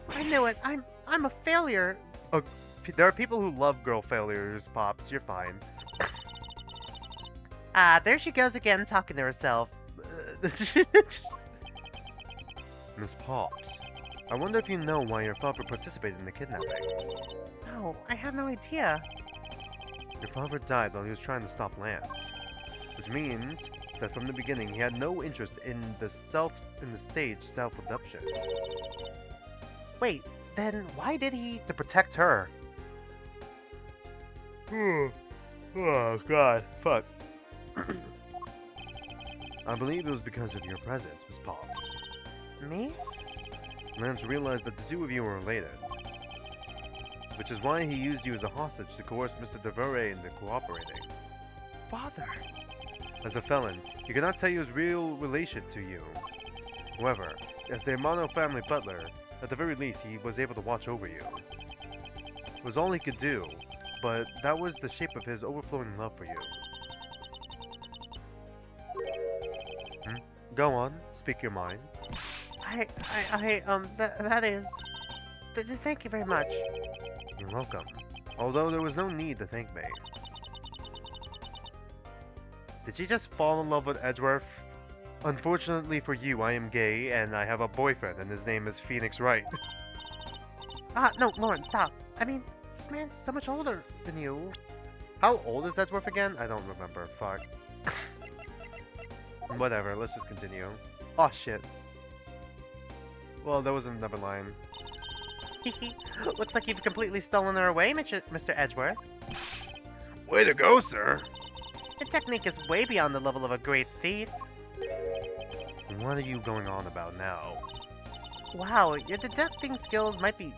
I knew it. I'm a failure. There are people who love girl failures, Pops. You're fine. There she goes again, talking to herself. Miss Pops, I wonder if you know why your father participated in the kidnapping. No, I have no idea. Your father died while he was trying to stop Lance, which means that from the beginning he had no interest in the stage self-abduction. Wait, then why did he to protect her? Oh god, fuck. I believe it was because of your presence, Miss Pops. Me? Lance realized that the two of you were related, which is why he used you as a hostage to coerce Mr. DeVore into cooperating. Father! As a felon, he could not tell you his real relation to you. However, as the Amano family butler, at the very least he was able to watch over you. It was all he could do, but that was the shape of his overflowing love for you. Go on, speak your mind. That is... Thank you very much. You're welcome. Although there was no need to thank me. Did she just fall in love with Edgeworth? Unfortunately for you, I am gay, and I have a boyfriend, and his name is Phoenix Wright. No, Lauren, stop. I mean, this man's so much older than you. How old is Edgeworth again? I don't remember. Fuck. Whatever, let's just continue. Oh shit. Well, there was another line. Looks like you've completely stolen her away, Mr. Edgeworth. Way to go, sir. Your technique is way beyond the level of a great thief. What are you going on about now? Wow, your deducing skills might be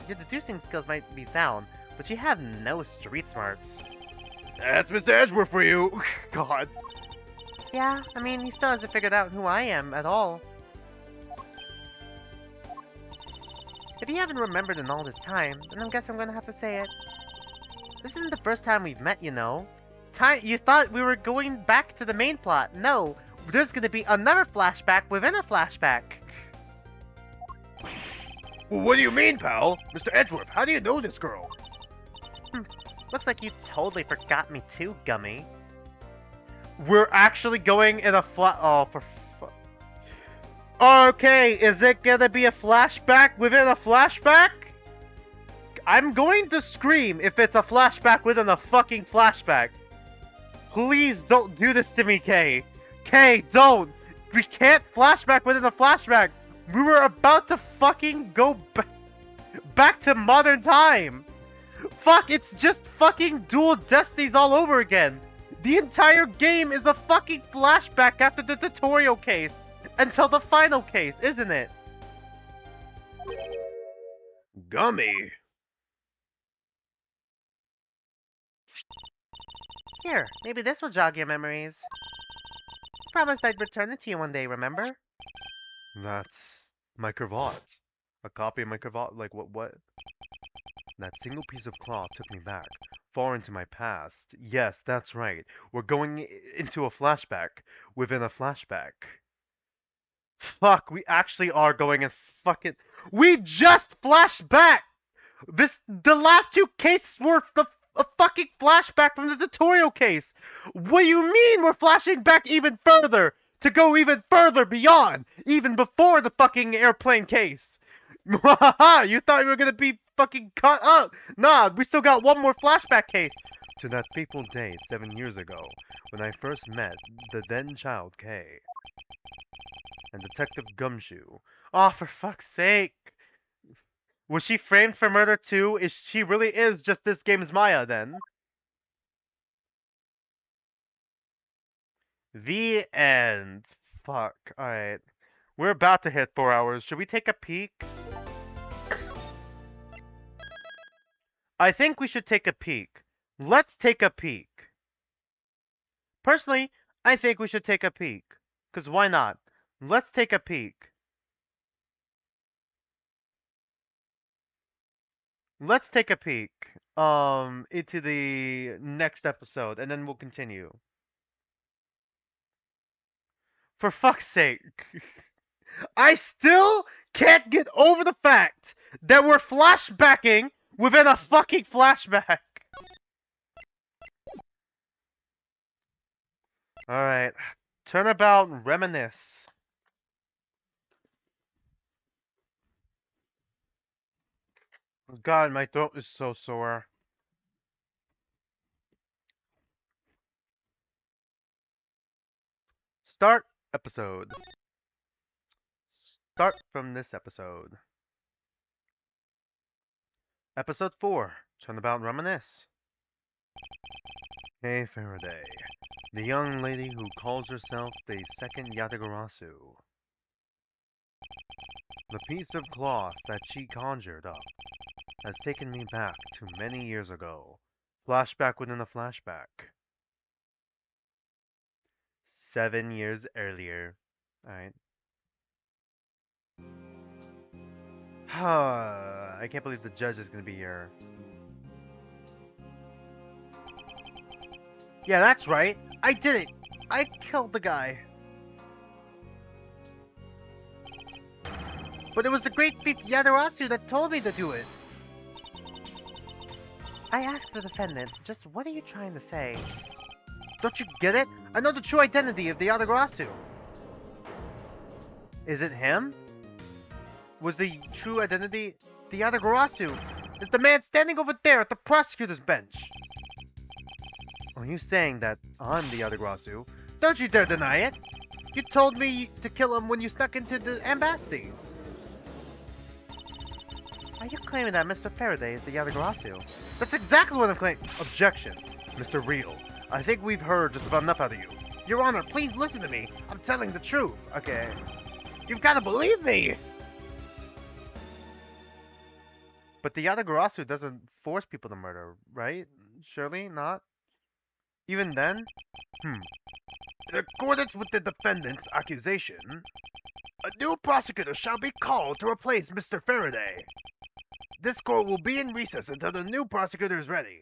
sound, but you have no street smarts. That's Mr. Edgeworth for you. God. Yeah, I mean, he still hasn't figured out who I am at all. If you haven't remembered in all this time, then I guess I'm gonna have to say it. This isn't the first time we've met, you know. You thought we were going back to the main plot. No, there's gonna be another flashback within a flashback. Well, what do you mean, pal? Mr. Edgeworth, how do you know this girl? Looks like you totally forgot me too, Gummy. We're actually going in a oh, for Okay, is it gonna be a flashback within a flashback? I'm going to scream if it's a flashback within a fucking flashback. Please don't do this to me, Kay. Kay, don't! We can't flashback within a flashback! We were about to fucking go back to modern time! Fuck, it's just fucking Dual Destinies all over again! The entire game is a fucking flashback after the tutorial case! Until the final case, isn't it? Gummy? Here, maybe this will jog your memories. Promised I'd return it to you one day, remember? That's my cravat. A copy of my cravat, like what? That single piece of cloth took me back, far into my past. Yes, that's right. We're going into a flashback within a flashback. Fuck, we actually are going in fucking. We just flashed back! The last two cases were a fucking flashback from the tutorial case! What do you mean we're flashing back even further? To go even further beyond, even before the fucking airplane case! You thought we were gonna be fucking cut up! Nah, we still got one more flashback case! To that fateful day 7 years ago, when I first met the then child Kay and Detective Gumshoe. Oh, for fuck's sake! Was she framed for murder too? Is she really is just this game's Maya then? The end. Fuck. Alright. We're about to hit 4 hours. Should we take a peek? I think we should take a peek. Let's take a peek. Personally, I think we should take a peek. Because why not? Let's take a peek. Let's take a peek. Into the next episode, and then we'll continue. For fuck's sake. I still can't get over the fact that we're flashbacking within a fucking flashback. Alright. Turnabout, reminisce. God, my throat is so sore. Start episode. Start from this episode. Episode 4. Turnabout, reminisce. Hey Faraday. The young lady who calls herself the second Yatagarasu. The piece of cloth that she conjured up has taken me back to many years ago. Flashback within a flashback. 7 years earlier. Alright. I can't believe the judge is gonna be here. Yeah, that's right. I did it. I killed the guy. But it was the great thief Yadarasu that told me to do it. I asked the defendant, just what are you trying to say? Don't you get it? I know the true identity of the Yadarasu. Is it him? Was the true identity the Yadagarasu? Is the man standing over there at the prosecutor's bench? Are you saying that I'm the Yadagarasu? Don't you dare deny it! You told me to kill him when you snuck into the embassy. Are you claiming that Mr. Faraday is the Yadagarasu? That's exactly what I'm claiming. Objection. Mr. Real, I think we've heard just about enough out of you. Your Honor, please listen to me. I'm telling the truth. Okay. You've got to believe me! But the Yatagarasu doesn't force people to murder, right? Surely not? Even then? In accordance with the defendant's accusation, a new prosecutor shall be called to replace Mr. Faraday. This court will be in recess until the new prosecutor is ready.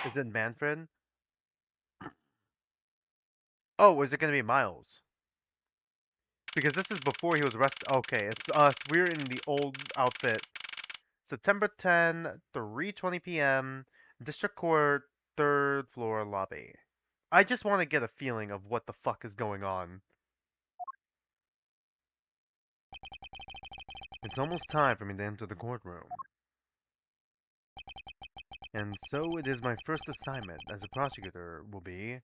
Is it Manfred? Oh, is it going to be Miles? Because this is before he was arrested. Okay, it's us. We're in the old outfit. September 10, 3:20 p.m. District Court, 3rd floor lobby. I just want to get a feeling of what the fuck is going on. It's almost time for me to enter the courtroom. And so it is my first assignment as a prosecutor will be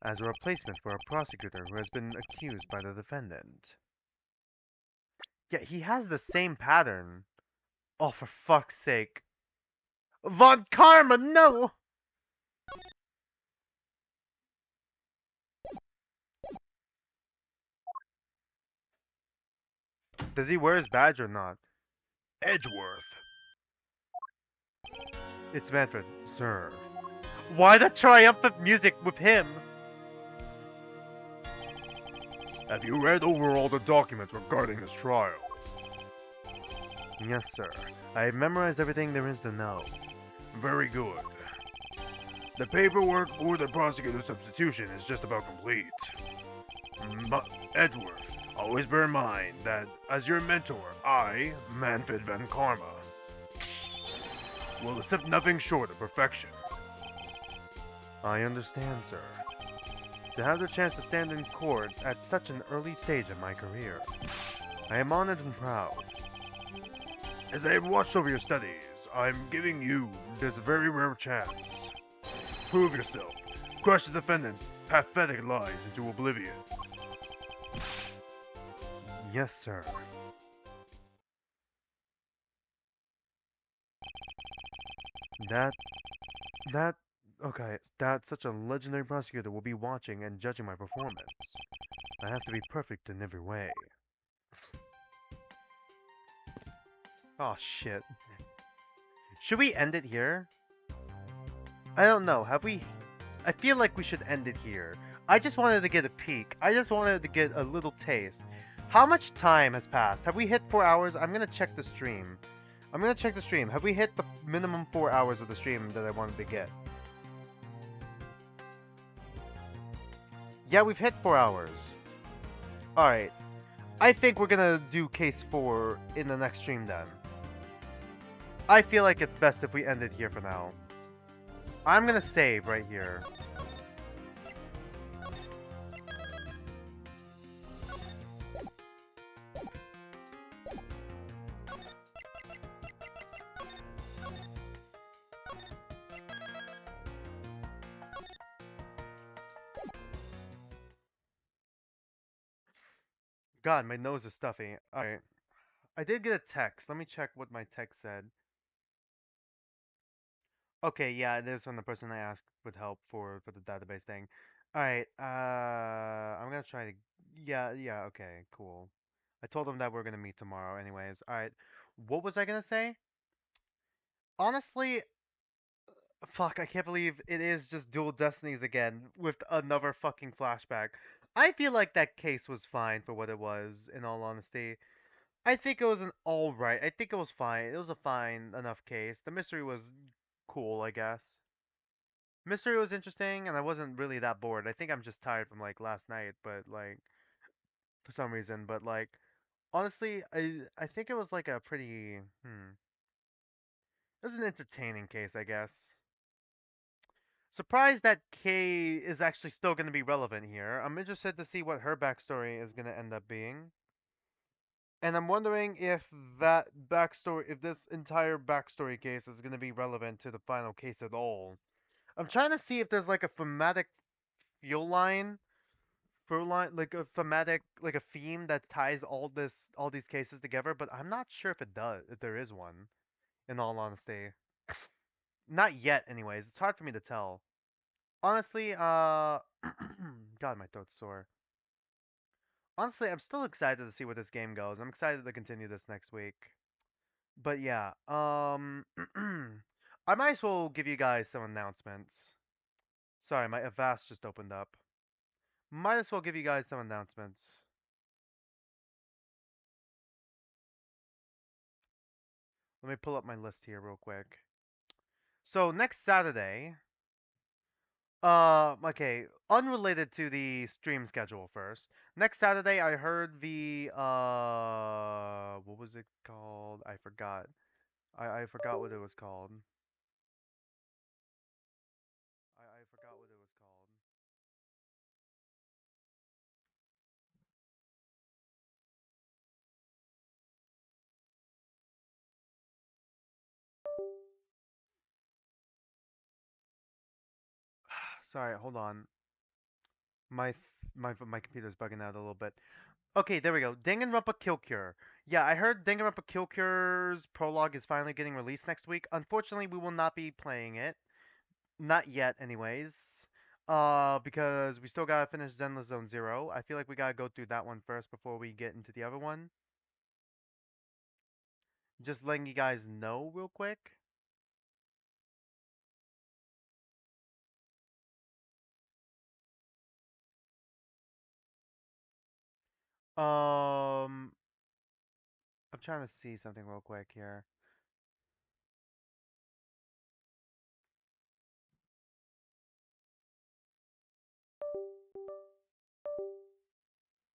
as a replacement for a prosecutor who has been accused by the defendant. Yeah, he has the same pattern. Oh, for fuck's sake. Von Karma, no! Does he wear his badge or not? Edgeworth. It's Manfred, sir. Why the triumphant music with him? Have you read over all the documents regarding this trial? Yes, sir. I have memorized everything there is to know. Very good. The paperwork for the prosecutor's substitution is just about complete. But, Edgeworth, always bear in mind that, as your mentor, I, Manfred van Karma, will accept nothing short of perfection. I understand, sir. To have the chance to stand in court at such an early stage of my career, I am honored and proud. As I have watched over your studies, I'm giving you this very rare chance. Prove yourself. Crush the defendant's pathetic lies into oblivion. Yes, sir. That, that, okay, that such a legendary prosecutor will be watching and judging my performance. I have to be perfect in every way. Oh shit. Should we end it here? I don't know, have we? I feel like we should end it here. I just wanted to get a peek. I just wanted to get a little taste. How much time has passed? Have we hit 4 hours? I'm gonna check the stream. I'm gonna check the stream. Have we hit the minimum 4 hours of the stream that I wanted to get? Yeah, we've hit 4 hours. Alright. I think we're gonna do case 4 in the next stream then. I feel like it's best if we end it here for now. I'm gonna save right here. God, my nose is stuffy. Alright. I did get a text. Let me check what my text said. Okay, yeah, it is from the person I asked would help for the database thing. Alright, I'm gonna try to... Yeah, okay, cool. I told them that we're gonna meet tomorrow anyways. Alright, what was I gonna say? Honestly, fuck, I can't believe it is just Dual Destinies again with another fucking flashback. I feel like that case was fine for what it was, in all honesty. I think it was an alright. I think it was fine. It was a fine enough case. The mystery was cool, I guess. Mystery was interesting, and I wasn't really that bored. I think I'm just tired from like last night, but like for some reason. But like honestly, I think it was like a pretty it was an entertaining case, I guess. Surprised that Kay is actually still going to be relevant here. I'm interested to see what her backstory is going to end up being. And I'm wondering if that backstory, if this entire backstory case is going to be relevant to the final case at all. I'm trying to see if there's like a thematic fuel line, through line, like a thematic, like a theme that ties all these cases together. But I'm not sure if it does, if there is one. In all honesty, not yet. Anyways, it's hard for me to tell. Honestly, God, my throat's sore. Honestly, I'm still excited to see where this game goes. I'm excited to continue this next week. But yeah, I might as well give you guys some announcements. Sorry, my Avast just opened up. Might as well give you guys some announcements. Let me pull up my list here real quick. So next Saturday, okay, unrelated to the stream schedule first. Next Saturday, I heard the what was it called? I forgot. I forgot what it was called. I forgot what it was called. Sorry, hold on. My computer's bugging out a little bit. Okay, there we go. Danganronpa Kill Cure. Yeah, I heard Danganronpa Kill Cure's prologue is finally getting released next week. Unfortunately, we will not be playing it. Not yet, anyways. Because we still gotta finish Zenless Zone Zero. I feel like we gotta go through that one first before we get into the other one. Just letting you guys know real quick. Um, I'm trying to see something real quick here.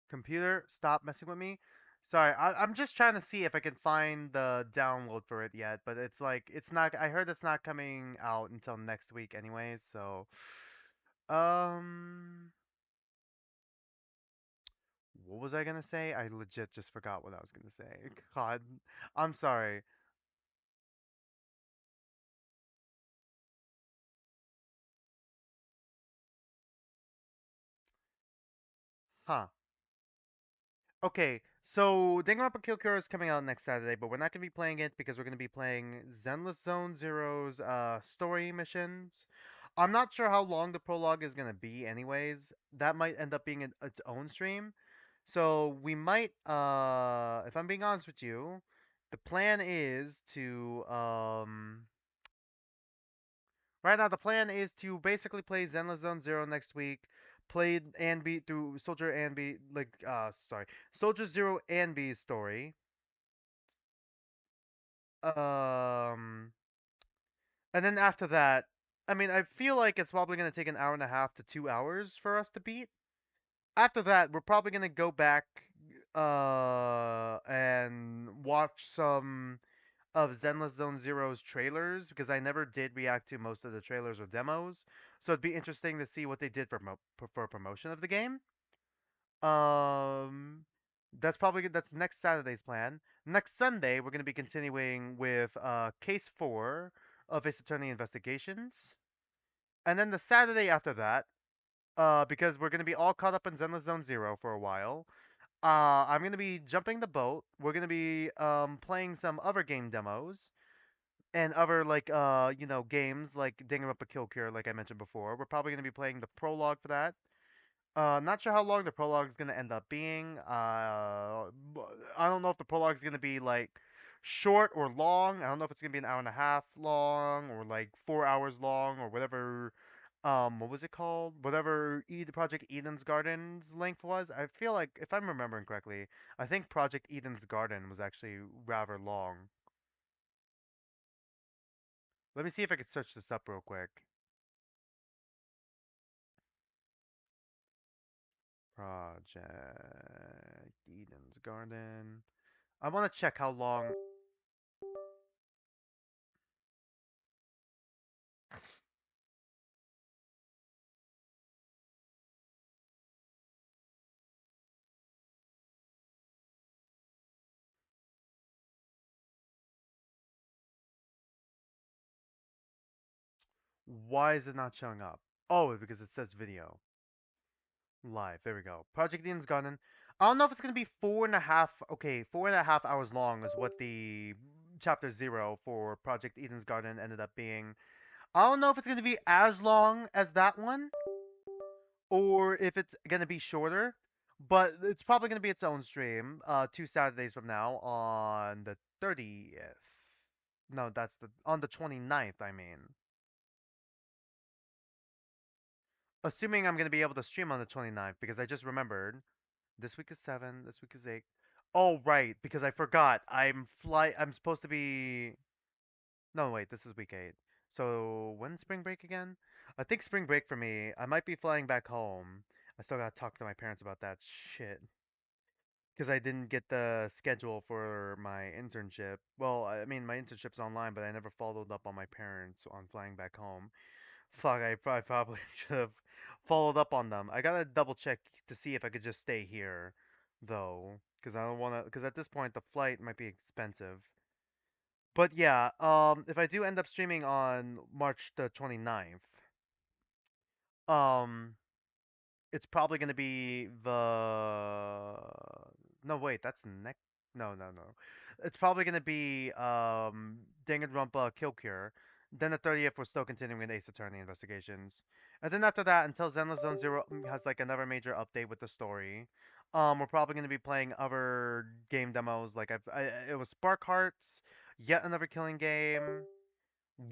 Computer, stop messing with me. Sorry, I'm just trying to see if I can find the download for it yet, but it's like it's not. I heard it's not coming out until next week, anyways. So, um, what was I gonna say? I legit just forgot what I was gonna say. God, I'm sorry. Huh. Okay, so Danganronpa Kill Cure is coming out next Saturday, but we're not gonna be playing it because we're gonna be playing Zenless Zone Zero's story missions. I'm not sure how long the prologue is gonna be, anyways. That might end up being its own stream. So we might, if I'm being honest with you, the plan is to, right now the plan is to basically play Zenless Zone Zero next week, play Anby through Soldier Anby, like, sorry, Soldier Zero Anby's story. Um, and then after that, I mean, I feel like it's probably gonna take an hour and a half to 2 hours for us to beat. After that, we're probably gonna go back and watch some of Zenless Zone Zero's trailers because I never did react to most of the trailers or demos. So it'd be interesting to see what they did for promotion of the game. Um that's probably good. That's next Saturday's plan. Next Sunday, we're going to be continuing with case 4 of Ace Attorney Investigations. And then the Saturday after that, because we're going to be all caught up in Zenless Zone Zero for a while, I'm going to be jumping the boat. We're going to be playing some other game demos and other like games like Danganronpa Kill Cure, like I mentioned before. We're probably going to be playing the prologue for that. Not sure how long the prologue is going to end up being. I don't know if the prologue is going to be like short or long. I don't know if it's going to be an hour and a half long or like 4 hours long or whatever. What was it called? Whatever Project Eden's Garden's length was. I feel like, if I'm remembering correctly, I think Project Eden's Garden was actually rather long. Let me see if I can search this up real quick. Project Eden's Garden. I want to check how long. Why is it not showing up? Oh, because it says video. Live. There we go. Project Eden's Garden. I don't know if it's gonna be 4.5. Okay, 4.5 hours long is what the chapter 0 for Project Eden's Garden ended up being. I don't know if it's gonna be as long as that one, or if it's gonna be shorter. But it's probably gonna be its own stream. 2 Saturdays from now on the 30th. No, that's on the 29th. I mean. Assuming I'm going to be able to stream on the 29th, because I just remembered this week is 7, this week is 8. Oh, right, because I forgot. I'm supposed to be. No, wait, this is week 8. So, when's spring break again? I think spring break for me, I might be flying back home. I still got to talk to my parents about that shit. Because I didn't get the schedule for my internship. Well, I mean, my internship's online, but I never followed up on my parents on flying back home. Fuck, I probably should have followed up on them. I gotta double check to see if I could just stay here, though, because I don't wanna. Because at this point, the flight might be expensive. But yeah, if I do end up streaming on March the 29th, Um, it's probably gonna be the no wait, that's next. No. It's probably gonna be Danganronpa Kill Cure. Then the 30th, we're still continuing with Ace Attorney investigations, and then after that, until Zenless Zone Zero has like another major update with the story, we're probably gonna be playing other game demos. Like it was Spark Hearts, yet another killing game.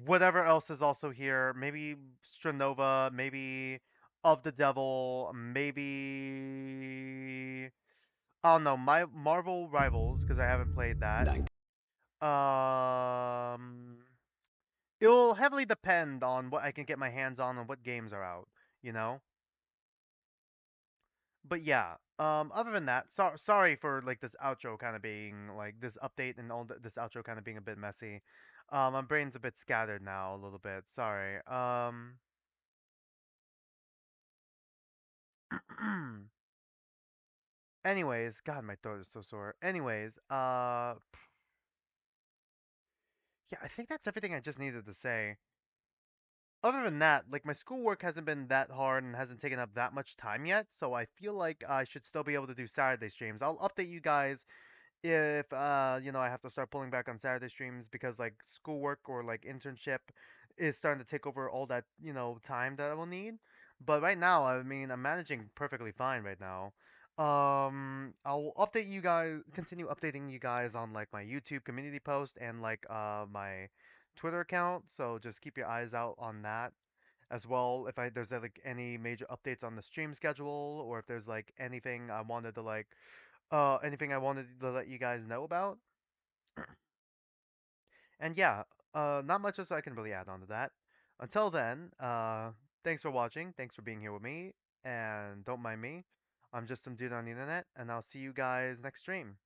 Whatever else is also here, maybe Stranova, maybe Of the Devil, maybe oh no, my Marvel Rivals because I haven't played that. Um, it'll heavily depend on what I can get my hands on and what games are out, you know. But yeah, other than that, sorry for like this outro kind of being like this update and this outro kind of being a bit messy. My brain's a bit scattered now, a little bit. Sorry. Anyways, God, my throat is so sore. Anyways, yeah, I think that's everything I just needed to say. Other than that, like my schoolwork hasn't been that hard and hasn't taken up that much time yet, so I feel like I should still be able to do Saturday streams. I'll update you guys if I have to start pulling back on Saturday streams because like schoolwork or like internship is starting to take over all that time that I will need. But right now, I mean, I'm managing perfectly fine right now. I'll update you guys, continue updating you guys on like my YouTube community post and like my Twitter account. So just keep your eyes out on that as well. If there's like any major updates on the stream schedule or if there's like anything I wanted to let you guys know about. And yeah, not much else I can really add on to that. Until then, thanks for watching. Thanks for being here with me. And don't mind me. I'm just some dude on the internet, and I'll see you guys next stream.